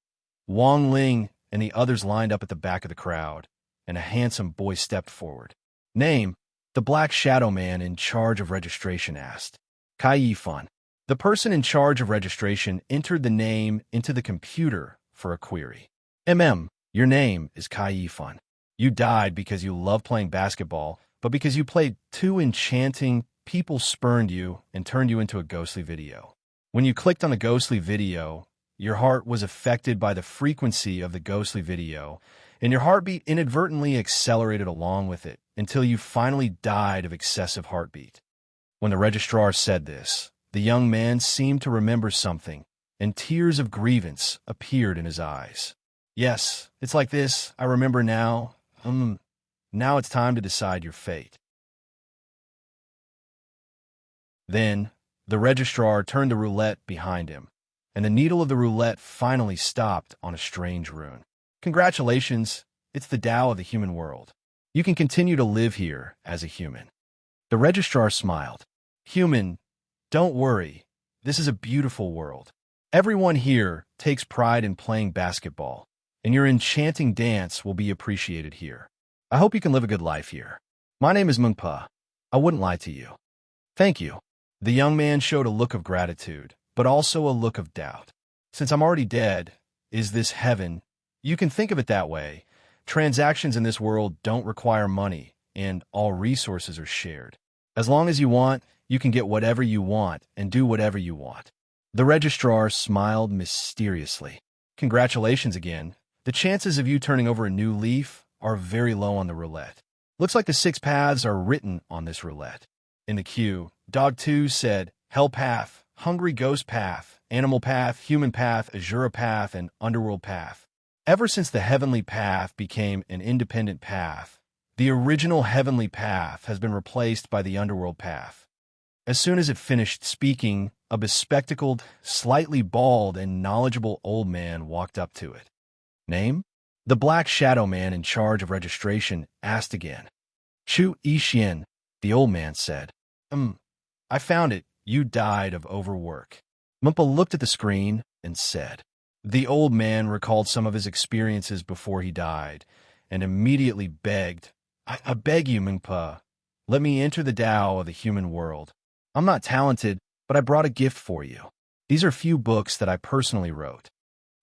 Wang Ling and the others lined up at the back of the crowd, and a handsome boy stepped forward. Name, the Black Shadow man in charge of registration asked. Kai Yifan. The person in charge of registration entered the name into the computer for a query. Your name is Kai Yifan. You died because you love playing basketball, but because you played too enchanting, people spurned you and turned you into a ghostly video. When you clicked on the ghostly video, your heart was affected by the frequency of the ghostly video, and your heartbeat inadvertently accelerated along with it until you finally died of excessive heartbeat. When the registrar said this, the young man seemed to remember something, and tears of grievance appeared in his eyes. Yes, it's like this. I remember now. Now it's time to decide your fate. Then, the registrar turned the roulette behind him, and the needle of the roulette finally stopped on a strange rune. Congratulations, it's the Tao of the human world. You can continue to live here as a human. The registrar smiled. Human, don't worry, This is a beautiful world. Everyone here takes pride in playing basketball, and your enchanting dance will be appreciated here. I hope you can live a good life here. My name is Mungpa. I wouldn't lie to you. Thank you. The young man showed a look of gratitude, but also a look of doubt. Since I'm already dead, is this heaven? You can think of it that way. Transactions in this world don't require money, and all resources are shared. As long as you want, you can get whatever you want and do whatever you want. The registrar smiled mysteriously. Congratulations again. The chances of you turning over a new leaf are very low on the roulette. Looks like the 6 paths are written on this roulette. In the queue, Dog 2 said, Hell Path, Hungry Ghost Path, Animal Path, Human Path, Azura Path, and Underworld Path. Ever since the Heavenly Path became an independent path, the original Heavenly Path has been replaced by the Underworld Path. As soon as it finished speaking, a bespectacled, slightly bald, and knowledgeable old man walked up to it. Name? The black shadow man in charge of registration asked again. Chu Yixian, the old man said. I found it. You died of overwork. Mumpa looked at the screen and said. The old man recalled some of his experiences before he died and immediately begged, I beg you, Mingpa, let me enter the Tao of the human world. I'm not talented, but I brought a gift for you. These are few books that I personally wrote.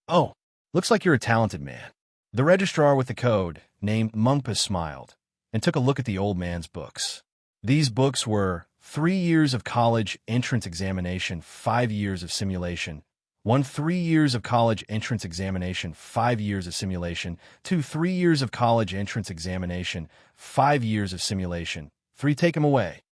Oh, looks like you're a talented man. The registrar with the code, named Mungpa, smiled and took a look at the old man's books. These books were 3 years of college entrance examination, 5 years of simulation. 1, 3 years of college entrance examination, 5 years of simulation. 2, 3 years of college entrance examination, 5 years of simulation. 3, take him away.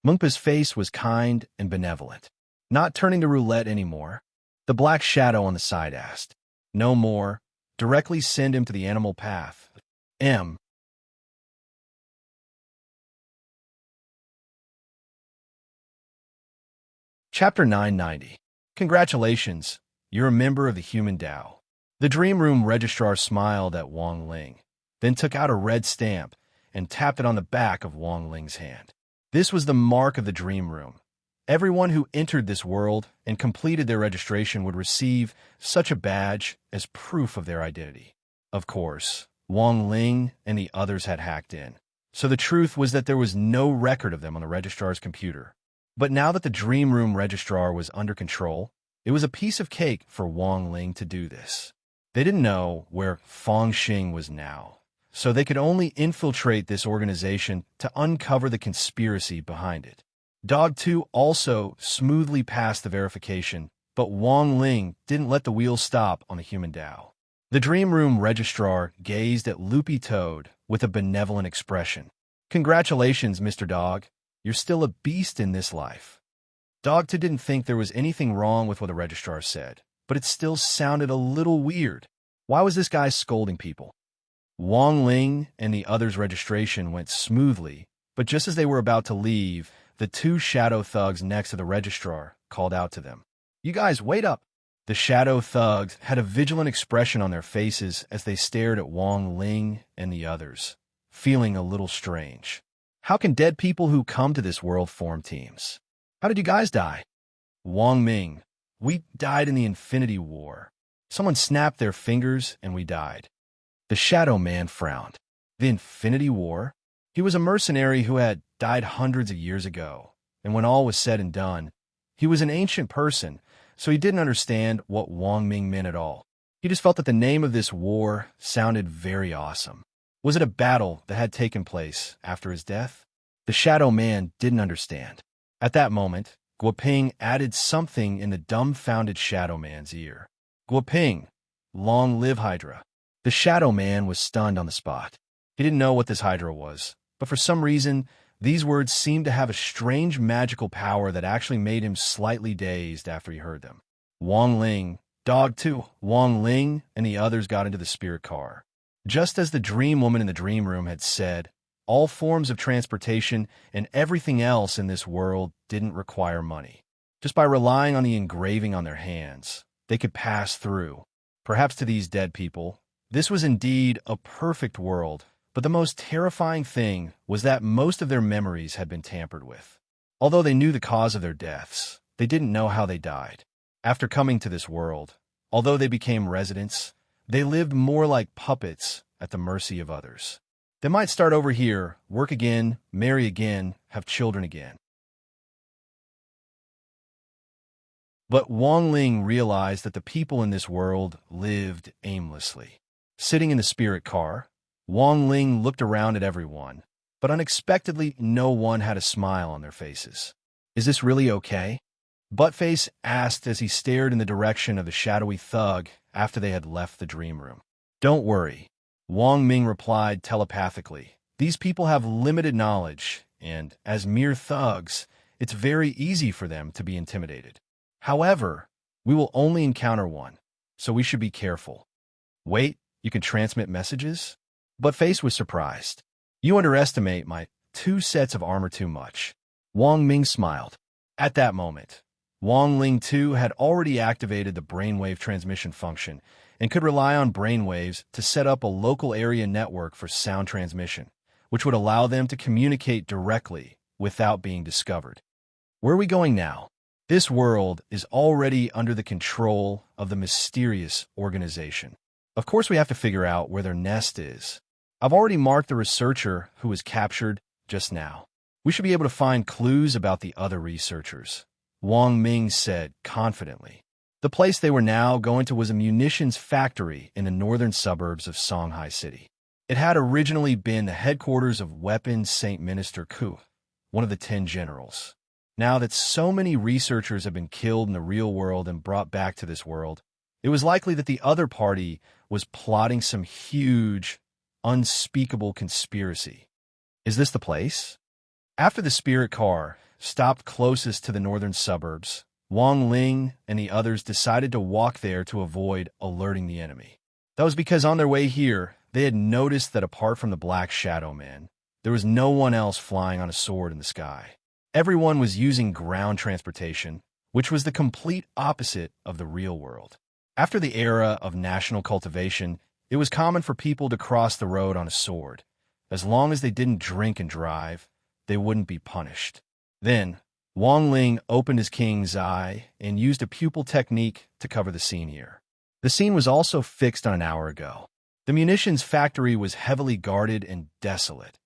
Mungpa's face was kind and benevolent. Not turning to roulette anymore, the black shadow on the side asked. No more. Directly send him to the animal path. M. Chapter 990. Congratulations, you're a member of the human Tao. The dream room registrar smiled at Wang Ling, then took out a red stamp and tapped it on the back of Wang Ling's hand. This was the mark of the dream room. Everyone who entered this world and completed their registration would receive such a badge as proof of their identity. Of course, Wang Ling and the others had hacked in, so the truth was that there was no record of them on the registrar's computer. But now that the dream room registrar was under control, it was a piece of cake for Wang Ling to do this. They didn't know where Feng Xing was now, so they could only infiltrate this organization to uncover the conspiracy behind it. Dog 2 also smoothly passed the verification, but Wang Ling didn't let the wheels stop on the human Tao. The dream room registrar gazed at Loopy Toad with a benevolent expression. Congratulations, Mr. Dog. You're still a beast in this life. Dog 2 didn't think there was anything wrong with what the registrar said, but it still sounded a little weird. Why was this guy scolding people? Wang Ling and the others' registration went smoothly, but just as they were about to leave, the 2 shadow thugs next to the registrar called out to them. You guys, wait up! The shadow thugs had a vigilant expression on their faces as they stared at Wang Ling and the others, feeling a little strange. How can dead people who come to this world form teams? How did you guys die? Wang Ming. We died in the Infinity War. Someone snapped their fingers and we died. The shadow man frowned. The Infinity War? He was a mercenary who had died hundreds of years ago, and when all was said and done, he was an ancient person, so he didn't understand what Wang Ming meant at all. He just felt that the name of this war sounded very awesome. Was it a battle that had taken place after his death? The shadow man didn't understand. At that moment, Guoping added something in the dumbfounded shadow man's ear. Guoping, long live Hydra. The shadow man was stunned on the spot. He didn't know what this Hydra was, but for some reason, these words seemed to have a strange magical power that actually made him slightly dazed after he heard them. Wang Ling, Dog 2, Wang Ling, and the others got into the spirit car. Just as the dream woman in the dream room had said, all forms of transportation and everything else in this world didn't require money. Just by relying on the engraving on their hands, they could pass through. Perhaps to these dead people, this was indeed a perfect world, but the most terrifying thing was that most of their memories had been tampered with. Although they knew the cause of their deaths, they didn't know how they died. After coming to this world, although they became residents, they lived more like puppets at the mercy of others. They might start over here, work again, marry again, have children again. But Wang Ling realized that the people in this world lived aimlessly. Sitting in the spirit car, Wang Ling looked around at everyone, but unexpectedly no one had a smile on their faces. "Is this really okay?" Buttface asked as he stared in the direction of the shadowy thug after they had left the dream room. "Don't worry," Wang Ming replied telepathically. "These people have limited knowledge, and as mere thugs, it's very easy for them to be intimidated. However, we will only encounter one, so we should be careful." "Wait, you can transmit messages?" Buttface was surprised. "You underestimate my 2 sets of armor too much." Wang Ming smiled. At that moment, Wang Ling too had already activated the brainwave transmission function and could rely on brainwaves to set up a local area network for sound transmission, which would allow them to communicate directly without being discovered. "Where are we going now?" This world is already under the control of the mysterious organization. Of course, we have to figure out where their nest is. I've already marked the researcher who was captured just now. We should be able to find clues about the other researchers, Wang Ming said confidently. The place they were now going to was a munitions factory in the northern suburbs of Shanghai City. It had originally been the headquarters of Weapons Saint Minister Ku, one of the 10 generals. Now that so many researchers have been killed in the real world and brought back to this world, it was likely that the other party was plotting some huge, unspeakable conspiracy. Is this the place? After the spirit car stopped closest to the northern suburbs, Wang Ling and the others decided to walk there to avoid alerting the enemy. That was because on their way here, they had noticed that apart from the Black Shadow Man, there was no one else flying on a sword in the sky. Everyone was using ground transportation, which was the complete opposite of the real world. After the era of national cultivation, it was common for people to cross the road on a sword. As long as they didn't drink and drive, they wouldn't be punished. Then, Wang Ling opened his king's eye and used a pupil technique to cover the scene here. The scene was also fixed on an hour ago. The munitions factory was heavily guarded and desolate.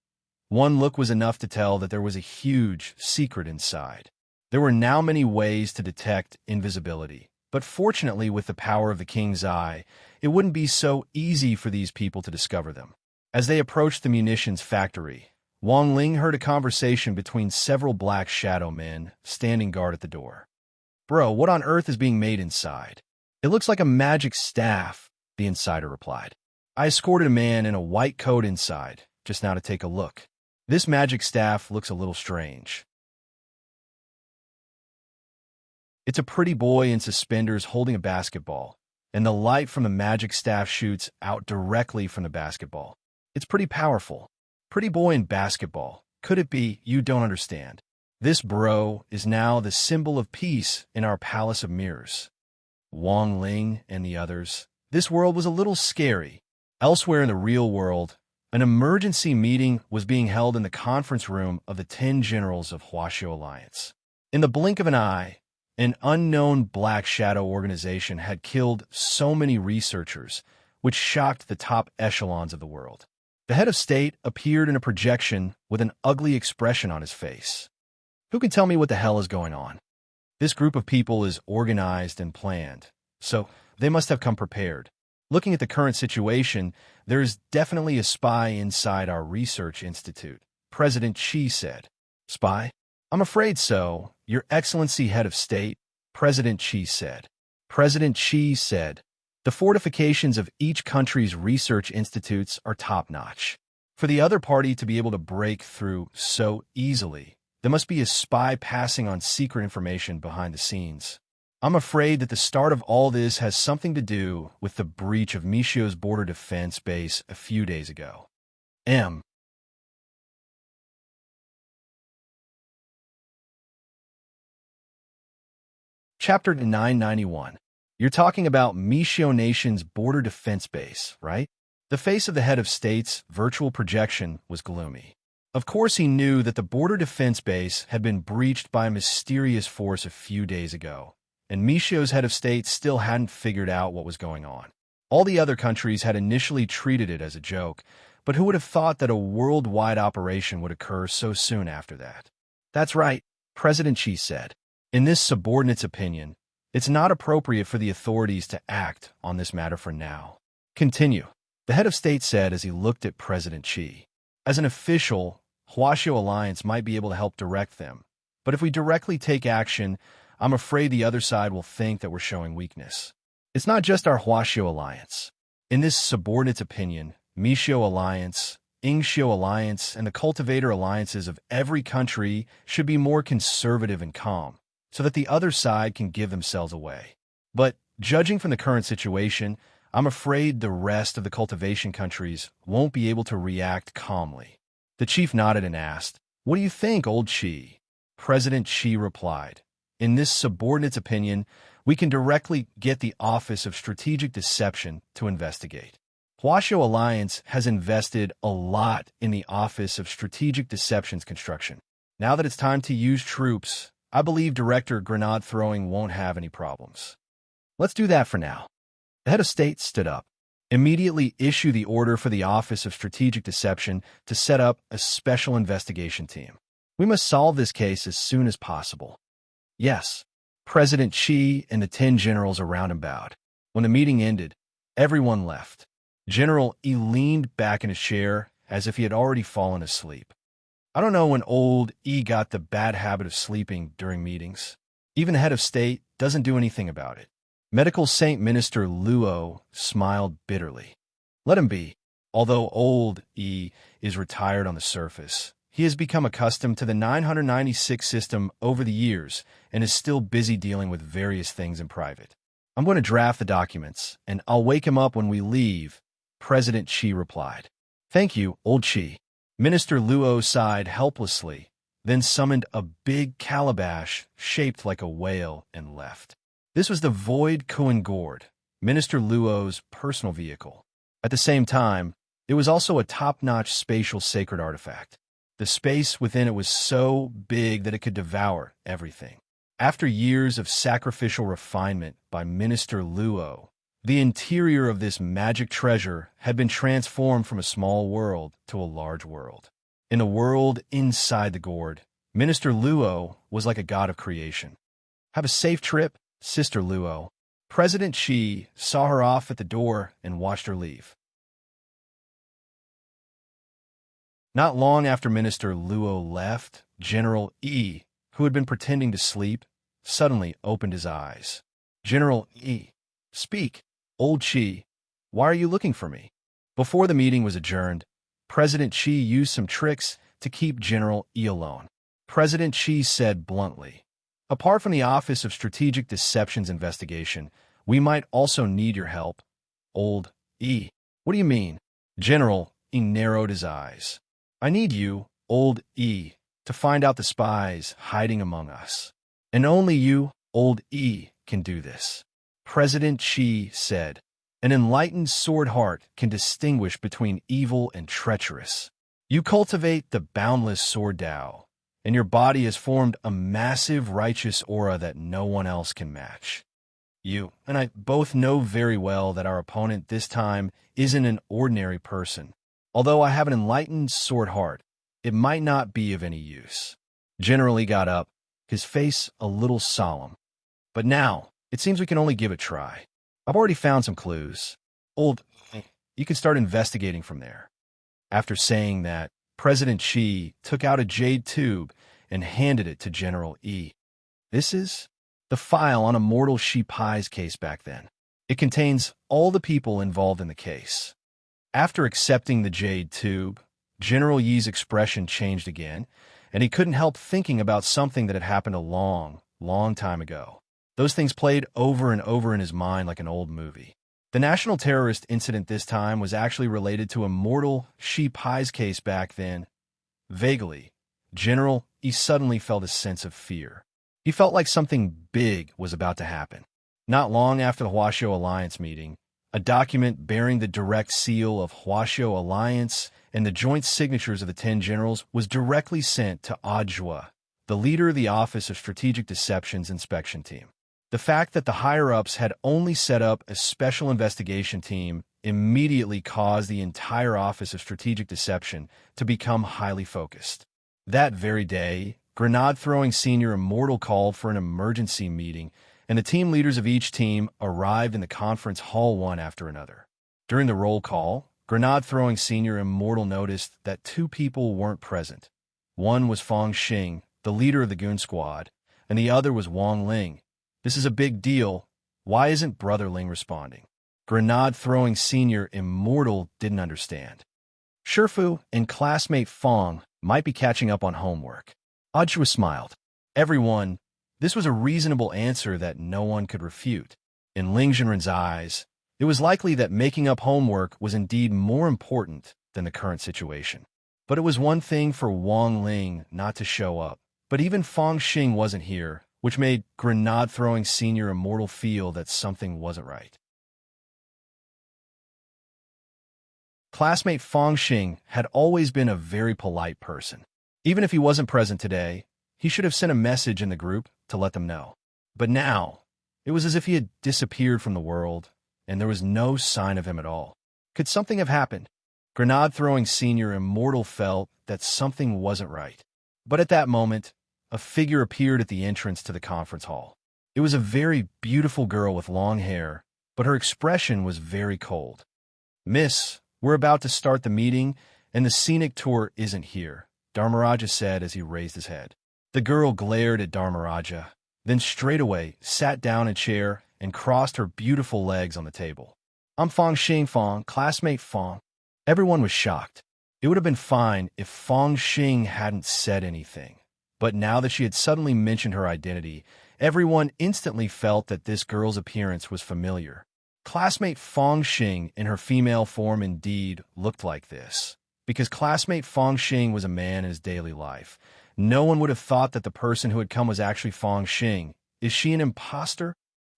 One look was enough to tell that there was a huge secret inside. There were now many ways to detect invisibility, but fortunately with the power of the king's eye, it wouldn't be so easy for these people to discover them. As they approached the munitions factory, Wang Ling heard a conversation between several Black Shadow men standing guard at the door. "Bro, what on earth is being made inside?" "It looks like a magic staff," the insider replied. "I escorted a man in a white coat inside, just now to take a look. This magic staff looks a little strange." It's a pretty boy in suspenders holding a basketball, and the light from the magic staff shoots out directly from the basketball. It's pretty powerful. Pretty boy in basketball. Could it be you don't understand? This bro is now the symbol of peace in our palace of mirrors. Wang Ling and the others. This world was a little scary. Elsewhere in the real world, an emergency meeting was being held in the conference room of the 10 generals of Huaxiu Alliance. In the blink of an eye, an unknown Black Shadow organization had killed so many researchers, which shocked the top echelons of the world. The head of state appeared in a projection with an ugly expression on his face. "Who can tell me what the hell is going on?" This group of people is organized and planned, so they must have come prepared. Looking at the current situation, there is definitely a spy inside our research institute, President Xi said. "Spy? I'm afraid so, Your Excellency, Head of State," President Xi said. President Xi said, "The fortifications of each country's research institutes are top-notch. For the other party to be able to break through so easily, there must be a spy passing on secret information behind the scenes. I'm afraid that the start of all this has something to do with the breach of Michio's border defense base a few days ago." Chapter 991. You're talking about Michio Nation's border defense base, right? The face of the head of state's virtual projection was gloomy. Of course, he knew that the border defense base had been breached by a mysterious force a few days ago, and Michio's head of state still hadn't figured out what was going on. All the other countries had initially treated it as a joke, but who would have thought that a worldwide operation would occur so soon after that? That's right, President Xi said. In this subordinate's opinion, it's not appropriate for the authorities to act on this matter for now. Continue, the head of state said as he looked at President Xi. As an official, Huaxiao Alliance might be able to help direct them, but if we directly take action, I'm afraid the other side will think that we're showing weakness. It's not just our Huaxiao Alliance. In this subordinate's opinion, Mixiao Alliance, Ingxiao Alliance, and the cultivator alliances of every country should be more conservative and calm, so that the other side can give themselves away. But, judging from the current situation, I'm afraid the rest of the cultivation countries won't be able to react calmly. The chief nodded and asked, "What do you think, old Xi?" President Xi replied, "In this subordinate's opinion, we can directly get the Office of Strategic Deception to investigate. Huaxiao Alliance has invested a lot in the Office of Strategic Deception's construction. Now that it's time to use troops, I believe Director Grenade Throwing won't have any problems. Let's do that for now." The head of state stood up. "Immediately issue the order for the Office of Strategic Deception to set up a special investigation team. We must solve this case as soon as possible." "Yes." President Xi and the 10 generals around him bowed. When the meeting ended, everyone left. General Yi leaned back in his chair as if he had already fallen asleep. I don't know when old Yi got the bad habit of sleeping during meetings. Even the head of state doesn't do anything about it. Medical Saint Minister Luo smiled bitterly. Let him be. Although old Yi is retired on the surface, he has become accustomed to the 996 system over the years and is still busy dealing with various things in private. I'm going to draft the documents, and I'll wake him up when we leave, President Xi replied. Thank you, old Xi. Minister Luo sighed helplessly, then summoned a big calabash shaped like a whale and left. This was the Void Kohen Gourd, Minister Luo's personal vehicle. At the same time, it was also a top-notch spatial sacred artifact. The space within it was so big that it could devour everything. After years of sacrificial refinement by Minister Luo, the interior of this magic treasure had been transformed from a small world to a large world. In the world inside the gourd, Minister Luo was like a god of creation. Have a safe trip, Sister Luo. President Xi saw her off at the door and watched her leave. Not long after Minister Luo left, General Yi, who had been pretending to sleep, suddenly opened his eyes. General Yi, speak. Old Xi, why are you looking for me? Before the meeting was adjourned, President Xi used some tricks to keep General Yi alone. President Xi said bluntly, apart from the Office of Strategic Deception's investigation, we might also need your help. Old Yi, what do you mean? General Yi narrowed his eyes. I need you, old Yi, to find out the spies hiding among us. And only you, old Yi, can do this. President Xi said, an enlightened sword heart can distinguish between evil and treacherous. You cultivate the boundless sword Tao, and your body has formed a massive righteous aura that no one else can match. You and I both know very well that our opponent this time isn't an ordinary person. Although I have an enlightened sword heart, it might not be of any use. General Yi got up, his face a little solemn. But now, it seems we can only give it a try. I've already found some clues. Old, you can start investigating from there. After saying that, President Xi took out a jade tube and handed it to General Yi. This is the file on a mortal Xi Pai's case back then. It contains all the people involved in the case. After accepting the jade tube, General Yi's expression changed again, and he couldn't help thinking about something that had happened a long, long time ago. Those things played over and over in his mind like an old movie. The national terrorist incident this time was actually related to a mortal Xi Pai's case back then. Vaguely, General Yi suddenly felt a sense of fear. He felt like something big was about to happen. Not long after the Huaxiao Alliance meeting, A document bearing the direct seal of Huaxiao Alliance and the joint signatures of the 10 generals was directly sent to Ajwa, the leader of the Office of Strategic Deceptions Inspection Team. The fact that the higher-ups had only set up a special investigation team immediately caused the entire Office of Strategic Deception to become highly focused. That very day, Grenade-throwing Senior Immortal called for an emergency meeting, and the team leaders of each team arrived in the conference hall one after another. During the roll call, Grenade-throwing Senior Immortal noticed that 2 people weren't present. One was Fong Xing, the leader of the Goon Squad, and the other was Wang Ling. This is a big deal. Why isn't Brother Ling responding? Grenade-throwing Senior Immortal didn't understand. Shifu and classmate Fong might be catching up on homework. Ajwa smiled. Everyone, this was a reasonable answer that no one could refute. In Ling Jinren's eyes, it was likely that making up homework was indeed more important than the current situation. But it was one thing for Wang Ling not to show up. But even Fong Xing wasn't here, which made Grenade-throwing Senior Immortal feel that something wasn't right. Classmate Fong Xing had always been a very polite person. Even if he wasn't present today, he should have sent a message in the group to let them know. But now, it was as if he had disappeared from the world, and there was no sign of him at all. Could something have happened? Grenade-throwing Senior Immortal felt that something wasn't right. But at that moment, a figure appeared at the entrance to the conference hall. It was a very beautiful girl with long hair, but her expression was very cold. "Miss, we're about to start the meeting, and the scenic tour isn't here," Dharmaraja said as he raised his head. The girl glared at Dharmaraja, then straightaway sat down in a chair and crossed her beautiful legs on the table. "I'm Fong Xing Fong, classmate Fong." Everyone was shocked. It would have been fine if Fong Xing hadn't said anything. But now that she had suddenly mentioned her identity, everyone instantly felt that this girl's appearance was familiar. Classmate Fong Xing in her female form indeed looked like this. Because classmate Fong Xing was a man in his daily life, no one would have thought that the person who had come was actually Fong Xing. Is she an imposter?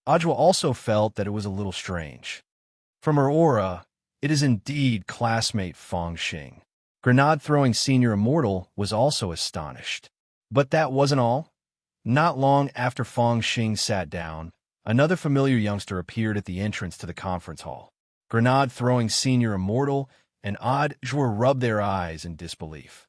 Ajwa also felt that it was a little strange. From her aura, it is indeed classmate Fong Xing. Grenade-throwing Senior Immortal was also astonished. But that wasn't all. Not long after Fong Xing sat down, another familiar youngster appeared at the entrance to the conference hall. Grenade-throwing Senior Immortal and Ajwa rubbed their eyes in disbelief.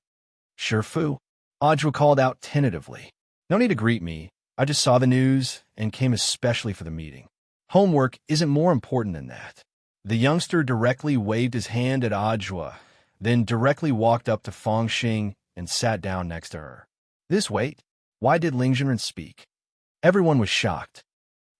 "Shifu," Ajwa called out tentatively. "No need to greet me. I just saw the news and came especially for the meeting. Homework isn't more important than that." The youngster directly waved his hand at Ajwa, then directly walked up to Fong Xing and sat down next to her. "This wait. Why did Ling Jinren speak?" Everyone was shocked.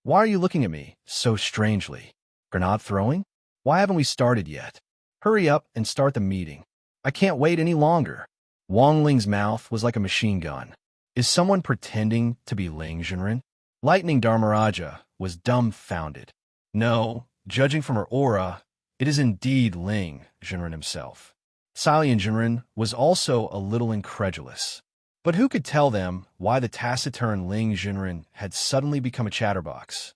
"Why are you looking at me so strangely? Grenade throwing? Why haven't we started yet? Hurry up and start the meeting. I can't wait any longer." Wang Ling's mouth was like a machine gun. Is someone pretending to be Ling Jinren? Lightning Dharmaraja was dumbfounded. No, judging from her aura, it is indeed Ling Jinren himself. Salian Jinren was also a little incredulous. But who could tell them why the taciturn Ling Jinren had suddenly become a chatterbox?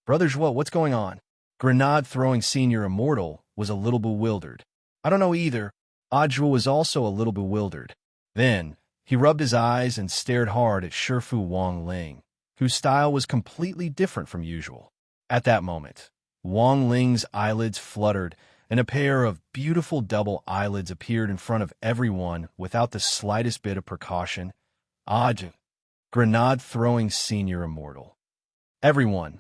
"Brother Zhuo, what's going on?" Grenade-throwing Senior Immortal was a little bewildered. "I don't know either." Ajwa was also a little bewildered. Then, he rubbed his eyes and stared hard at Shifu Wang Ling, whose style was completely different from usual. At that moment, Wang Ling's eyelids fluttered, and a pair of beautiful double eyelids appeared in front of everyone without the slightest bit of precaution. Ajwa, Grenade-throwing Senior Immortal. Everyone.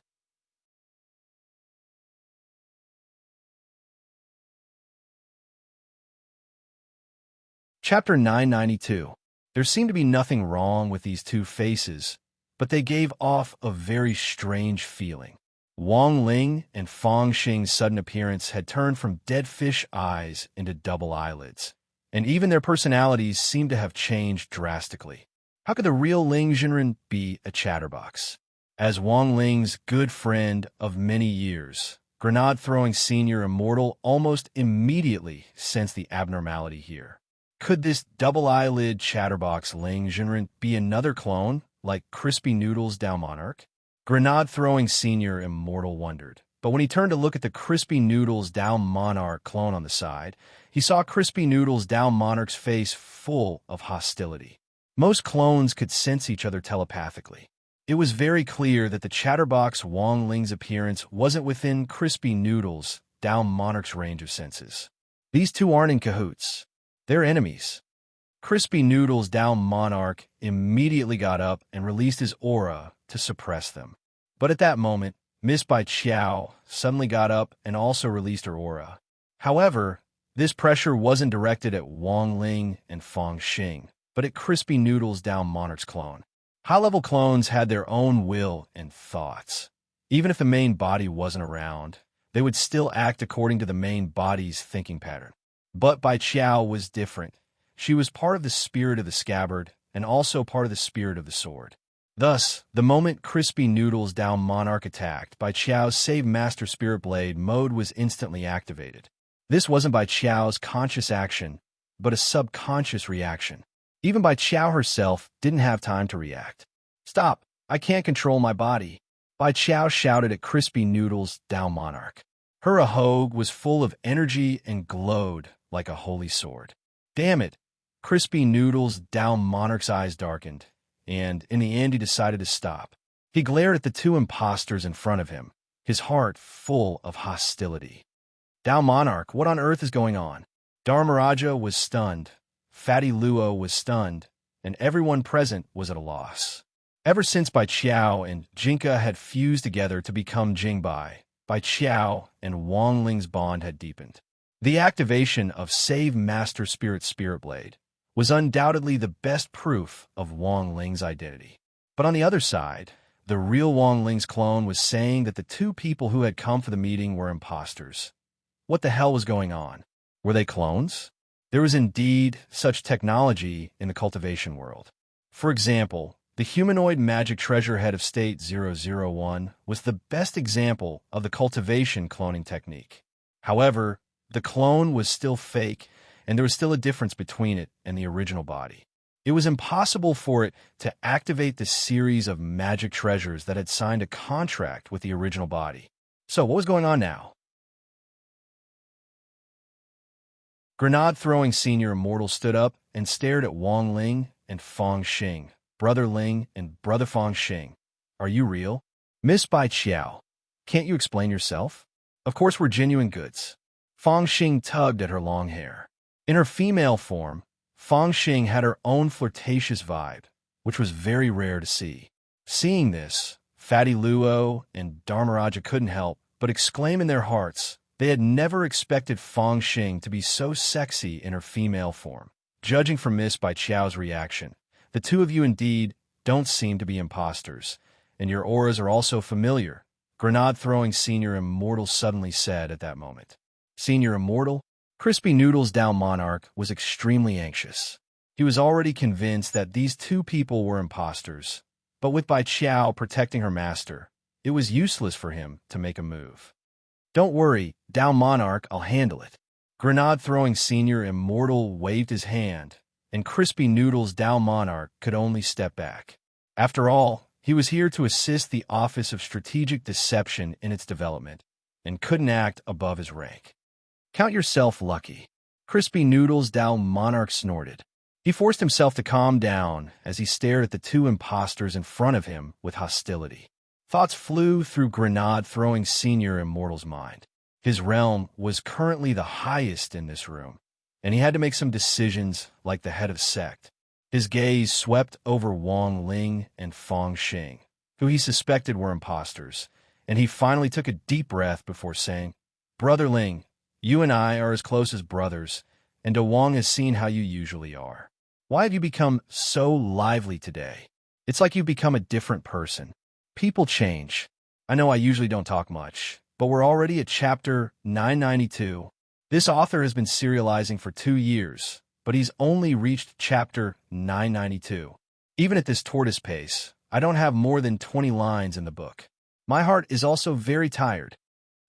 Chapter 992. There seemed to be nothing wrong with these 2 faces, but they gave off a very strange feeling. Wang Ling and Fong Xing's sudden appearance had turned from dead fish eyes into double eyelids, and even their personalities seemed to have changed drastically. How could the real Ling Jinren be a chatterbox? As Wang Ling's good friend of many years, Grenade-throwing Senior Immortal almost immediately sensed the abnormality here. Could this double-eyelid chatterbox Ling Jinren be another clone, like Crispy Noodles Dow Monarch? Grenade-throwing Senior Immortal wondered. But when he turned to look at the Crispy Noodles Down Monarch clone on the side, he saw Crispy Noodles Down Monarch's face full of hostility. Most clones could sense each other telepathically. It was very clear that the chatterbox Wong Ling's appearance wasn't within Crispy Noodles Down Monarch's range of senses. These two aren't in cahoots. They're enemies. Crispy Noodles Down Monarch immediately got up and released his aura to suppress them. But at that moment, Miss Bai Qiao suddenly got up and also released her aura. However, this pressure wasn't directed at Wong Ling and Fang Xing, but at Crispy Noodles Down Monarch's clone. High-level clones had their own will and thoughts. Even if the main body wasn't around, they would still act according to the main body's thinking pattern. But Bai Qiao was different. She was part of the spirit of the scabbard and also part of the spirit of the sword. Thus, the moment Crispy Noodles Down Monarch attacked, Bai Qiao's Save Master Spirit Blade mode was instantly activated. This wasn't Bai Qiao's conscious action, but a subconscious reaction. Even Bai Qiao herself didn't have time to react. "Stop! I can't control my body," Bai Qiao shouted at Crispy Noodles Down Monarch. Her ahogue was full of energy and glowed like a holy sword. "Damn it!" Crispy Noodles Down Monarch's eyes darkened, and in the end he decided to stop. He glared at the two imposters in front of him, his heart full of hostility. "Down Monarch, what on earth is going on?" Dharmaraja was stunned, Fatty Luo was stunned, and everyone present was at a loss. Ever since Bai Qiao and Jinka had fused together to become Jingbai, Bai Qiao and Wong Ling's bond had deepened. The activation of Save Master Spirit Blade was undoubtedly the best proof of Wong Ling's identity. But on the other side, the real Wong Ling's clone was saying that the two people who had come for the meeting were imposters. What the hell was going on? Were they clones? There was indeed such technology in the cultivation world. For example, the humanoid magic treasure head of State 001 was the best example of the cultivation cloning technique. However, the clone was still fake, and there was still a difference between it and the original body. It was impossible for it to activate the series of magic treasures that had signed a contract with the original body. So what was going on now? Grenade-throwing senior immortal stood up and stared at Wong Ling and Fang Xing. "Brother Ling and Brother Fang Xing, are you real?" "Miss Bai Qiao, can't you explain yourself?" "Of course we're genuine goods." Fang Xing tugged at her long hair. In her female form, Fang Xing had her own flirtatious vibe, which was very rare to see. Seeing this, Fatty Luo and Dharmaraja couldn't help but exclaim in their hearts. They had never expected Fang Xing to be so sexy in her female form. Judging from Miss Bai Qiao's reaction, the two of you indeed don't seem to be imposters, and your auras are also familiar, Grenade-throwing Senior Immortal suddenly said at that moment. Senior Immortal? Crispy Noodles Down Monarch was extremely anxious. He was already convinced that these two people were imposters, but with Bai Qiao protecting her master, it was useless for him to make a move. "Don't worry, Down Monarch, I'll handle it." Grenade-throwing Senior Immortal waved his hand, and Crispy Noodles Down Monarch could only step back. After all, he was here to assist the Office of Strategic Deception in its development, and couldn't act above his rank. "Count yourself lucky." Crispy Noodles Down Monarch snorted. He forced himself to calm down as he stared at the two imposters in front of him with hostility. Thoughts flew through Grenade-throwing Senior Immortal's mind. His realm was currently the highest in this room, and he had to make some decisions like the head of sect. His gaze swept over Wong Ling and Fang Xing, who he suspected were imposters, and he finally took a deep breath before saying, "Brother Ling, you and I are as close as brothers, and De Wong has seen how you usually are. Why have you become so lively today? It's like you've become a different person. People change. I know I usually don't talk much, but we're already at chapter 992. This author has been serializing for 2 years, but he's only reached chapter 992. Even at this tortoise pace, I don't have more than 20 lines in the book. My heart is also very tired."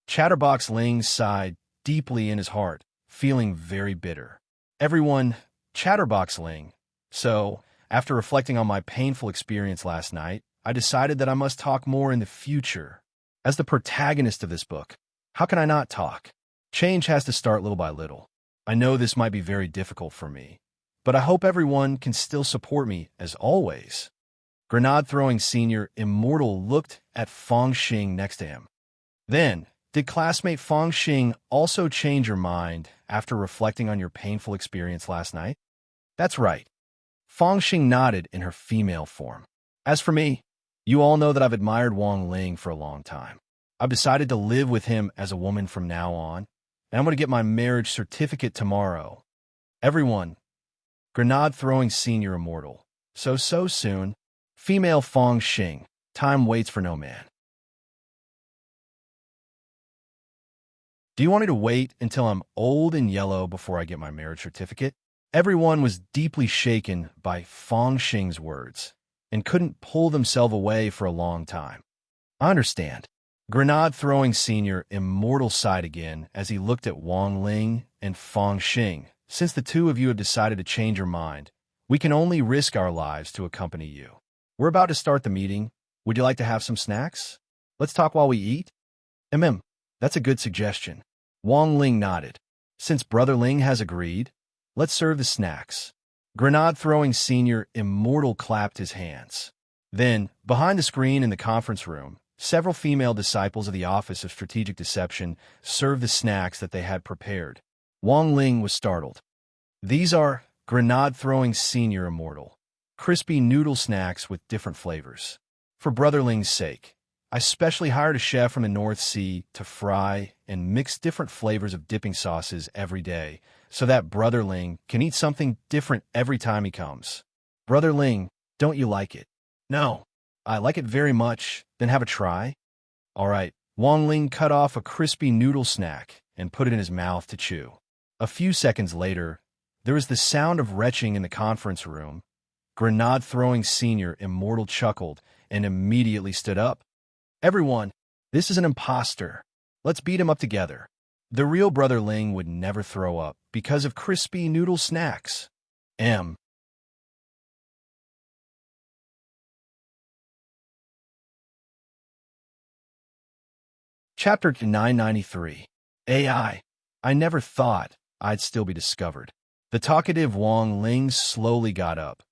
Chatterbox Ling sighed deeply in his heart, feeling very bitter. "Everyone, Chatterbox Ling. So, after reflecting on my painful experience last night, I decided that I must talk more in the future." As the protagonist of this book, how can I not talk? Change has to start little by little. I know this might be very difficult for me, but I hope everyone can still support me as always. Grenade-throwing senior immortal looked at Fong Xing next to him. Then, did classmate Fong Xing also change your mind after reflecting on your painful experience last night? That's right. Fong Xing nodded in her female form. As for me, you all know that I've admired Wang Ling for a long time. I've decided to live with him as a woman from now on, and I'm going to get my marriage certificate tomorrow. Everyone, Grenade-throwing senior immortal. So soon. Female Fong Xing. Time waits for no man. Do you want me to wait until I'm old and yellow before I get my marriage certificate? Everyone was deeply shaken by Fong Xing's words and couldn't pull themselves away for a long time. I understand. Grenade-throwing senior immortal sighed again as he looked at Wang Ling and Fong Xing. Since the two of you have decided to change your mind, we can only risk our lives to accompany you. We're about to start the meeting. Would you like to have some snacks? Let's talk while we eat? That's a good suggestion. Wang Ling nodded. Since Brother Ling has agreed, let's serve the snacks. Grenade-throwing senior immortal clapped his hands. Then, behind the screen in the conference room, several female disciples of the Office of Strategic Deception served the snacks that they had prepared. Wang Ling was startled. These are Grenade-throwing senior immortal, crispy noodle snacks with different flavors. For Brother Ling's sake, I specially hired a chef from the North Sea to fry and mix different flavors of dipping sauces every day, so that Brother Ling can eat something different every time he comes. Brother Ling, don't you like it? No, I like it very much. Then have a try. All right. Wang Ling cut off a crispy noodle snack and put it in his mouth to chew. A few seconds later, there was the sound of retching in the conference room. Grenade-throwing senior immortal chuckled and immediately stood up. Everyone, this is an imposter. Let's beat him up together. The real Brother Ling would never throw up because of crispy noodle snacks. Chapter 993. AI. I never thought I'd still be discovered. The talkative Wang Ling slowly got up,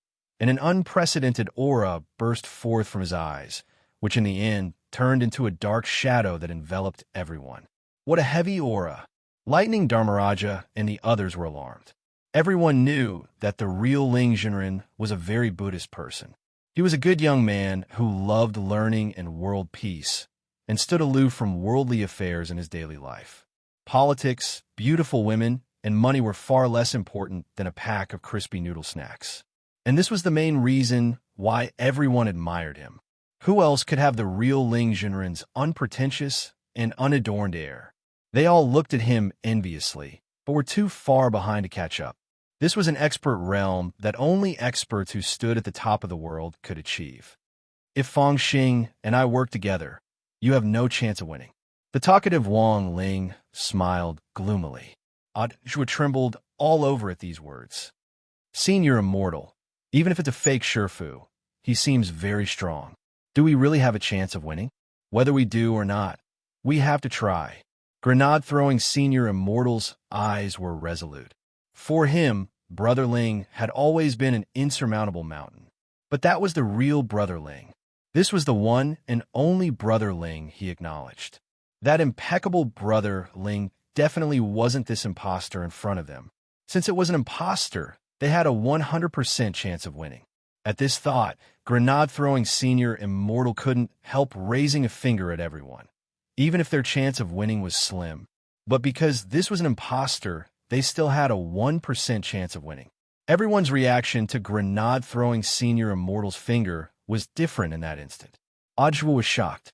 and an unprecedented aura burst forth from his eyes, which in the end turned into a dark shadow that enveloped everyone. What a heavy aura! Lightning Dharmaraja and the others were alarmed. Everyone knew that the real Ling Jinren was a very Buddhist person. He was a good young man who loved learning and world peace, and stood aloof from worldly affairs in his daily life. Politics, beautiful women, and money were far less important than a pack of crispy noodle snacks. And this was the main reason why everyone admired him. Who else could have the real Ling Jinren's unpretentious and unadorned air? They all looked at him enviously, but were too far behind to catch up. This was an expert realm that only experts who stood at the top of the world could achieve. If Fong Xing and I work together, you have no chance of winning. The talkative Wang Ling smiled gloomily. Ajwa trembled all over at these words. Senior immortal, even if it's a fake Shifu, he seems very strong. Do we really have a chance of winning? Whether we do or not, we have to try. Grenade-throwing senior immortal's eyes were resolute. For him, Brother Ling had always been an insurmountable mountain. But that was the real Brother Ling. This was the one and only Brother Ling he acknowledged. That impeccable Brother Ling definitely wasn't this imposter in front of them. Since it was an imposter, they had a 100% chance of winning. At this thought, Grenade-throwing senior immortal couldn't help raising a finger at everyone, even if their chance of winning was slim. But because this was an imposter, they still had a 1% chance of winning. Everyone's reaction to Grenade-throwing senior immortal's finger was different in that instant. Ajwa was shocked.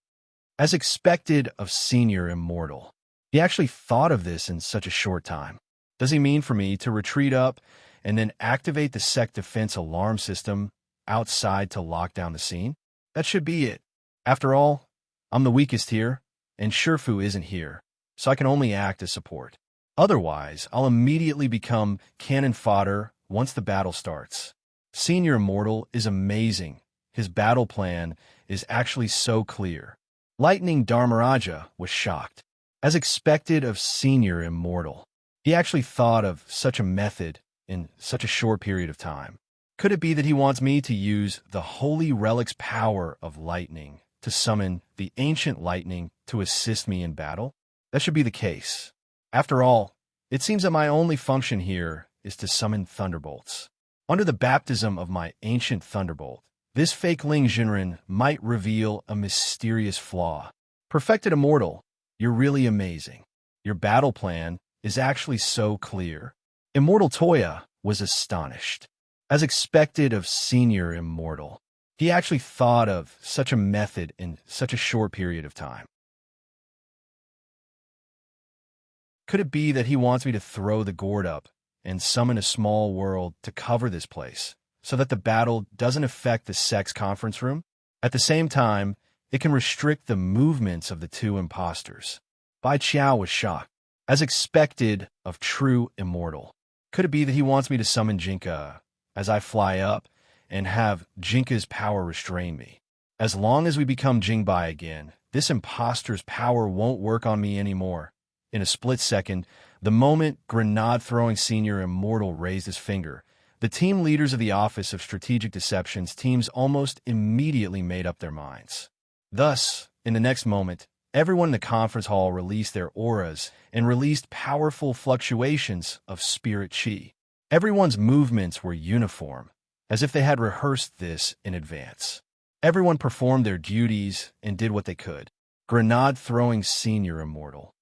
As expected of senior immortal, he actually thought of this in such a short time. Does he mean for me to retreat up and then activate the sect defense alarm system outside to lock down the scene? That should be it. After all, I'm the weakest here, and Shifu isn't here, so I can only act as support. Otherwise, I'll immediately become cannon fodder once the battle starts. Senior Immortal is amazing. His battle plan is actually so clear. Lightning Dharmaraja was shocked. As expected of Senior Immortal, he actually thought of such a method in such a short period of time. Could it be that he wants me to use the Holy Relic's power of lightning to summon the ancient lightning to assist me in battle? That should be the case. After all, it seems that my only function here is to summon thunderbolts. Under the baptism of my ancient thunderbolt, this fake Ling Jinren might reveal a mysterious flaw. Perfected Immortal, you're really amazing. Your battle plan is actually so clear. Immortal Toya was astonished. As expected of Senior Immortal, he actually thought of such a method in such a short period of time. Could it be that he wants me to throw the gourd up and summon a small world to cover this place, so that the battle doesn't affect the sex conference room? At the same time, it can restrict the movements of the two imposters. Bai Qiao was shocked. As expected of True Immortal, could it be that he wants me to summon Jinka as I fly up and have Jinka's power restrain me? As long as we become Jingbai again, this imposter's power won't work on me anymore. In a split second, the moment grenade-throwing Senior Immortal raised his finger, the team leaders of the Office of Strategic Deception's teams almost immediately made up their minds. Thus, in the next moment, everyone in the conference hall released their auras and released powerful fluctuations of spirit chi. Everyone's movements were uniform, as if they had rehearsed this in advance. Everyone performed their duties and did what they could. Grenade-throwing Senior Immortal.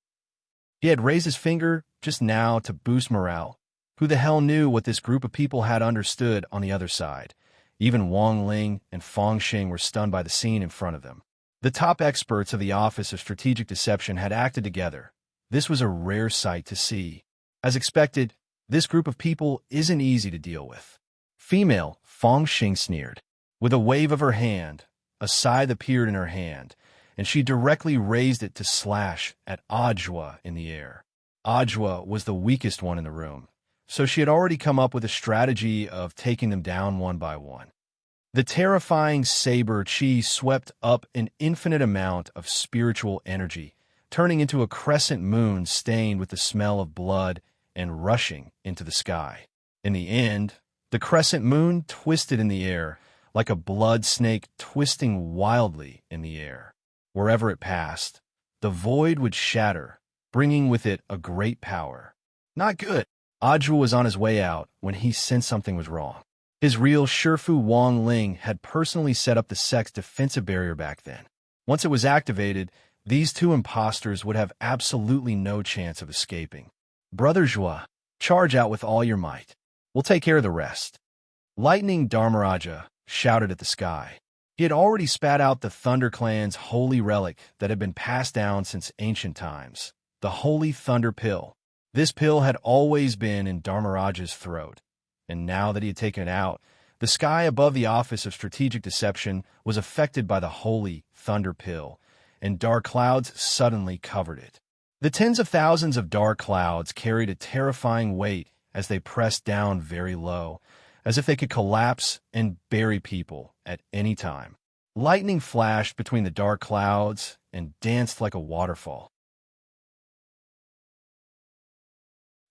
He had raised his finger just now to boost morale. Who the hell knew what this group of people had understood on the other side? Even Wang Ling and Fong Xing were stunned by the scene in front of them. The top experts of the Office of Strategic Deception had acted together. This was a rare sight to see. As expected, this group of people isn't easy to deal with. Female Fong Xing sneered. With a wave of her hand, a scythe appeared in her hand, and she directly raised it to slash at Ajwa in the air. Ajwa was the weakest one in the room, so she had already come up with a strategy of taking them down one by one. The terrifying saber chi swept up an infinite amount of spiritual energy, turning into a crescent moon stained with the smell of blood and rushing into the sky. In the end, the crescent moon twisted in the air like a blood snake twisting wildly in the air. Wherever it passed, the void would shatter, bringing with it a great power. Not good. Ajwa was on his way out when he sensed something was wrong. His real Shifu Wang Ling had personally set up the sex defensive barrier back then. Once it was activated, these two imposters would have absolutely no chance of escaping. Brother Zhua, charge out with all your might. We'll take care of the rest. Lightning Dharmaraja shouted at the sky. He had already spat out the Thunder Clan's holy relic that had been passed down since ancient times, the Holy Thunder Pill. This pill had always been in Dharmaraja's throat, and now that he had taken it out, the sky above the Office of Strategic Deception was affected by the Holy Thunder Pill, and dark clouds suddenly covered it. The tens of thousands of dark clouds carried a terrifying weight as they pressed down very low, as if they could collapse and bury people at any time. Lightning flashed between the dark clouds and danced like a waterfall.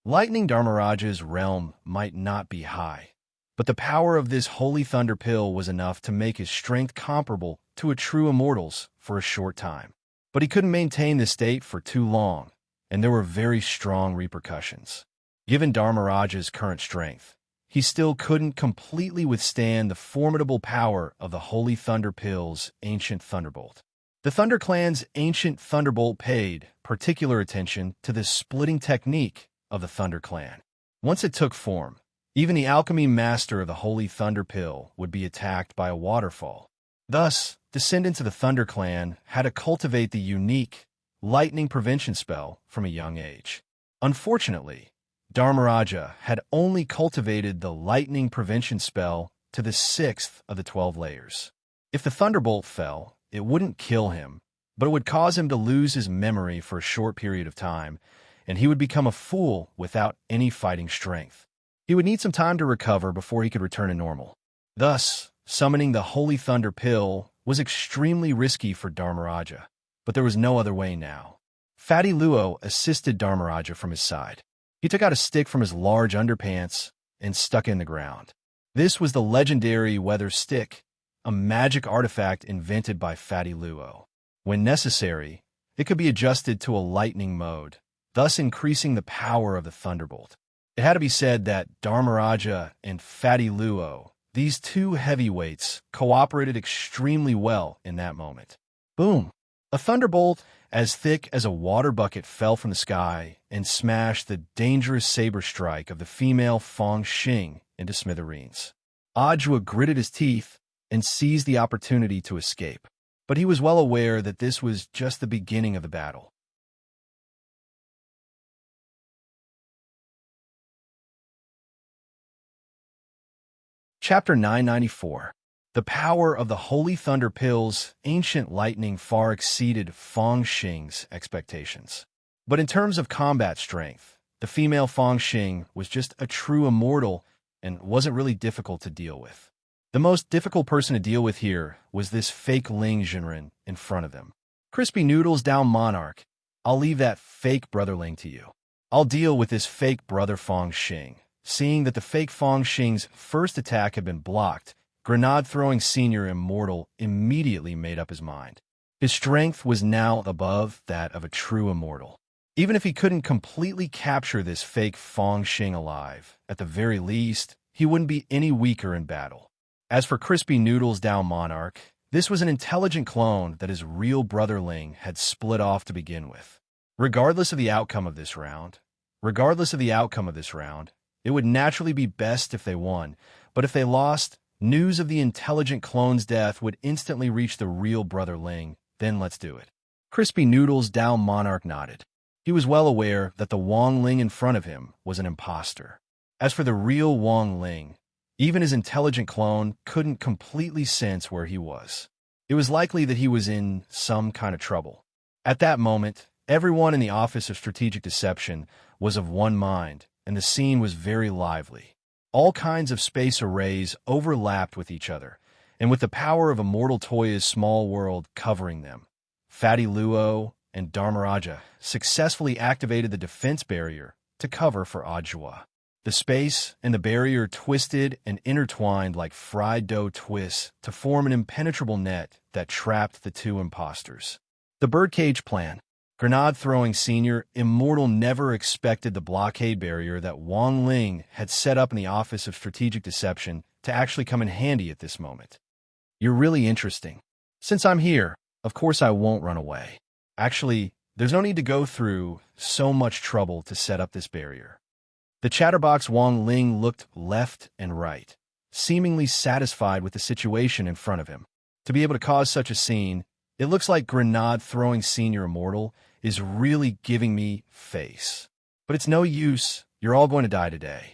Lightning Dharmaraja's realm might not be high, but the power of this holy thunder pill was enough to make his strength comparable to a true immortal's for a short time. But he couldn't maintain this state for too long, and there were very strong repercussions. Given Dharmaraja's current strength, he still couldn't completely withstand the formidable power of the Holy Thunder Pill's ancient thunderbolt. The Thunder Clan's ancient thunderbolt paid particular attention to the splitting technique of the Thunder Clan. Once it took form, even the alchemy master of the Holy Thunder Pill would be attacked by a waterfall. Thus, descendants of the Thunder Clan had to cultivate the unique lightning prevention spell from a young age. Unfortunately, Dharmaraja had only cultivated the lightning prevention spell to the 6th of the 12 layers. If the thunderbolt fell, it wouldn't kill him, but it would cause him to lose his memory for a short period of time, and he would become a fool without any fighting strength. He would need some time to recover before he could return to normal. Thus, summoning the Holy Thunder Pill was extremely risky for Dharmaraja. but there was no other way now. Fatty Luo assisted Dharmaraja from his side. He took out a stick from his large underpants and stuck it in the ground. This was the legendary weather stick, a magic artifact invented by Fatty Luo. When necessary, it could be adjusted to a lightning mode, thus increasing the power of the thunderbolt. It had to be said that Dharmaraja and Fatty Luo, these two heavyweights, cooperated extremely well in that moment. Boom! A thunderbolt as thick as a water bucket fell from the sky and smashed the dangerous saber strike of the female Fong Xing into smithereens. Ajua gritted his teeth and seized the opportunity to escape, but he was well aware that this was just the beginning of the battle. Chapter 994. The power of the Holy Thunder Pills, ancient lightning far exceeded Fong Xing's expectations. But in terms of combat strength, the female Fong Xing was just a true immortal and wasn't really difficult to deal with. The most difficult person to deal with here was this fake Ling Jinren in front of them. Crispy Noodles down Monarch. I'll leave that fake brother Ling to you. I'll deal with this fake brother Fong Xing. Seeing that the fake Fong Xing's first attack had been blocked, Grenade-throwing Senior Immortal immediately made up his mind. His strength was now above that of a true immortal. Even if he couldn't completely capture this fake Fong Xing alive, at the very least, he wouldn't be any weaker in battle. As for Crispy Noodles down Monarch, this was an intelligent clone that his real brother Ling had split off to begin with. Regardless of the outcome of this round, it would naturally be best if they won, but if they lost, news of the intelligent clone's death would instantly reach the real brother Ling. Then let's do it. Crispy Noodles down Monarch nodded. He was well aware that the Wong Ling in front of him was an imposter. As for the real Wong Ling, even his intelligent clone couldn't completely sense where he was. It was likely that he was in some kind of trouble. At that moment, everyone in the Office of Strategic Deception was of one mind, and the scene was very lively. All kinds of space arrays overlapped with each other, and with the power of Immortal Toya's small world covering them, Fatty Luo and Dharmaraja successfully activated the defense barrier to cover for Ajua. The space and the barrier twisted and intertwined like fried dough twists to form an impenetrable net that trapped the two imposters. The birdcage plan. Grenade-throwing Senior Immortal never expected the blockade barrier that Wong Ling had set up in the Office of Strategic Deception to actually come in handy at this moment. You're really interesting. Since I'm here, of course I won't run away. Actually, there's no need to go through so much trouble to set up this barrier. The chatterbox Wong Ling looked left and right, seemingly satisfied with the situation in front of him. To be able to cause such a scene, it looks like Grenade-throwing Senior Immortal is really giving me face. But it's no use. You're all going to die today.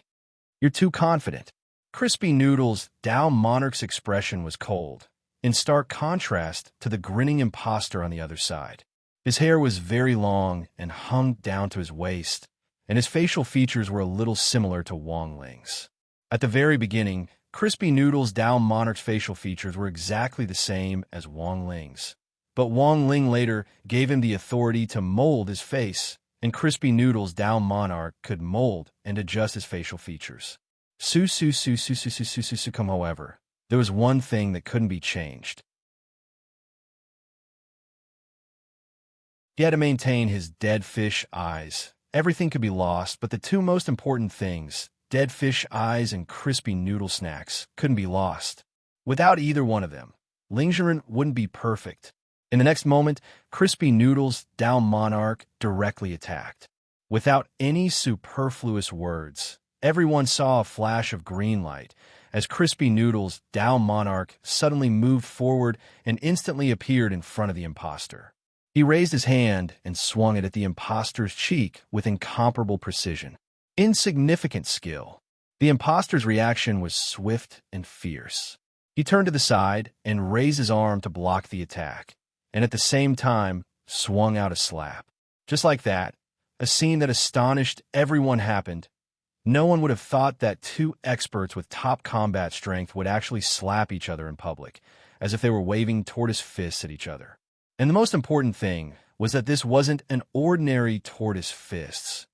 You're too confident. Crispy Noodles down Monarch's expression was cold, in stark contrast to the grinning imposter on the other side. His hair was very long and hung down to his waist, and his facial features were a little similar to Wong Ling's. At the very beginning, Crispy Noodles down Monarch's facial features were exactly the same as Wong Ling's. But Wong Ling later gave him the authority to mold his face, and Crispy Noodles down Monarch could mold and adjust his facial features. However, there was one thing that couldn't be changed. He had to maintain his dead fish eyes. Everything could be lost, but the two most important things, dead fish eyes and crispy noodle snacks, couldn't be lost. Without either one of them, Ling Jinren wouldn't be perfect. In the next moment, Crispy Noodles down Monarch directly attacked. Without any superfluous words, everyone saw a flash of green light as Crispy Noodles down Monarch suddenly moved forward and instantly appeared in front of the imposter. He raised his hand and swung it at the imposter's cheek with incomparable precision. Insignificant skill. The imposter's reaction was swift and fierce. He turned to the side and raised his arm to block the attack, and at the same time swung out a slap. Just like that, a scene that astonished everyone happened. No one would have thought that two experts with top combat strength would actually slap each other in public, as if they were waving tortoise fists at each other. And the most important thing was that this wasn't an ordinary tortoise fists.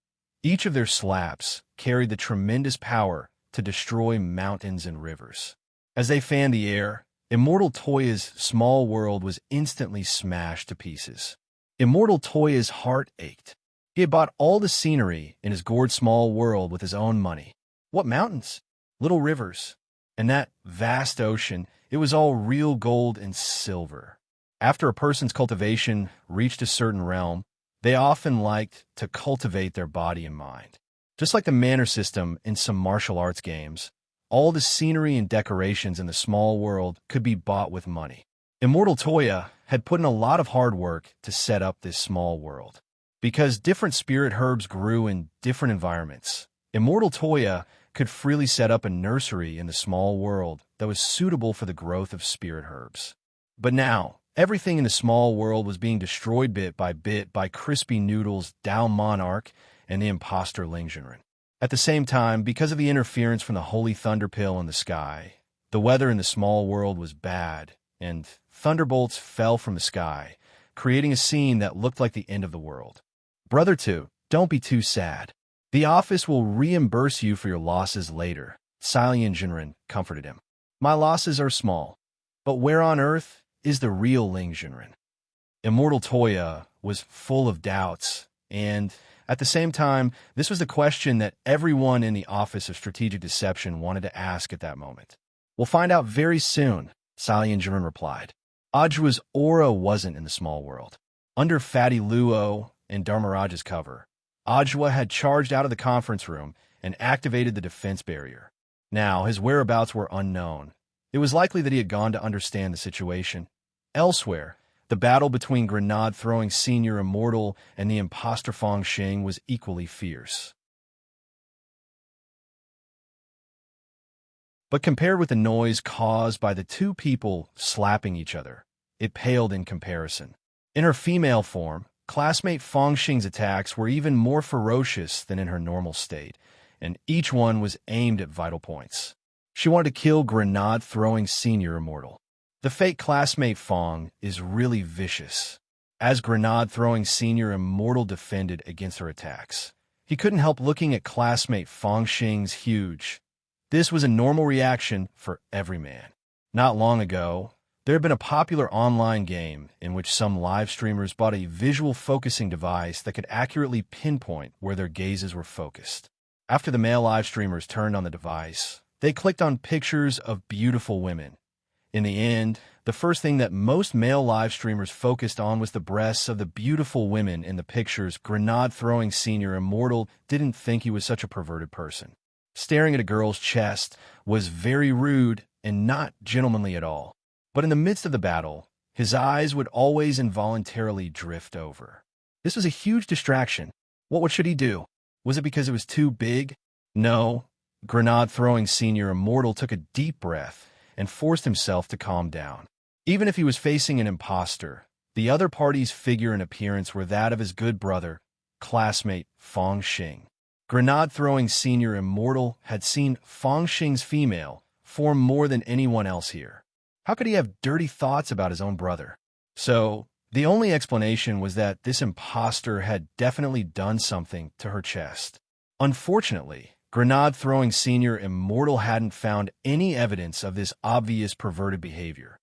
Each of their slaps carried the tremendous power to destroy mountains and rivers. As they fanned the air, Immortal Toya's small world was instantly smashed to pieces. Immortal Toya's heart ached. He had bought all the scenery in his gourd small world with his own money. What mountains? Little rivers. And that vast ocean, it was all real gold and silver. After a person's cultivation reached a certain realm, they often liked to cultivate their body and mind. Just like the manor system in some martial arts games, all the scenery and decorations in the small world could be bought with money. Immortal Toya had put in a lot of hard work to set up this small world. Because different spirit herbs grew in different environments, Immortal Toya could freely set up a nursery in the small world that was suitable for the growth of spirit herbs. But now, everything in the small world was being destroyed bit by Crispy Noodle's Dao Monarch and the imposter Lingjinren. At the same time, because of the interference from the Holy Thunder Pill in the sky, the weather in the small world was bad, and thunderbolts fell from the sky, creating a scene that looked like the end of the world. Brother 2, don't be too sad. The office will reimburse you for your losses later, Lingjinren comforted him. My losses are small, but where on earth is the real Lingjinren? Immortal Toya was full of doubts, and at the same time, this was the question that everyone in the Office of Strategic Deception wanted to ask at that moment. We'll find out very soon, Lingjinren replied. Ajwa's aura wasn't in the small world. Under Fatty Luo and Dharmaraj's cover, Ajwa had charged out of the conference room and activated the defense barrier. Now, his whereabouts were unknown. It was likely that he had gone to understand the situation. Elsewhere, the battle between Grenade-throwing Senior Immortal and the imposter Fong Xing was equally fierce. But compared with the noise caused by the two people slapping each other, it paled in comparison. In her female form, classmate Fong Xing's attacks were even more ferocious than in her normal state, and each one was aimed at vital points. She wanted to kill Grenade-throwing Senior Immortal. The fake classmate Fong is really vicious. As Grenade-throwing Senior Immortal defended against her attacks, he couldn't help looking at classmate Fong Xing's huge. This was a normal reaction for every man. Not long ago, there had been a popular online game in which some live streamers bought a visual focusing device that could accurately pinpoint where their gazes were focused. After the male live streamers turned on the device, they clicked on pictures of beautiful women. In the end, the first thing that most male live streamers focused on was the breasts of the beautiful women in the pictures. Grenade-throwing Senior Immortal didn't think he was such a perverted person. Staring at a girl's chest was very rude and not gentlemanly at all. But in the midst of the battle, his eyes would always involuntarily drift over. This was a huge distraction. What should he do? Was it because it was too big? No. Grenade-throwing Senior Immortal took a deep breath and forced himself to calm down. Even if he was facing an imposter, the other party's figure and appearance were that of his good brother, classmate Fong Xing. Grenade-throwing Senior Immortal had seen Fong Xing's female form more than anyone else here. How could he have dirty thoughts about his own brother? So, the only explanation was that this imposter had definitely done something to her chest. Unfortunately, Grenade-throwing Senior Immortal hadn't found any evidence of this obvious perverted behavior.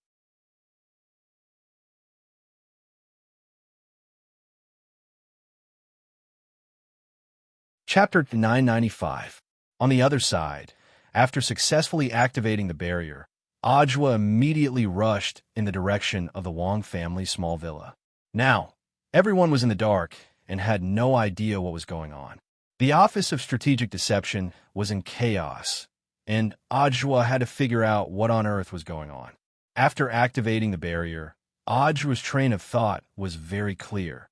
Chapter 995. On the other side, after successfully activating the barrier, Ajwa immediately rushed in the direction of the Wong family's small villa. Now, everyone was in the dark and had no idea what was going on. The Office of Strategic Deception was in chaos, and Ajwa had to figure out what on earth was going on. After activating the barrier, Ajwa's train of thought was very clear.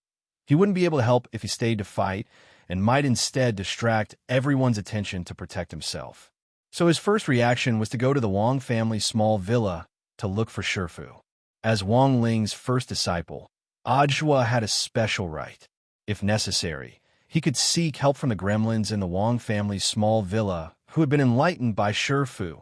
He wouldn't be able to help if he stayed to fight, and might instead distract everyone's attention to protect himself. So his first reaction was to go to the Wong family's small villa to look for Shifu. As Wang Ling's first disciple, Ajwa had a special right. If necessary, he could seek help from the gremlins in the Wang family's small villa who had been enlightened by Shifu.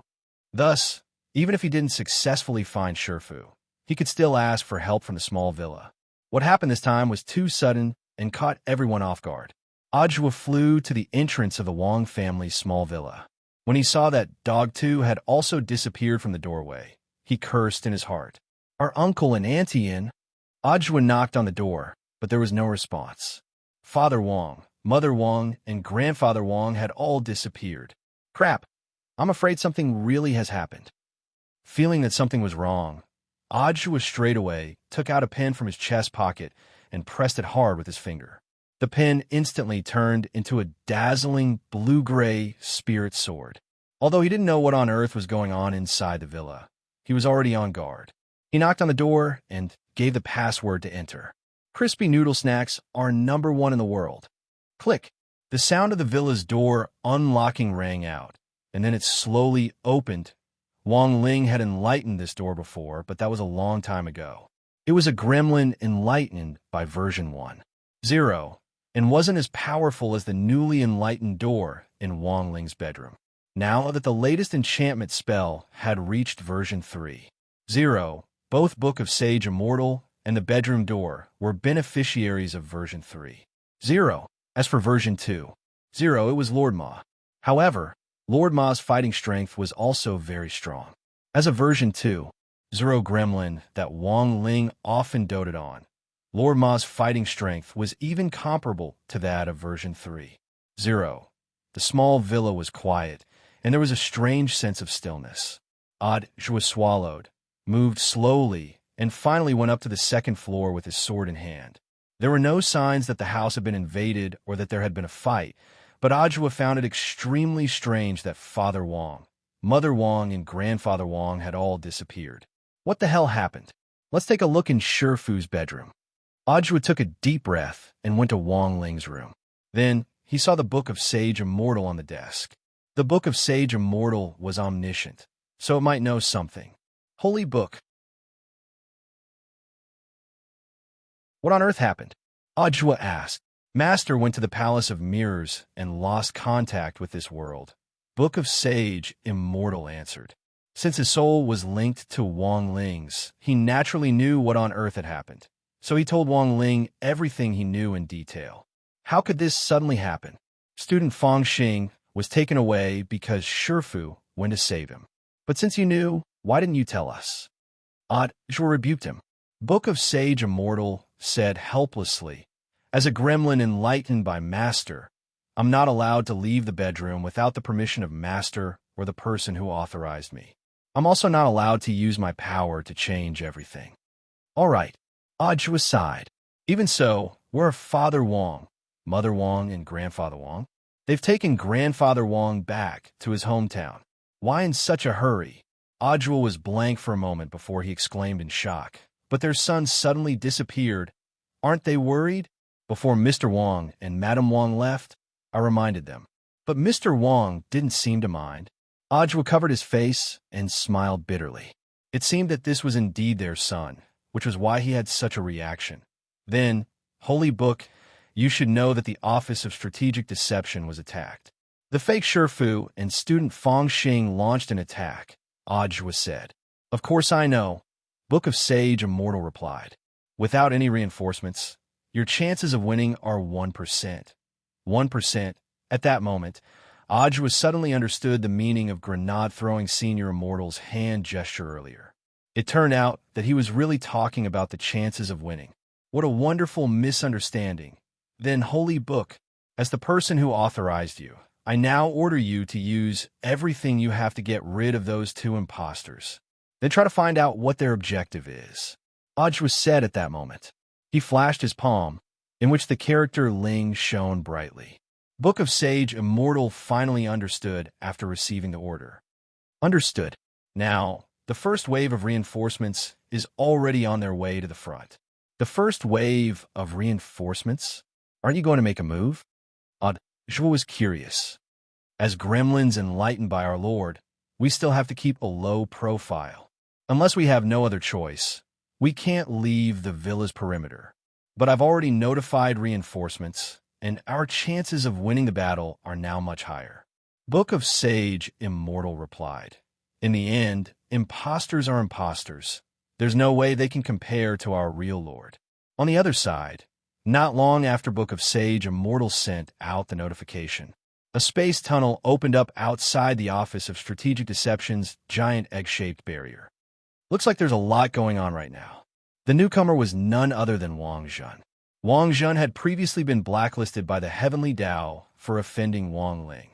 Thus, even if he didn't successfully find Shifu, he could still ask for help from the small villa. What happened this time was too sudden and caught everyone off guard. Ajwa flew to the entrance of the Wong family's small villa. When he saw that Dog 2 had also disappeared from the doorway, he cursed in his heart. "Are uncle and auntie in?" Ajwa knocked on the door, but there was no response. Father Wong, Mother Wong, and Grandfather Wong had all disappeared. Crap, I'm afraid something really has happened. Feeling that something was wrong, Ajwa straightaway took out a pen from his chest pocket and pressed it hard with his finger. The pen instantly turned into a dazzling blue-gray spirit sword. Although he didn't know what on earth was going on inside the villa, he was already on guard. He knocked on the door and gave the password to enter. Crispy noodle snacks are #1 in the world. Click. The sound of the villa's door unlocking rang out, and then it slowly opened. Wong Ling had enlightened this door before, but that was a long time ago. It was a gremlin enlightened by version 1.0, and wasn't as powerful as the newly enlightened door in Wong Ling's bedroom. Now that the latest enchantment spell had reached version 3.0, both Book of Sage Immortal and the bedroom door were beneficiaries of version 3.0. As for version 2.0, it was Lord Ma. However, Lord Ma's fighting strength was also very strong. As a version 2.0 gremlin that Wong Ling often doted on, Lord Ma's fighting strength was even comparable to that of version 3.0. The small villa was quiet, and there was a strange sense of stillness. Ajwa swallowed, moved slowly, and finally went up to the second floor with his sword in hand. There were no signs that the house had been invaded or that there had been a fight, but Ajwa found it extremely strange that Father Wong, Mother Wong, and Grandfather Wong had all disappeared. What the hell happened? Let's take a look in Shifu's bedroom. Ajwa took a deep breath and went to Wong Ling's room. Then he saw the Book of Sage Immortal on the desk. The Book of Sage Immortal was omniscient, so it might know something. Holy book. What on earth happened? Ajwa asked. Master went to the Palace of Mirrors and lost contact with this world. Book of Sage Immortal answered. Since his soul was linked to Wong Ling's, he naturally knew what on earth had happened. So he told Wong Ling everything he knew in detail. How could this suddenly happen? Student Fong Xing was taken away because Shifu went to save him. But since you knew, why didn't you tell us? Ajwa rebuked him. Book of Sage Immortal said helplessly, as a gremlin enlightened by Master, I'm not allowed to leave the bedroom without the permission of Master or the person who authorized me. I'm also not allowed to use my power to change everything. All right, Ajwa sighed. Even so, where are Father Wong, Mother Wong, and Grandfather Wong? They've taken Grandfather Wong back to his hometown. Why in such a hurry? Ajwa was blank for a moment before he exclaimed in shock. But their son suddenly disappeared. Aren't they worried? Before Mr. Wong and Madam Wong left, I reminded them. But Mr. Wong didn't seem to mind. Ajwa covered his face and smiled bitterly. It seemed that this was indeed their son, which was why he had such a reaction. Then, Holy Book, you should know that the Office of Strategic Deception was attacked. The fake Shifu and student Fong Xing launched an attack, Ajwa said. Of course I know. Book of Sage Immortal replied. Without any reinforcements, your chances of winning are 1%. 1%. At that moment, Ajwa suddenly understood the meaning of Grenade-throwing Senior Immortal's hand gesture earlier. It turned out that he was really talking about the chances of winning. What a wonderful misunderstanding. Then, Holy Book, as the person who authorized you, I now order you to use everything you have to get rid of those 2 imposters. Then try to find out what their objective is. Ajwa said at that moment. He flashed his palm, in which the character Ling shone brightly. Book of Sage Immortal finally understood after receiving the order. Understood. Now, the first wave of reinforcements is already on their way to the front. The first wave of reinforcements? Aren't you going to make a move? Ajwa was curious. As gremlins enlightened by our Lord, we still have to keep a low profile. Unless we have no other choice, we can't leave the villa's perimeter. But I've already notified reinforcements, and our chances of winning the battle are now much higher. Book of Sage Immortal replied. In the end, imposters are imposters. There's no way they can compare to our real Lord. On the other side, not long after Book of Sage Immortal sent out the notification, a space tunnel opened up outside the Office of Strategic Deception's giant egg-shaped barrier. Looks like there's a lot going on right now. The newcomer was none other than Wang Jun. Wang Jun had previously been blacklisted by the Heavenly Tao for offending Wang Ling.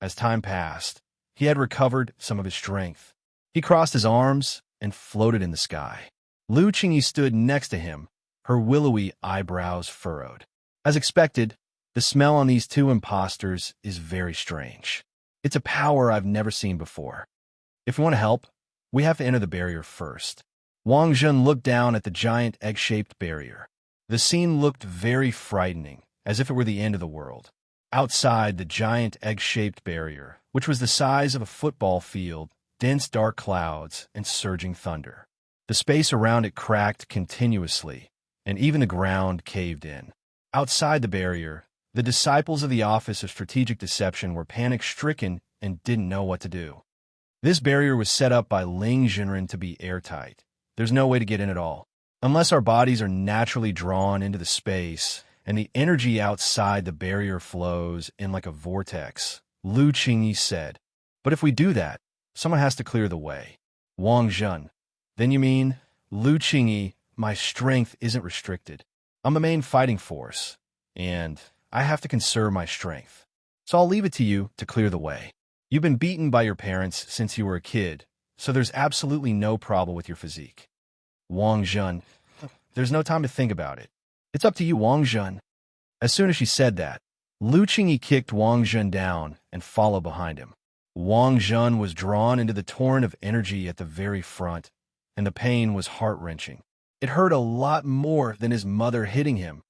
As time passed, he had recovered some of his strength. He crossed his arms and floated in the sky. Lu Qingyi stood next to him, her willowy eyebrows furrowed. As expected, the smell on these two imposters is very strange. It's a power I've never seen before. If we want to help, we have to enter the barrier first. Wang Jun looked down at the giant egg-shaped barrier. The scene looked very frightening, as if it were the end of the world. Outside the giant egg-shaped barrier, which was the size of a football field, dense dark clouds and surging thunder. The space around it cracked continuously, and even the ground caved in. Outside the barrier, the disciples of the Office of Strategic Deception were panic-stricken and didn't know what to do. This barrier was set up by Ling Jinren to be airtight. There's no way to get in at all. Unless our bodies are naturally drawn into the space, and the energy outside the barrier flows in like a vortex, Lu Qingyi said. But if we do that, someone has to clear the way. Wang Jun. Then you mean, Lu Qingyi, my strength isn't restricted. I'm the main fighting force, and I have to conserve my strength. So I'll leave it to you to clear the way. You've been beaten by your parents since you were a kid, so there's absolutely no problem with your physique. Wang Jun. There's no time to think about it. It's up to you, Wang Jun. As soon as she said that, Lu Qingyi kicked Wang Jun down and followed behind him. Wang Jun was drawn into the torrent of energy at the very front, and the pain was heart-wrenching. It hurt a lot more than his mother hitting him.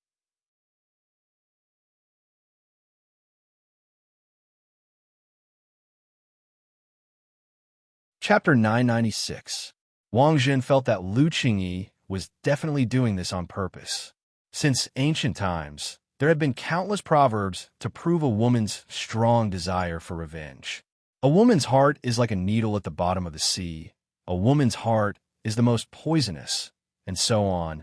Chapter 996. Wang Jun felt that Lu Qingyi was definitely doing this on purpose. Since ancient times, there have been countless proverbs to prove a woman's strong desire for revenge. A woman's heart is like a needle at the bottom of the sea. A woman's heart is the most poisonous, and so on.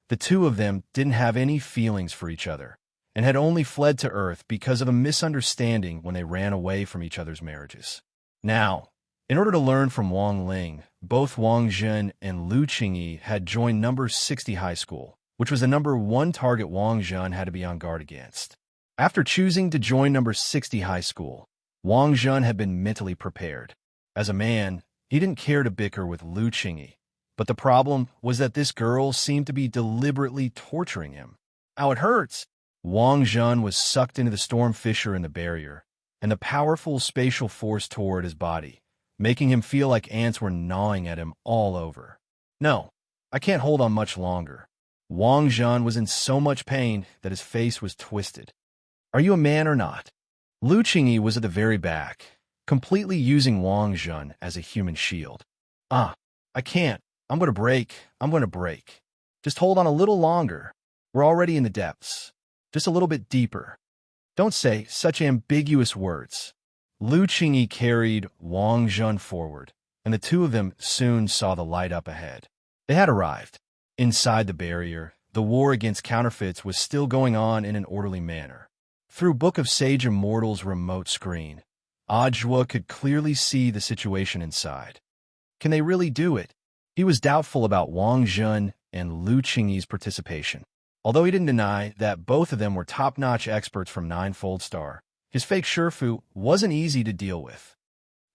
The two of them didn't have any feelings for each other, and had only fled to Earth because of a misunderstanding when they ran away from each other's marriages. Now, in order to learn from Wang Ling, both Wang Jun and Lu Qingyi had joined number 60 high school, which was the number one target Wang Jun had to be on guard against. After choosing to join number 60 high school, Wang Jun had been mentally prepared. As a man, he didn't care to bicker with Lu Qingyi, but the problem was that this girl seemed to be deliberately torturing him. Ow, it hurts! Wang Jun was sucked into the storm fissure in the barrier, and the powerful spatial force tore at his body, making him feel like ants were gnawing at him all over. No, I can't hold on much longer. Wang Jun was in so much pain that his face was twisted. Are you a man or not? Lu Qingyi was at the very back, completely using Wang Jun as a human shield. I can't. I'm going to break. Just hold on a little longer. We're already in the depths. Just a little bit deeper. Don't say such ambiguous words. Lu Qingyi carried Wang Jun forward, and the two of them soon saw the light up ahead. They had arrived. Inside the barrier, the war against counterfeits was still going on in an orderly manner. Through Book of Sage Immortal's remote screen, Ajwa could clearly see the situation inside. Can they really do it? He was doubtful about Wang Jun and Lu Qingyi's participation. Although he didn't deny that both of them were top-notch experts from Ninefold Star, his fake Shifu wasn't easy to deal with.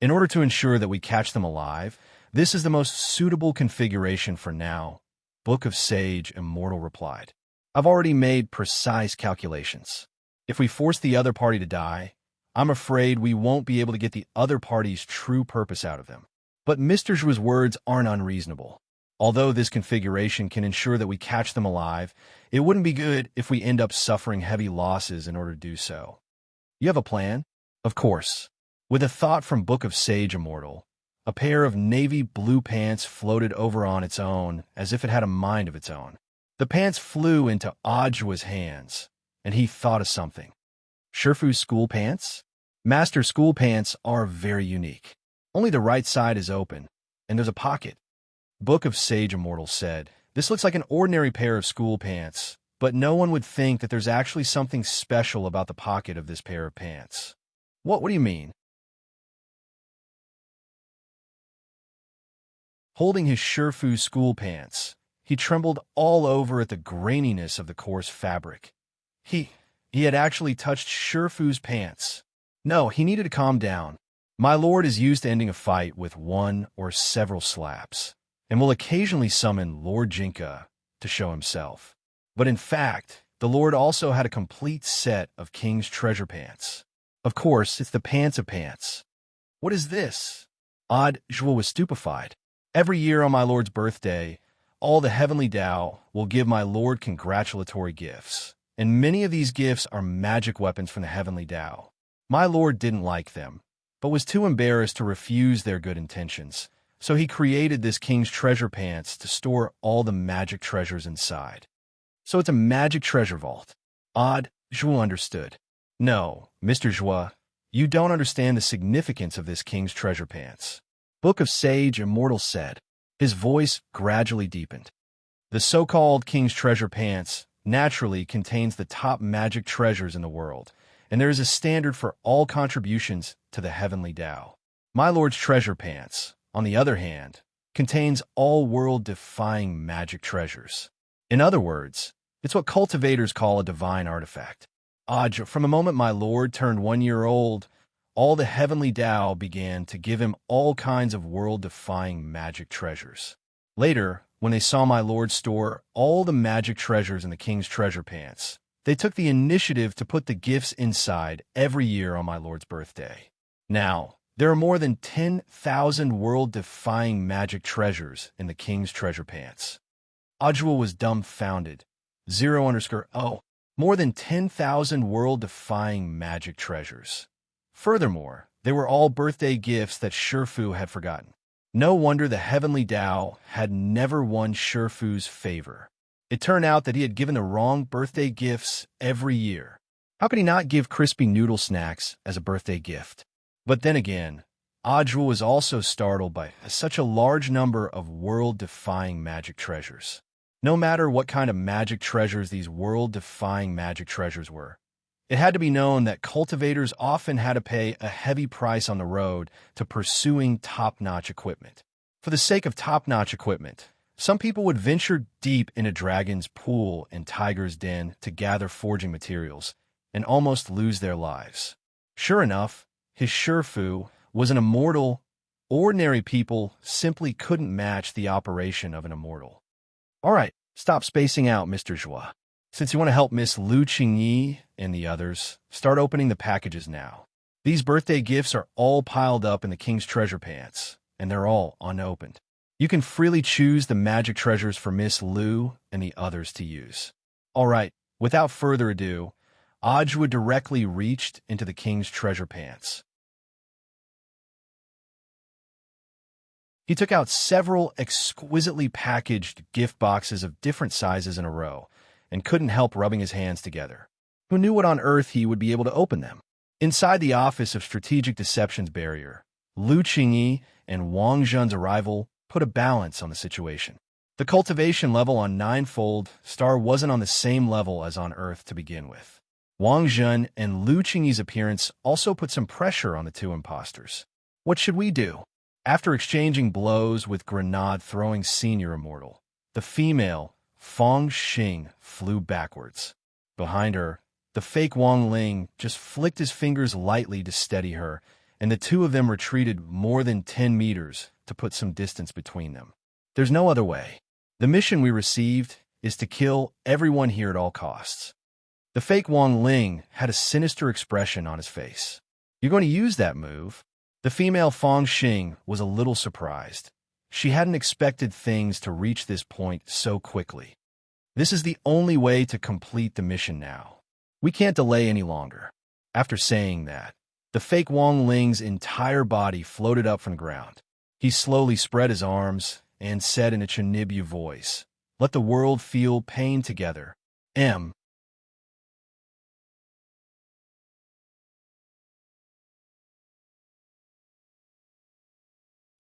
In order to ensure that we catch them alive, this is the most suitable configuration for now, Book of Sage Immortal replied. I've already made precise calculations. If we force the other party to die, I'm afraid we won't be able to get the other party's true purpose out of them. But Mr. Zhu's words aren't unreasonable. Although this configuration can ensure that we catch them alive, it wouldn't be good if we end up suffering heavy losses in order to do so. You have a plan? Of course. With a thought from Book of Sage Immortal, a pair of navy blue pants floated over on its own as if it had a mind of its own. The pants flew into Ajwa's hands, and he thought of something. Shifu's school pants? Master school pants are very unique. Only the right side is open, and there's a pocket. Book of Sage Immortal said, "This looks like an ordinary pair of school pants, but no one would think that there's actually something special about the pocket of this pair of pants." What do you mean? Holding his Sherfu school pants, he trembled all over at the graininess of the coarse fabric. He had actually touched Sherfu's pants. No, he needed to calm down. My lord is used to ending a fight with one or several slaps, and will occasionally summon Lord Jinka to show himself. But in fact, the lord also had a complete set of King's treasure pants. Of course, it's the pants of pants. What is this? Odd Zhuo was stupefied. Every year on my lord's birthday, all the heavenly Tao will give my lord congratulatory gifts, and many of these gifts are magic weapons from the heavenly Tao. My lord didn't like them, but was too embarrassed to refuse their good intentions, so he created this King's treasure pants to store all the magic treasures inside. So it's a magic treasure vault. Odd Zhuo understood. No, Mr. Zhuo, you don't understand the significance of this King's treasure pants. Book of Sage Immortal said. His voice gradually deepened. The so-called King's treasure pants naturally contains the top magic treasures in the world, and there is a standard for all contributions to the heavenly Tao. My lord's treasure pants, on the other hand, contains all world-defying magic treasures. In other words, it's what cultivators call a divine artifact. From the moment my lord turned 1 year old, all the heavenly Tao began to give him all kinds of world-defying magic treasures. Later, when they saw my lord store all the magic treasures in the King's treasure pants, they took the initiative to put the gifts inside every year on my lord's birthday. Now, there are more than 10,000 world-defying magic treasures in the King's treasure pants. Ajwa was dumbfounded. 0_0. More than 10,000 world-defying magic treasures. Furthermore, they were all birthday gifts that Sherfu had forgotten. No wonder the heavenly Tao had never won Sherfu's favor. It turned out that he had given the wrong birthday gifts every year. How could he not give crispy noodle snacks as a birthday gift? But then again, Ajwa was also startled by such a large number of world-defying magic treasures. No matter what kind of magic treasures these world-defying magic treasures were, it had to be known that cultivators often had to pay a heavy price on the road to pursuing top-notch equipment. For the sake of top-notch equipment, some people would venture deep into Dragon's Pool and Tiger's Den to gather forging materials and almost lose their lives. Sure enough, his Sherfu was an immortal. Ordinary people simply couldn't match the operation of an immortal. All right, stop spacing out, Mr. Zhuo. Since you want to help Miss Lu Qingyi and the others, start opening the packages now. These birthday gifts are all piled up in the King's treasure pants, and they're all unopened. You can freely choose the magic treasures for Miss Lu and the others to use. All right, without further ado, Ajwa directly reached into the King's treasure pants. He took out several exquisitely packaged gift boxes of different sizes in a row, and couldn't help rubbing his hands together. Who knew what on earth he would be able to open them? Inside the Office of Strategic Deceptions barrier, Lu Qingyi and Wang Zhen's arrival put a balance on the situation. The cultivation level on Ninefold Star wasn't on the same level as on Earth to begin with. Wang Zhen and Lu Qingyi's appearance also put some pressure on the two imposters. What should we do? After exchanging blows with grenade-throwing senior immortal, the female, Fang Xing, flew backwards. Behind her, the fake Wang Ling just flicked his fingers lightly to steady her, and the two of them retreated more than 10 meters to put some distance between them. There's no other way. The mission we received is to kill everyone here at all costs. The fake Wang Ling had a sinister expression on his face. You're going to use that move? The female Fang Xing was a little surprised. She hadn't expected things to reach this point so quickly. This is the only way to complete the mission now. We can't delay any longer. After saying that, the fake Wang Ling's entire body floated up from the ground. He slowly spread his arms and said in a Chinibyu voice, "Let the world feel pain together. M."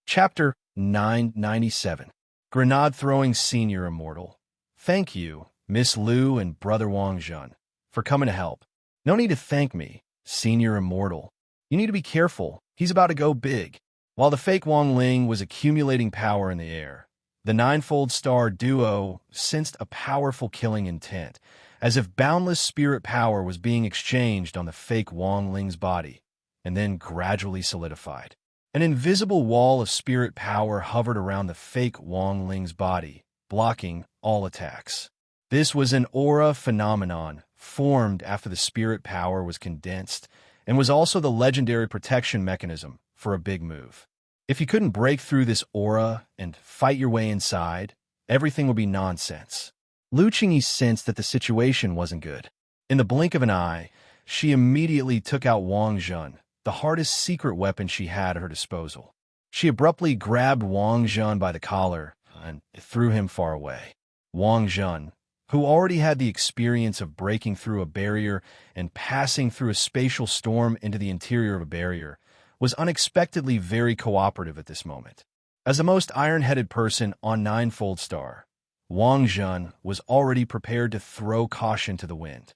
Chapter 997. Grenade-throwing senior immortal. Thank you, Miss Liu and Brother Wang Jun, for coming to help. No need to thank me, senior immortal. You need to be careful. He's about to go big. While the fake Wang Ling was accumulating power in the air, the ninefold star duo sensed a powerful killing intent, as if boundless spirit power was being exchanged on the fake Wang Ling's body, and then gradually solidified. An invisible wall of spirit power hovered around the fake Wang Ling's body, blocking all attacks. This was an aura phenomenon formed after the spirit power was condensed, and was also the legendary protection mechanism for a big move. If you couldn't break through this aura and fight your way inside, everything would be nonsense. Lu Qingyi sensed that the situation wasn't good. In the blink of an eye, she immediately took out Wang Jun, the hardest secret weapon she had at her disposal. She abruptly grabbed Wang Jun by the collar and threw him far away. Wang Jun, who already had the experience of breaking through a barrier and passing through a spatial storm into the interior of a barrier, was unexpectedly very cooperative at this moment. As the most iron-headed person on Ninefold Star, Wang Jun was already prepared to throw caution to the wind.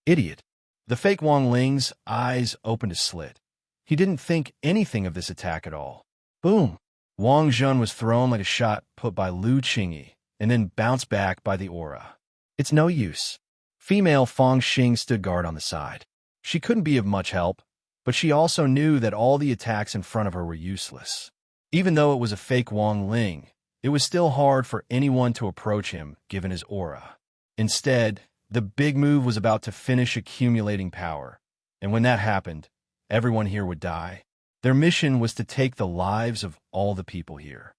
Idiot. The fake Wang Ling's eyes opened a slit. He didn't think anything of this attack at all. Boom! Wang Jun was thrown like a shot put by Lu Qingyi, and then bounced back by the aura. It's no use. Female Fang Xing stood guard on the side. She couldn't be of much help, but she also knew that all the attacks in front of her were useless. Even though it was a fake Wang Ling, it was still hard for anyone to approach him given his aura. Instead, the big move was about to finish accumulating power, and when that happened, everyone here would die. Their mission was to take the lives of all the people here.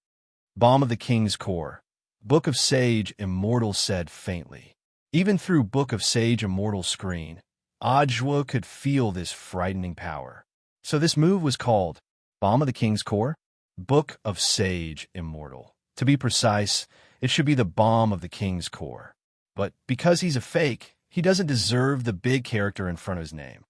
Bomb of the King's Core. Book of Sage Immortal said faintly. Even through Book of Sage Immortal's screen, Ajwa could feel this frightening power. So this move was called Bomb of the King's Core? Book of Sage Immortal. To be precise, it should be the Bomb of the King's Core. But because he's a fake, he doesn't deserve the big character in front of his name.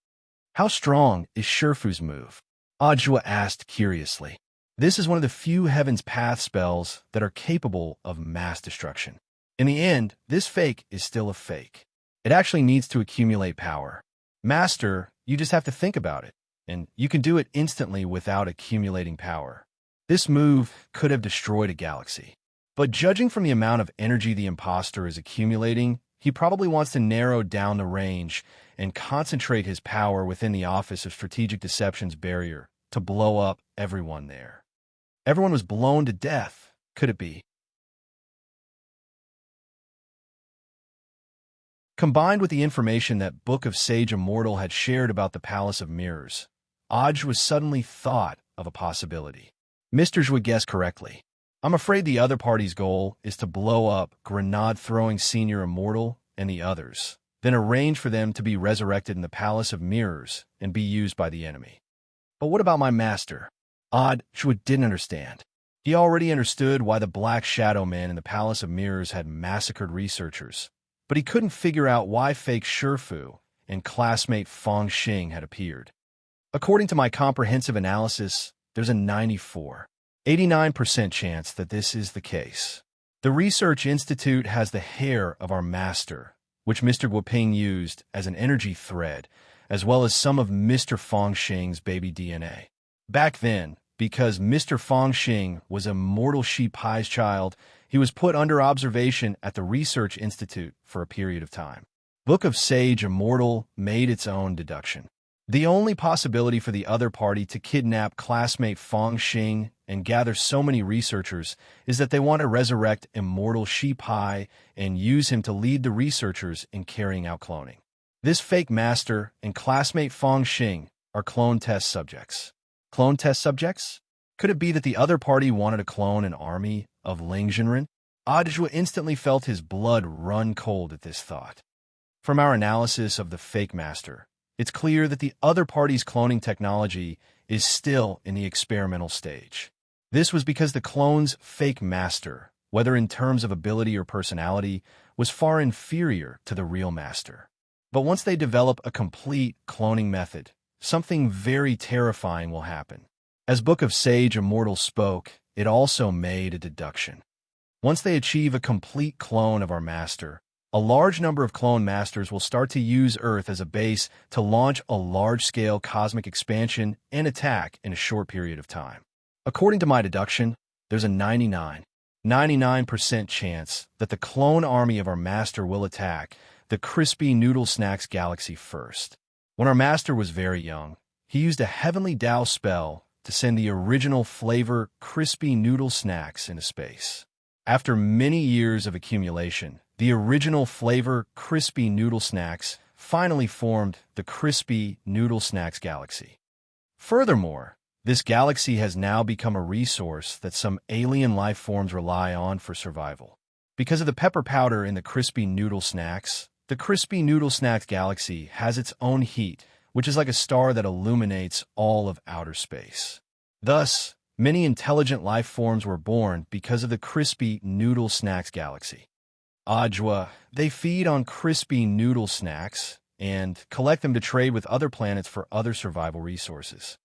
How strong is Shifu's move? Ajwa asked curiously. This is one of the few Heaven's Path spells that are capable of mass destruction. In the end, this fake is still a fake. It actually needs to accumulate power. Master, you just have to think about it, and you can do it instantly without accumulating power. This move could have destroyed a galaxy. But judging from the amount of energy the imposter is accumulating, he probably wants to narrow down the range and concentrate his power within the Office of Strategic Deception's barrier to blow up everyone there. Everyone was blown to death, could it be? Combined with the information that Book of Sage Immortal had shared about the Palace of Mirrors, Ajwa suddenly thought of a possibility. Mr. Zhui guessed correctly. I'm afraid the other party's goal is to blow up Grenade-throwing Senior Immortal and the others, then arrange for them to be resurrected in the Palace of Mirrors and be used by the enemy. But what about my master? Ajwa didn't understand. He already understood why the Black Shadow Man in the Palace of Mirrors had massacred researchers, but he couldn't figure out why fake Shifu and classmate Fang Xing had appeared. According to my comprehensive analysis, there's a 89% chance that this is the case. The Research Institute has the hair of our master, which Mr. Guoping used as an energy thread, as well as some of Mr. Fang Xing's baby DNA. Back then, because Mr. Fang Xing was a mortal Shi Pai's child, he was put under observation at the Research Institute for a period of time. Book of Sage Immortal made its own deduction. The only possibility for the other party to kidnap classmate Fang Xing and gather so many researchers is that they want to resurrect immortal Shi Pai and use him to lead the researchers in carrying out cloning. This fake master and classmate Fang Xing are clone test subjects. Clone test subjects? Could it be that the other party wanted to clone an army of Ling Jinren? Ajwa instantly felt his blood run cold at this thought. From our analysis of the fake master, it's clear that the other party's cloning technology is still in the experimental stage. This was because the clone's fake master, whether in terms of ability or personality, was far inferior to the real master. But once they develop a complete cloning method, something very terrifying will happen. As Book of Sage Immortal spoke, it also made a deduction. Once they achieve a complete clone of our master, a large number of clone masters will start to use Earth as a base to launch a large-scale cosmic expansion and attack in a short period of time. According to my deduction, there's a 99% chance that the clone army of our master will attack the Crispy Noodle Snacks galaxy first. When our master was very young, he used a heavenly Tao spell to send the original flavor Crispy Noodle Snacks into space. After many years of accumulation, the original flavor Crispy Noodle Snacks finally formed the Crispy Noodle Snacks galaxy. Furthermore, this galaxy has now become a resource that some alien life forms rely on for survival. Because of the pepper powder in the Crispy Noodle Snacks, the Crispy Noodle Snacks galaxy has its own heat, which is like a star that illuminates all of outer space. Thus, many intelligent life forms were born because of the Crispy Noodle Snacks galaxy. Ajwa, they feed on Crispy Noodle Snacks and collect them to trade with other planets for other survival resources.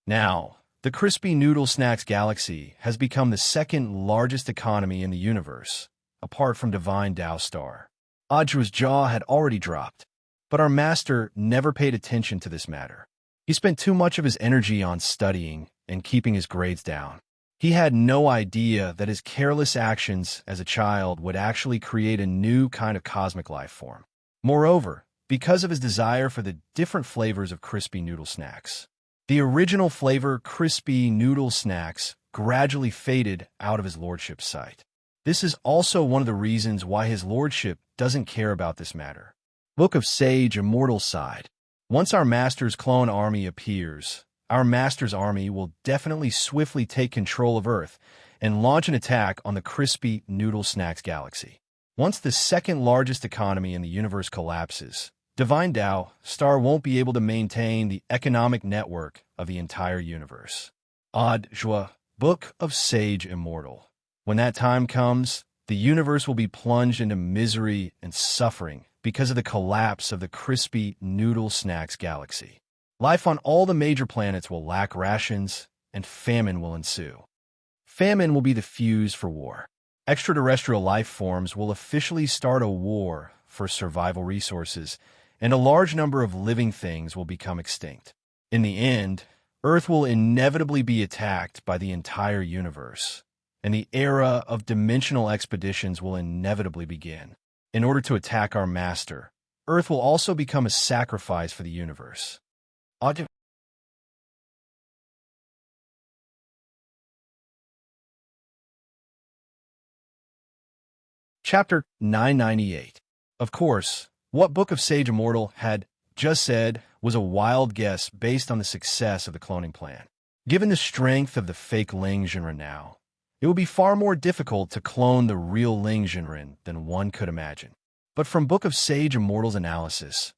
Now, the Crispy Noodle Snacks galaxy has become the second largest economy in the universe, apart from Divine Tao Star. Ajwa's jaw had already dropped, but our master never paid attention to this matter. He spent too much of his energy on studying and keeping his grades down. He had no idea that his careless actions as a child would actually create a new kind of cosmic life form. Moreover, because of his desire for the different flavors of Crispy Noodle Snacks, the original flavor Crispy Noodle Snacks gradually faded out of his lordship's sight. This is also one of the reasons why his lordship doesn't care about this matter. Book of Sage Immortal Side. Once our master's clone army appears, our master's army will definitely swiftly take control of Earth and launch an attack on the Crispy Noodle Snacks galaxy. Once the second largest economy in the universe collapses, Divine Tao Star won't be able to maintain the economic network of the entire universe. Ajwa, Book of Sage Immortal. When that time comes, the universe will be plunged into misery and suffering because of the collapse of the Crispy Noodle Snacks galaxy. Life on all the major planets will lack rations, and famine will ensue. Famine will be the fuse for war. Extraterrestrial life forms will officially start a war for survival resources, and a large number of living things will become extinct. In the end, Earth will inevitably be attacked by the entire universe, and the era of dimensional expeditions will inevitably begin. In order to attack our master, Earth will also become a sacrifice for the universe. Chapter 998. Of course, what Book of Sage Immortal had just said was a wild guess based on the success of the cloning plan. Given the strength of the fake Ling Jinren now, it would be far more difficult to clone the real Ling Jinren than one could imagine. But from Book of Sage Immortal's analysis,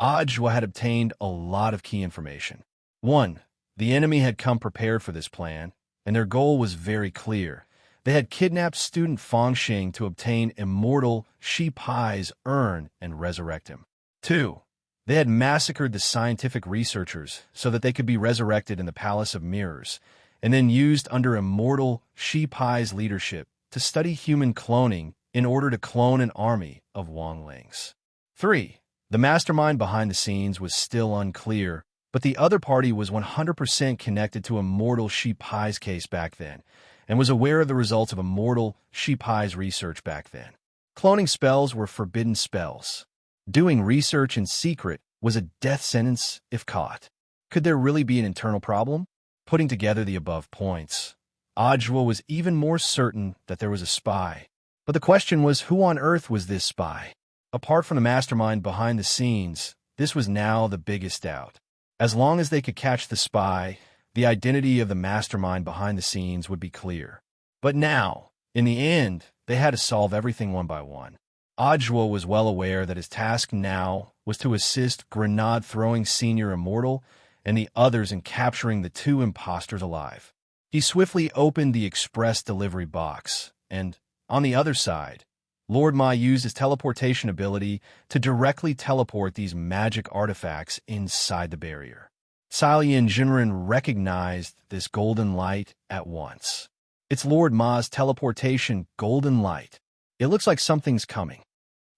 Ajwa had obtained a lot of key information. 1. The enemy had come prepared for this plan, and their goal was very clear. They had kidnapped student Fangxing to obtain immortal Shi Pai's urn and resurrect him. 2. They had massacred the scientific researchers so that they could be resurrected in the Palace of Mirrors, and then used under immortal Shi Pai's leadership to study human cloning in order to clone an army of Wonglings. 3. The mastermind behind the scenes was still unclear, but the other party was 100% connected to immortal Shi Pai's case back then, and was aware of the results of immortal Shi Pai's research back then. Cloning spells were forbidden spells. Doing research in secret was a death sentence if caught. Could there really be an internal problem? Putting together the above points, Ajwa was even more certain that there was a spy. But the question was, who on earth was this spy? Apart from the mastermind behind the scenes, this was now the biggest doubt. As long as they could catch the spy, the identity of the mastermind behind the scenes would be clear. But now, in the end, they had to solve everything one by one. Ajwa was well aware that his task now was to assist Grenade-throwing Senior Immortal and the others in capturing the two imposters alive. He swiftly opened the express delivery box, and, on the other side, Lord Mai used his teleportation ability to directly teleport these magic artifacts inside the barrier. Sali and Jinren recognized this golden light at once. It's Lord Ma's teleportation golden light. It looks like something's coming.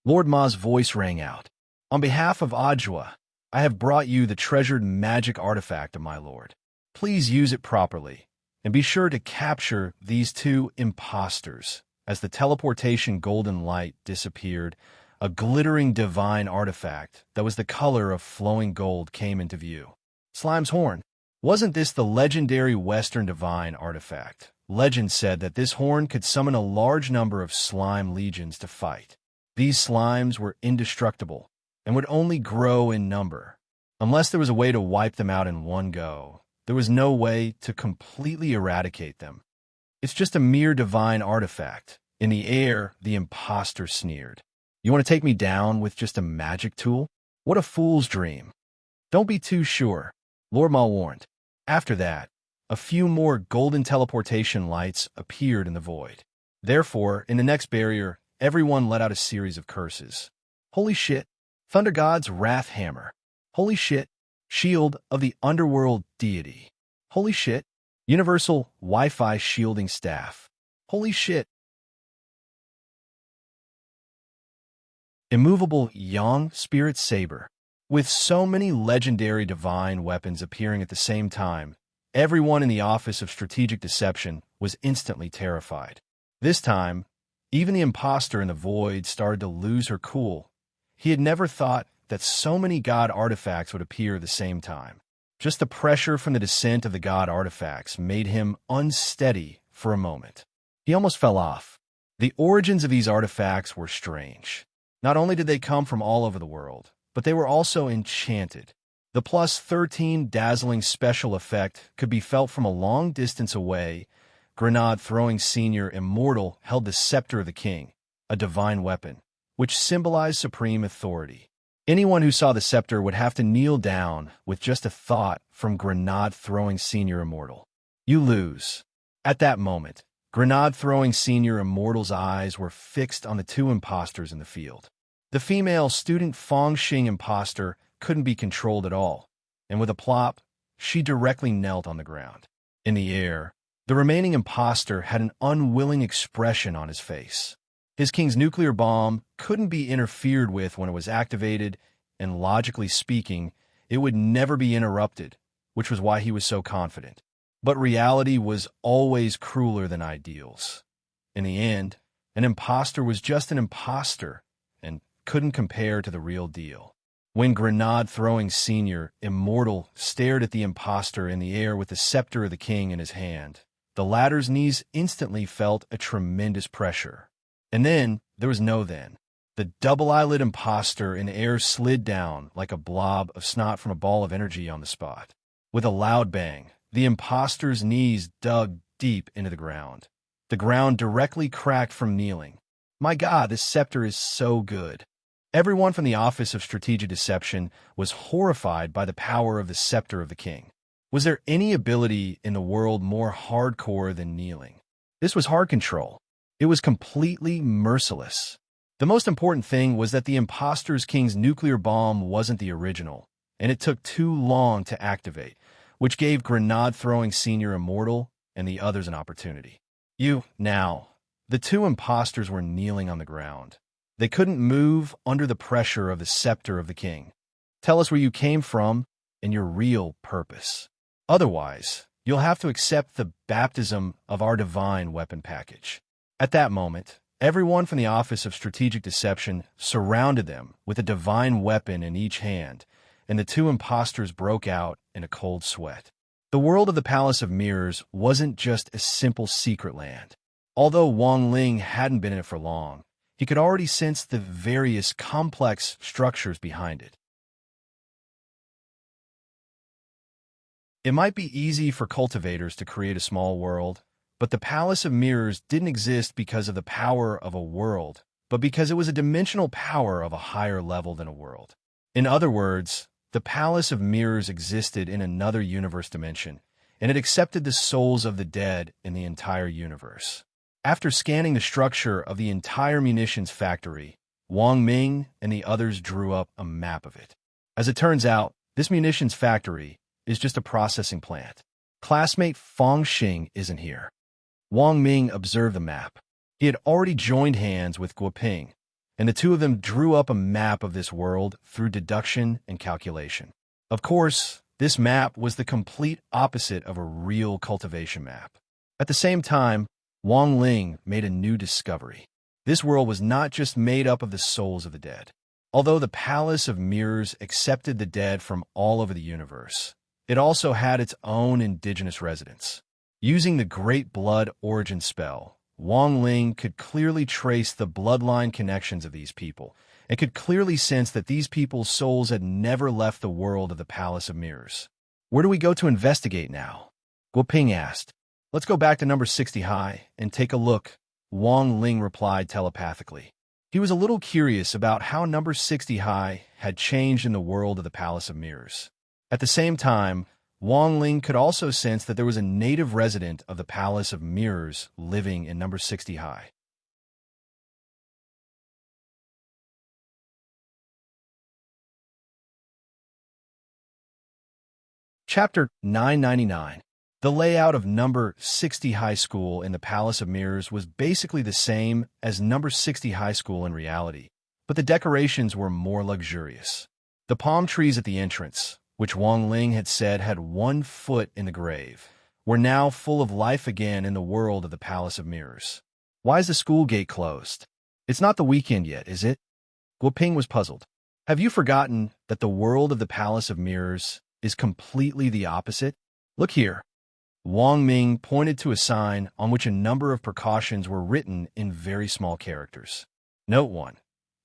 Lord Ma's voice rang out. On behalf of Ajwa, I have brought you the treasured magic artifact of my lord. Please use it properly, and be sure to capture these two imposters. As the teleportation golden light disappeared, a glittering divine artifact that was the color of flowing gold came into view. Slime's horn. Wasn't this the legendary Western divine artifact? Legend said that this horn could summon a large number of slime legions to fight. These slimes were indestructible and would only grow in number. Unless there was a way to wipe them out in one go, there was no way to completely eradicate them. It's just a mere divine artifact. In the air, the imposter sneered. You want to take me down with just a magic tool? What a fool's dream. Don't be too sure, Lord Ma warned. After that, a few more golden teleportation lights appeared in the void. Therefore, in the next barrier, everyone let out a series of curses. Holy shit! Thunder God's Wrath Hammer. Holy shit! Shield of the Underworld Deity. Holy shit! Universal Wi-Fi Shielding Staff. Holy shit! Immovable Yang Spirit Saber. With so many legendary divine weapons appearing at the same time, everyone in the Office of Strategic Deception was instantly terrified. This time, even the imposter in the void started to lose her cool. He had never thought that so many god artifacts would appear at the same time. Just the pressure from the descent of the god artifacts made him unsteady for a moment. He almost fell off. The origins of these artifacts were strange. Not only did they come from all over the world, but they were also enchanted. The plus 13 dazzling special effect could be felt from a long distance away. Grenade-throwing Senior Immortal held the Scepter of the King, a divine weapon, which symbolized supreme authority. Anyone who saw the scepter would have to kneel down with just a thought from Grenade-throwing Senior Immortal. You lose. At that moment, Grenade-throwing Senior Immortal's eyes were fixed on the two imposters in the field. The female student Fongxing imposter couldn't be controlled at all, and with a plop, she directly knelt on the ground. In the air, the remaining imposter had an unwilling expression on his face. His king's nuclear bomb couldn't be interfered with when it was activated, and logically speaking, it would never be interrupted, which was why he was so confident. But reality was always crueler than ideals. In the end, an imposter was just an imposter and couldn't compare to the real deal. When Grenade-throwing Senior Immortal stared at the imposter in the air with the Scepter of the King in his hand, the latter's knees instantly felt a tremendous pressure. And then, there was no then. The double-eyelid imposter in air slid down like a blob of snot from a ball of energy on the spot. With a loud bang, the imposter's knees dug deep into the ground. The ground directly cracked from kneeling. My God, this scepter is so good. Everyone from the Office of Strategic Deception was horrified by the power of the Scepter of the King. Was there any ability in the world more hardcore than kneeling? This was hard control. It was completely merciless. The most important thing was that the imposter's king's nuclear bomb wasn't the original, and it took too long to activate, which gave Grenade-throwing Senior Immortal and the others an opportunity. Now, the two imposters were kneeling on the ground. They couldn't move under the pressure of the Scepter of the King. Tell us where you came from and your real purpose. Otherwise, you'll have to accept the baptism of our divine weapon package. At that moment, everyone from the Office of Strategic Deception surrounded them with a divine weapon in each hand, and the two imposters broke out in a cold sweat. The world of the Palace of Mirrors wasn't just a simple secret land. Although Wang Ling hadn't been in it for long, he could already sense the various complex structures behind it. It might be easy for cultivators to create a small world, but the Palace of Mirrors didn't exist because of the power of a world, but because it was a dimensional power of a higher level than a world. In other words, the Palace of Mirrors existed in another universe dimension, and it accepted the souls of the dead in the entire universe. After scanning the structure of the entire munitions factory, Wang Ming and the others drew up a map of it. As it turns out, this munitions factory, is just a processing plant. Classmate Fong Xing isn't here. Wang Ming observed the map. He had already joined hands with Guo Ping, and the two of them drew up a map of this world through deduction and calculation. Of course, this map was the complete opposite of a real cultivation map. At the same time, Wang Ling made a new discovery. This world was not just made up of the souls of the dead. Although the Palace of Mirrors accepted the dead from all over the universe, it also had its own indigenous residents. Using the Great Blood Origin spell, Wang Ling could clearly trace the bloodline connections of these people, and could clearly sense that these people's souls had never left the world of the Palace of Mirrors. "Where do we go to investigate now?" Guo Ping asked. "Let's go back to number 60 high and take a look," Wang Ling replied telepathically. He was a little curious about how number 60 high had changed in the world of the Palace of Mirrors. At the same time, Wang Ling could also sense that there was a native resident of the Palace of Mirrors living in number 60 high. Chapter 999. The layout of number 60 High School in the Palace of Mirrors was basically the same as number 60 High School in reality, but the decorations were more luxurious. The palm trees at the entrance, which Wang Ling had said had 1 foot in the grave, were now full of life again in the world of the Palace of Mirrors. "Why is the school gate closed? It's not the weekend yet, is it?" Guo Ping was puzzled. "Have you forgotten that the world of the Palace of Mirrors is completely the opposite? Look here." Wang Ming pointed to a sign on which a number of precautions were written in very small characters. Note 1.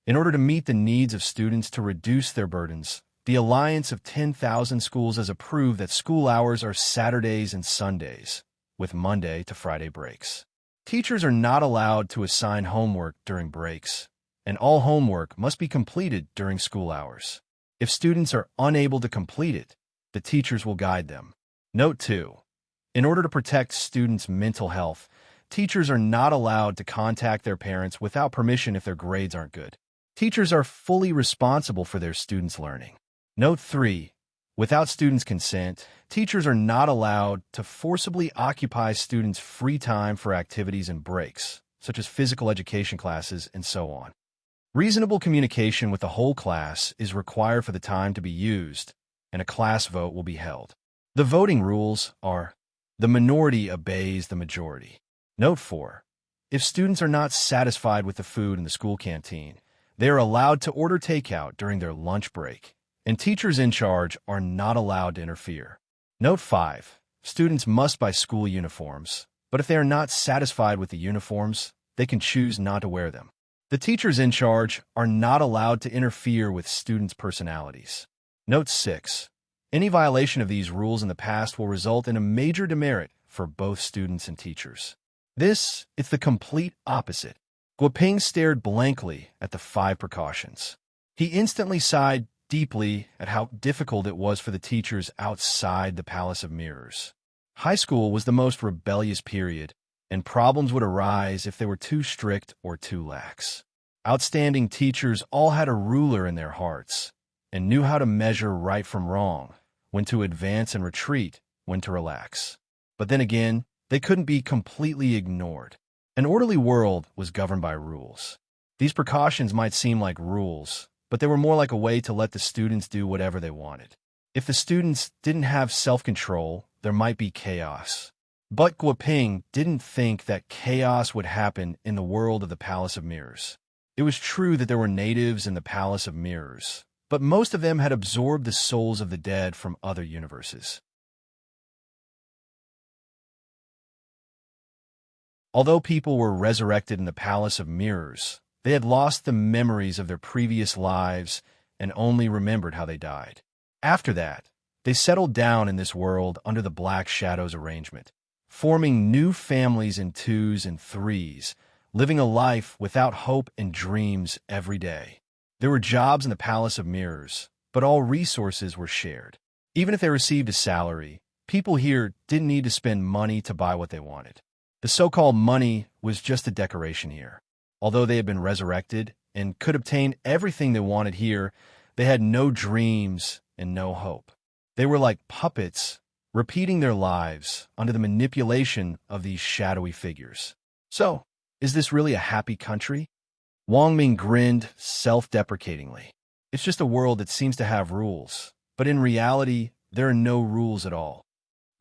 In order to meet the needs of students to reduce their burdens, the Alliance of 10,000 Schools has approved that school hours are Saturdays and Sundays, with Monday to Friday breaks. Teachers are not allowed to assign homework during breaks, and all homework must be completed during school hours. If students are unable to complete it, the teachers will guide them. Note 2. In order to protect students' mental health, teachers are not allowed to contact their parents without permission if their grades aren't good. Teachers are fully responsible for their students' learning. Note 3. Without students' consent, teachers are not allowed to forcibly occupy students' free time for activities and breaks, such as physical education classes and so on. Reasonable communication with the whole class is required for the time to be used, and a class vote will be held. The voting rules are: the minority obeys the majority. Note 4. If students are not satisfied with the food in the school canteen, they are allowed to order takeout during their lunch break, and teachers in charge are not allowed to interfere. Note 5. Students must buy school uniforms, but if they are not satisfied with the uniforms, they can choose not to wear them. The teachers in charge are not allowed to interfere with students' personalities. Note 6. Any violation of these rules in the past will result in a major demerit for both students and teachers. This is the complete opposite. Guo Ping stared blankly at the 5 precautions. He instantly sighed deeply at how difficult it was for the teachers outside the Palace of Mirrors. High school was the most rebellious period, and problems would arise if they were too strict or too lax. Outstanding teachers all had a ruler in their hearts and knew how to measure right from wrong, when to advance and retreat, when to relax. But then again, they couldn't be completely ignored. An orderly world was governed by rules. These precautions might seem like rules, but they were more like a way to let the students do whatever they wanted. If the students didn't have self-control, there might be chaos. But Guo Ping didn't think that chaos would happen in the world of the Palace of Mirrors. It was true that there were natives in the Palace of Mirrors, but most of them had absorbed the souls of the dead from other universes. Although people were resurrected in the Palace of Mirrors, they had lost the memories of their previous lives and only remembered how they died. After that, they settled down in this world under the Black Shadows arrangement, forming new families in 2s and 3s, living a life without hope and dreams every day. There were jobs in the Palace of Mirrors, but all resources were shared. Even if they received a salary, people here didn't need to spend money to buy what they wanted. The so-called money was just a decoration here. Although they had been resurrected and could obtain everything they wanted here, they had no dreams and no hope. They were like puppets, repeating their lives under the manipulation of these shadowy figures. So, is this really a happy country? Wang Ming grinned self-deprecatingly. It's just a world that seems to have rules, but in reality, there are no rules at all.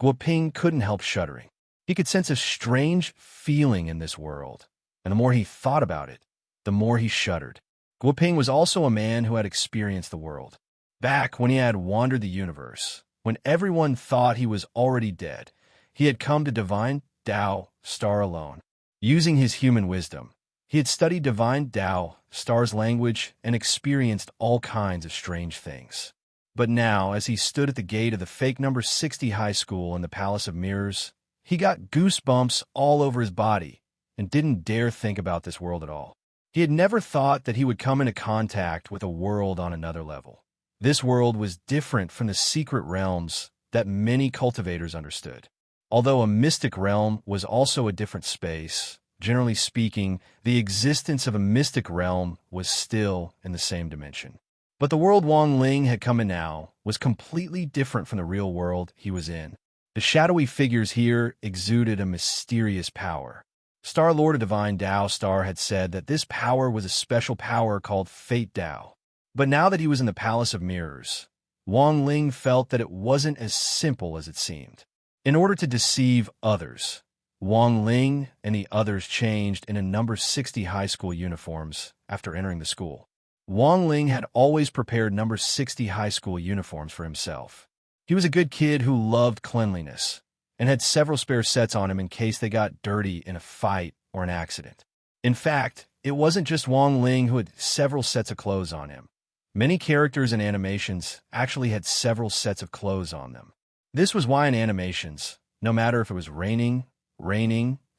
Guoping couldn't help shuddering. He could sense a strange feeling in this world, and the more he thought about it, the more he shuddered. Guoping was also a man who had experienced the world. Back when he had wandered the universe, when everyone thought he was already dead, he had come to divine Tao, star alone. Using his human wisdom, he had studied divine Tao, star's language, and experienced all kinds of strange things. But now, as he stood at the gate of the fake number 60 high school in the Palace of Mirrors, he got goosebumps all over his body and didn't dare think about this world at all. He had never thought that he would come into contact with a world on another level. This world was different from the secret realms that many cultivators understood. Although a mystic realm was also a different space, generally speaking, the existence of a mystic realm was still in the same dimension. But the world Wang Ling had come in now was completely different from the real world he was in. The shadowy figures here exuded a mysterious power. Star Lord of Divine Tao Star had said that this power was a special power called Fate Tao. But now that he was in the Palace of Mirrors, Wang Ling felt that it wasn't as simple as it seemed. In order to deceive others, Wang Ling and the others changed into number 60 high school uniforms after entering the school. Wang Ling had always prepared number 60 high school uniforms for himself. He was a good kid who loved cleanliness and had several spare sets on him in case they got dirty in a fight or an accident. In fact, it wasn't just Wang Ling who had several sets of clothes on him. Many characters in animations actually had several sets of clothes on them. This was why in animations, no matter if it was raining,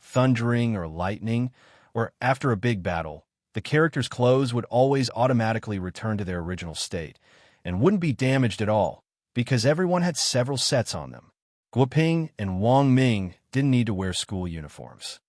thundering, or lightning, or after a big battle, the characters' clothes would always automatically return to their original state and wouldn't be damaged at all because everyone had several sets on them. Guoping and Wang Ming didn't need to wear school uniforms.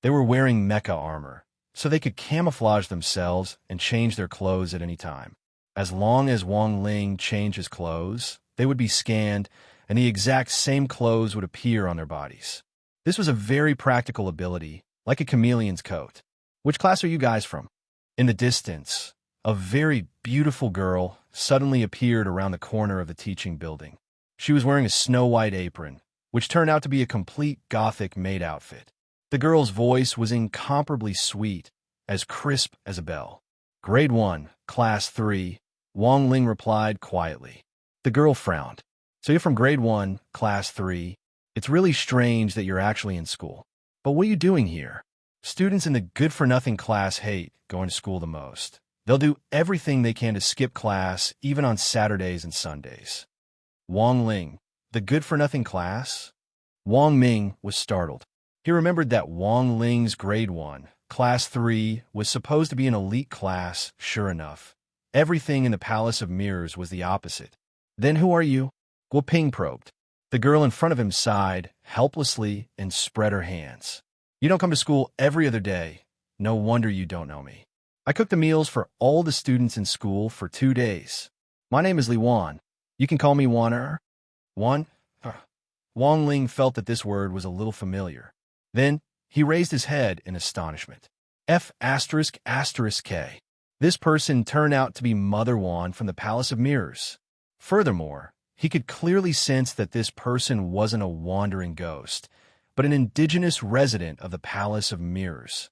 They were wearing mecha armor, so they could camouflage themselves and change their clothes at any time. As long as Wang Ling changed his clothes, they would be scanned, and the exact same clothes would appear on their bodies. This was a very practical ability, like a chameleon's coat. Which class are you guys from? In the distance, a very beautiful girl suddenly appeared around the corner of the teaching building. She was wearing a snow-white apron, which turned out to be a complete gothic maid outfit. The girl's voice was incomparably sweet, as crisp as a bell. Grade 1, Class 3, Wang Ling replied quietly. The girl frowned. So you're from Grade 1, Class 3. It's really strange that you're actually in school. But what are you doing here? Students in the good-for-nothing class hate going to school the most. They'll do everything they can to skip class, even on Saturdays and Sundays. Wang Ling, the good-for-nothing class? Wang Ming was startled. He remembered that Wang Ling's Grade 1, Class 3, was supposed to be an elite class, sure enough. Everything in the Palace of Mirrors was the opposite. Then who are you? Guoping probed. The girl in front of him sighed, helplessly, and spread her hands. You don't come to school every other day. No wonder you don't know me. I cook the meals for all the students in school for 2 days. My name is Li Wan. You can call me Wan. Wan? Wang Ling felt that this word was a little familiar. Then, he raised his head in astonishment. F***K. This person turned out to be Mother Wan from the Palace of Mirrors. Furthermore, he could clearly sense that this person wasn't a wandering ghost, but an indigenous resident of the Palace of Mirrors.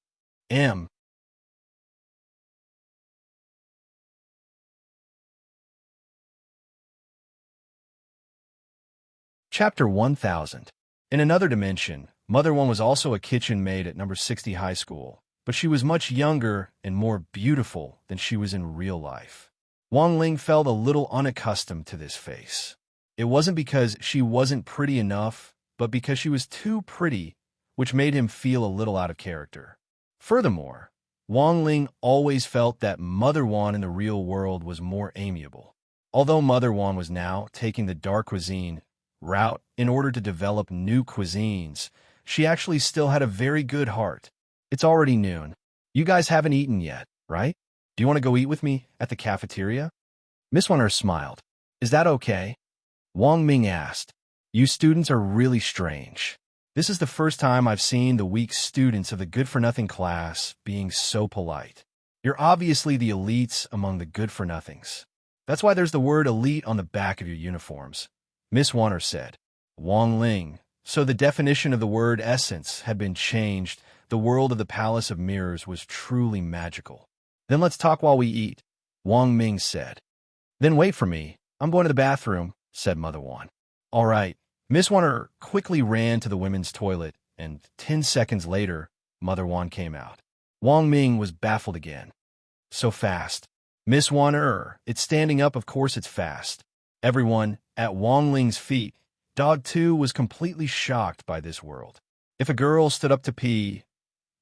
Chapter 1000. In another dimension, Mother One was also a kitchen maid at number 60 high school, but she was much younger and more beautiful than she was in real life. Wang Ling felt a little unaccustomed to this face. It wasn't because she wasn't pretty enough, but because she was too pretty, which made him feel a little out of character. Furthermore, Wang Ling always felt that Mother Wan in the real world was more amiable. Although Mother Wan was now taking the dark cuisine route in order to develop new cuisines, she actually still had a very good heart. It's already noon. You guys haven't eaten yet, right? Do you want to go eat with me at the cafeteria? Miss Warner smiled. Is that okay? Wang Ming asked. You students are really strange. This is the first time I've seen the weak students of the good-for-nothing class being so polite. You're obviously the elites among the good-for-nothings. That's why there's the word elite on the back of your uniforms, Miss Warner said. Wang Ling. So the definition of the word essence had been changed. The world of the Palace of Mirrors was truly magical. Then let's talk while we eat, Wang Ming said. Then wait for me. I'm going to the bathroom, said Mother Wan. All right. Miss Warner quickly ran to the women's toilet, and 10 seconds later, Mother Wan came out. Wang Ming was baffled again. So fast. Miss Warner, it's standing up, of course it's fast. Everyone, at Wang Ling's feet, Dog 2 was completely shocked by this world. If a girl stood up to pee,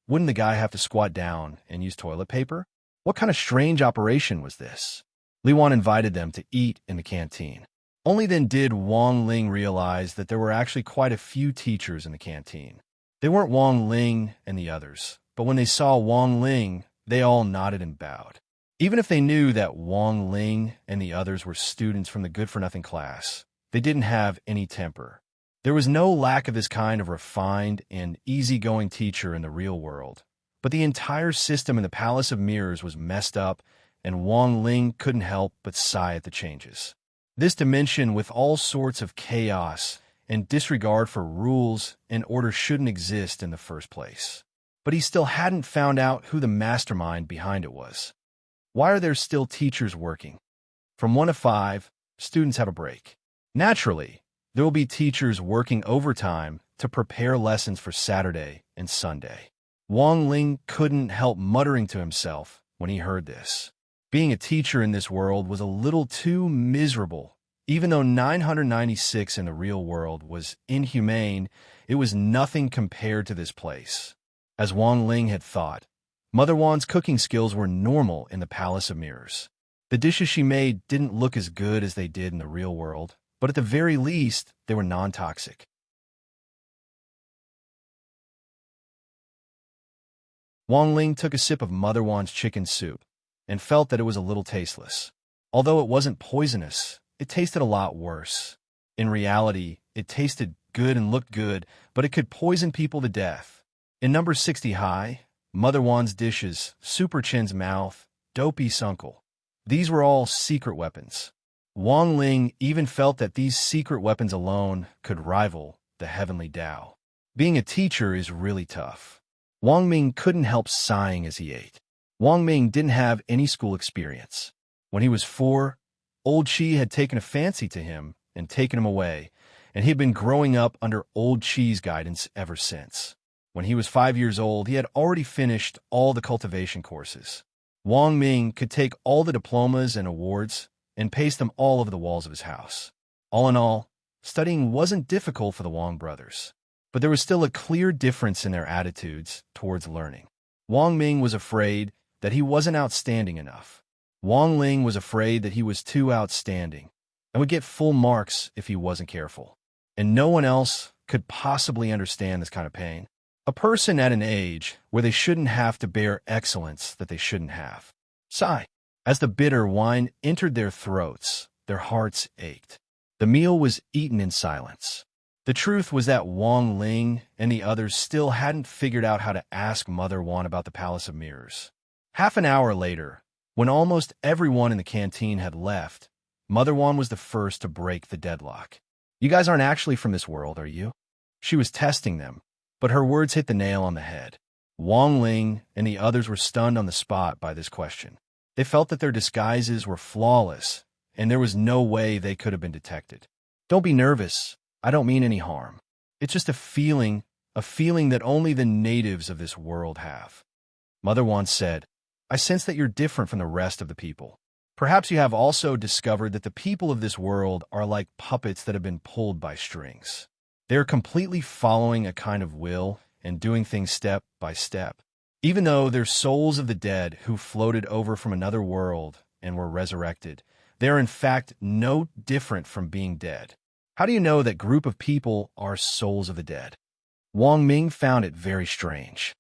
wouldn't the guy have to squat down and use toilet paper? What kind of strange operation was this? Li Wan invited them to eat in the canteen. Only then did Wang Ling realize that there were actually quite a few teachers in the canteen. They weren't Wang Ling and the others, but when they saw Wang Ling, they all nodded and bowed. Even if they knew that Wang Ling and the others were students from the good-for-nothing class, they didn't have any temper. There was no lack of this kind of refined and easygoing teacher in the real world, but the entire system in the Palace of Mirrors was messed up, and Wang Ling couldn't help but sigh at the changes. This dimension with all sorts of chaos and disregard for rules and order shouldn't exist in the first place. But he still hadn't found out who the mastermind behind it was. Why are there still teachers working? From 1 to 5, students have a break. Naturally, there will be teachers working overtime to prepare lessons for Saturday and Sunday. Wang Ling couldn't help muttering to himself when he heard this. Being a teacher in this world was a little too miserable. Even though 996 in the real world was inhumane, it was nothing compared to this place. As Wang Ling had thought, Mother Wan's cooking skills were normal in the Palace of Mirrors. The dishes she made didn't look as good as they did in the real world, but at the very least, they were non-toxic. Wang Ling took a sip of Mother Wan's chicken soup and felt that it was a little tasteless. Although it wasn't poisonous, it tasted a lot worse. In reality, it tasted good and looked good, but it could poison people to death. In number 60 high, Mother Wan's dishes, Super Chin's mouth, Dopey's uncle. These were all secret weapons. Wang Ling even felt that these secret weapons alone could rival the heavenly Tao. Being a teacher is really tough. Wang Ming couldn't help sighing as he ate. Wang Ming didn't have any school experience. When he was 4, Old Chi had taken a fancy to him and taken him away, and he had been growing up under Old Chi's guidance ever since. When he was 5 years old, he had already finished all the cultivation courses. Wang Ming could take all the diplomas and awards and paste them all over the walls of his house. All in all, studying wasn't difficult for the Wang brothers, but there was still a clear difference in their attitudes towards learning. Wang Ming was afraid that he wasn't outstanding enough. Wang Ling was afraid that he was too outstanding and would get full marks if he wasn't careful. And no one else could possibly understand this kind of pain. A person at an age where they shouldn't have to bear excellence that they shouldn't have. Sigh. As the bitter wine entered their throats, their hearts ached. The meal was eaten in silence. The truth was that Wang Ling and the others still hadn't figured out how to ask Mother Wan about the Palace of Mirrors. Half an hour later, when almost everyone in the canteen had left, Mother Wan was the first to break the deadlock. You guys aren't actually from this world, are you? She was testing them, but her words hit the nail on the head. Wang Ling and the others were stunned on the spot by this question. They felt that their disguises were flawless, and there was no way they could have been detected. Don't be nervous. I don't mean any harm. It's just a feeling that only the natives of this world have. Mother Wan said, I sense that you're different from the rest of the people. Perhaps you have also discovered that the people of this world are like puppets that have been pulled by strings. They are completely following a kind of will and doing things step by step. Even though they're souls of the dead who floated over from another world and were resurrected, they are in fact no different from being dead. How do you know that group of people are souls of the dead? Wang Ming found it very strange.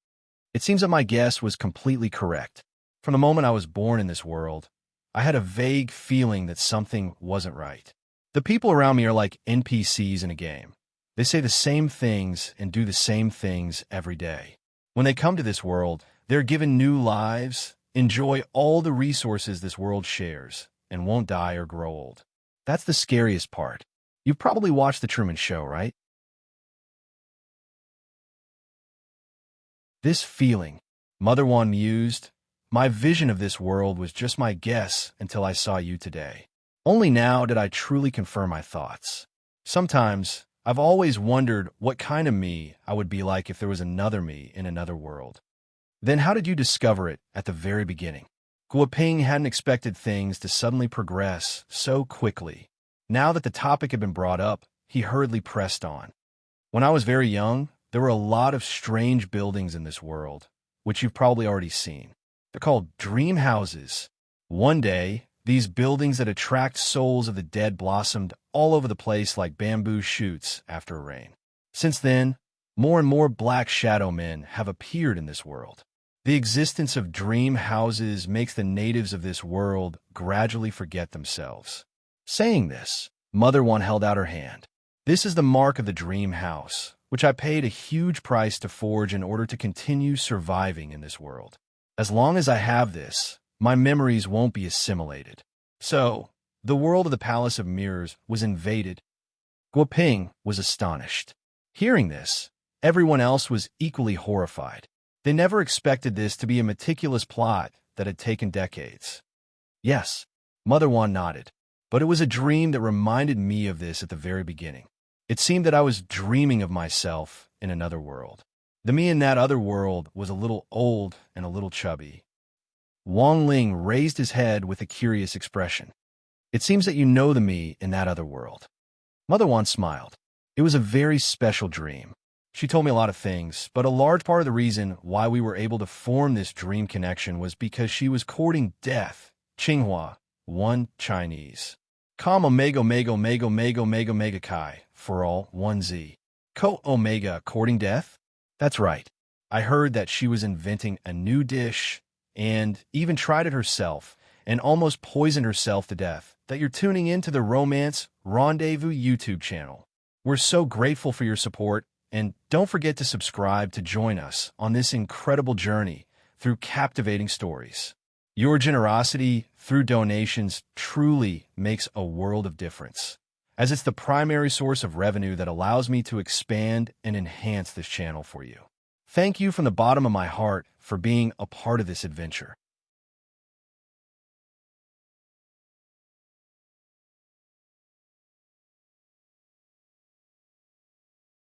It seems that my guess was completely correct. From the moment I was born in this world, I had a vague feeling that something wasn't right. The people around me are like NPCs in a game. They say the same things and do the same things every day. When they come to this world, they're given new lives, enjoy all the resources this world shares, and won't die or grow old. That's the scariest part. You've probably watched The Truman Show, right? This feeling, Mother Wan mused, my vision of this world was just my guess until I saw you today. Only now did I truly confirm my thoughts. Sometimes, I've always wondered what kind of me I would be like if there was another me in another world. Then how did you discover it at the very beginning? Guoping hadn't expected things to suddenly progress so quickly. Now that the topic had been brought up, he hurriedly pressed on. When I was very young, there were a lot of strange buildings in this world, which you've probably already seen. They're called dream houses. One day, these buildings that attract souls of the dead blossomed all over the place like bamboo shoots after a rain. Since then, more and more black shadow men have appeared in this world. The existence of dream houses makes the natives of this world gradually forget themselves. Saying this, Mother One held out her hand. This is the mark of the dream house, which I paid a huge price to forge in order to continue surviving in this world. As long as I have this, my memories won't be assimilated. So, the world of the Palace of Mirrors was invaded. Guoping was astonished. Hearing this, everyone else was equally horrified. They never expected this to be a meticulous plot that had taken decades. Yes, Mother Wan nodded, but it was a dream that reminded me of this at the very beginning. It seemed that I was dreaming of myself in another world. The me in that other world was a little old and a little chubby. Wang Ling raised his head with a curious expression. It seems that you know the me in that other world. Mother Wan smiled. It was a very special dream. She told me a lot of things, but a large part of the reason why we were able to form this dream connection was because she was courting death. Tsinghua, 1 Chinese. Com Omega Omega Omega Omega Omega Omega Chi, for all, 1Z. Co Omega courting death? That's right. I heard that she was inventing a new dish and even tried it herself and almost poisoned herself to death. That you're tuning in to the Romance Rendezvous YouTube channel. We're so grateful for your support, and don't forget to subscribe to join us on this incredible journey through captivating stories. Your generosity through donations truly makes a world of difference, as it's the primary source of revenue that allows me to expand and enhance this channel for you. Thank you from the bottom of my heart for being a part of this adventure.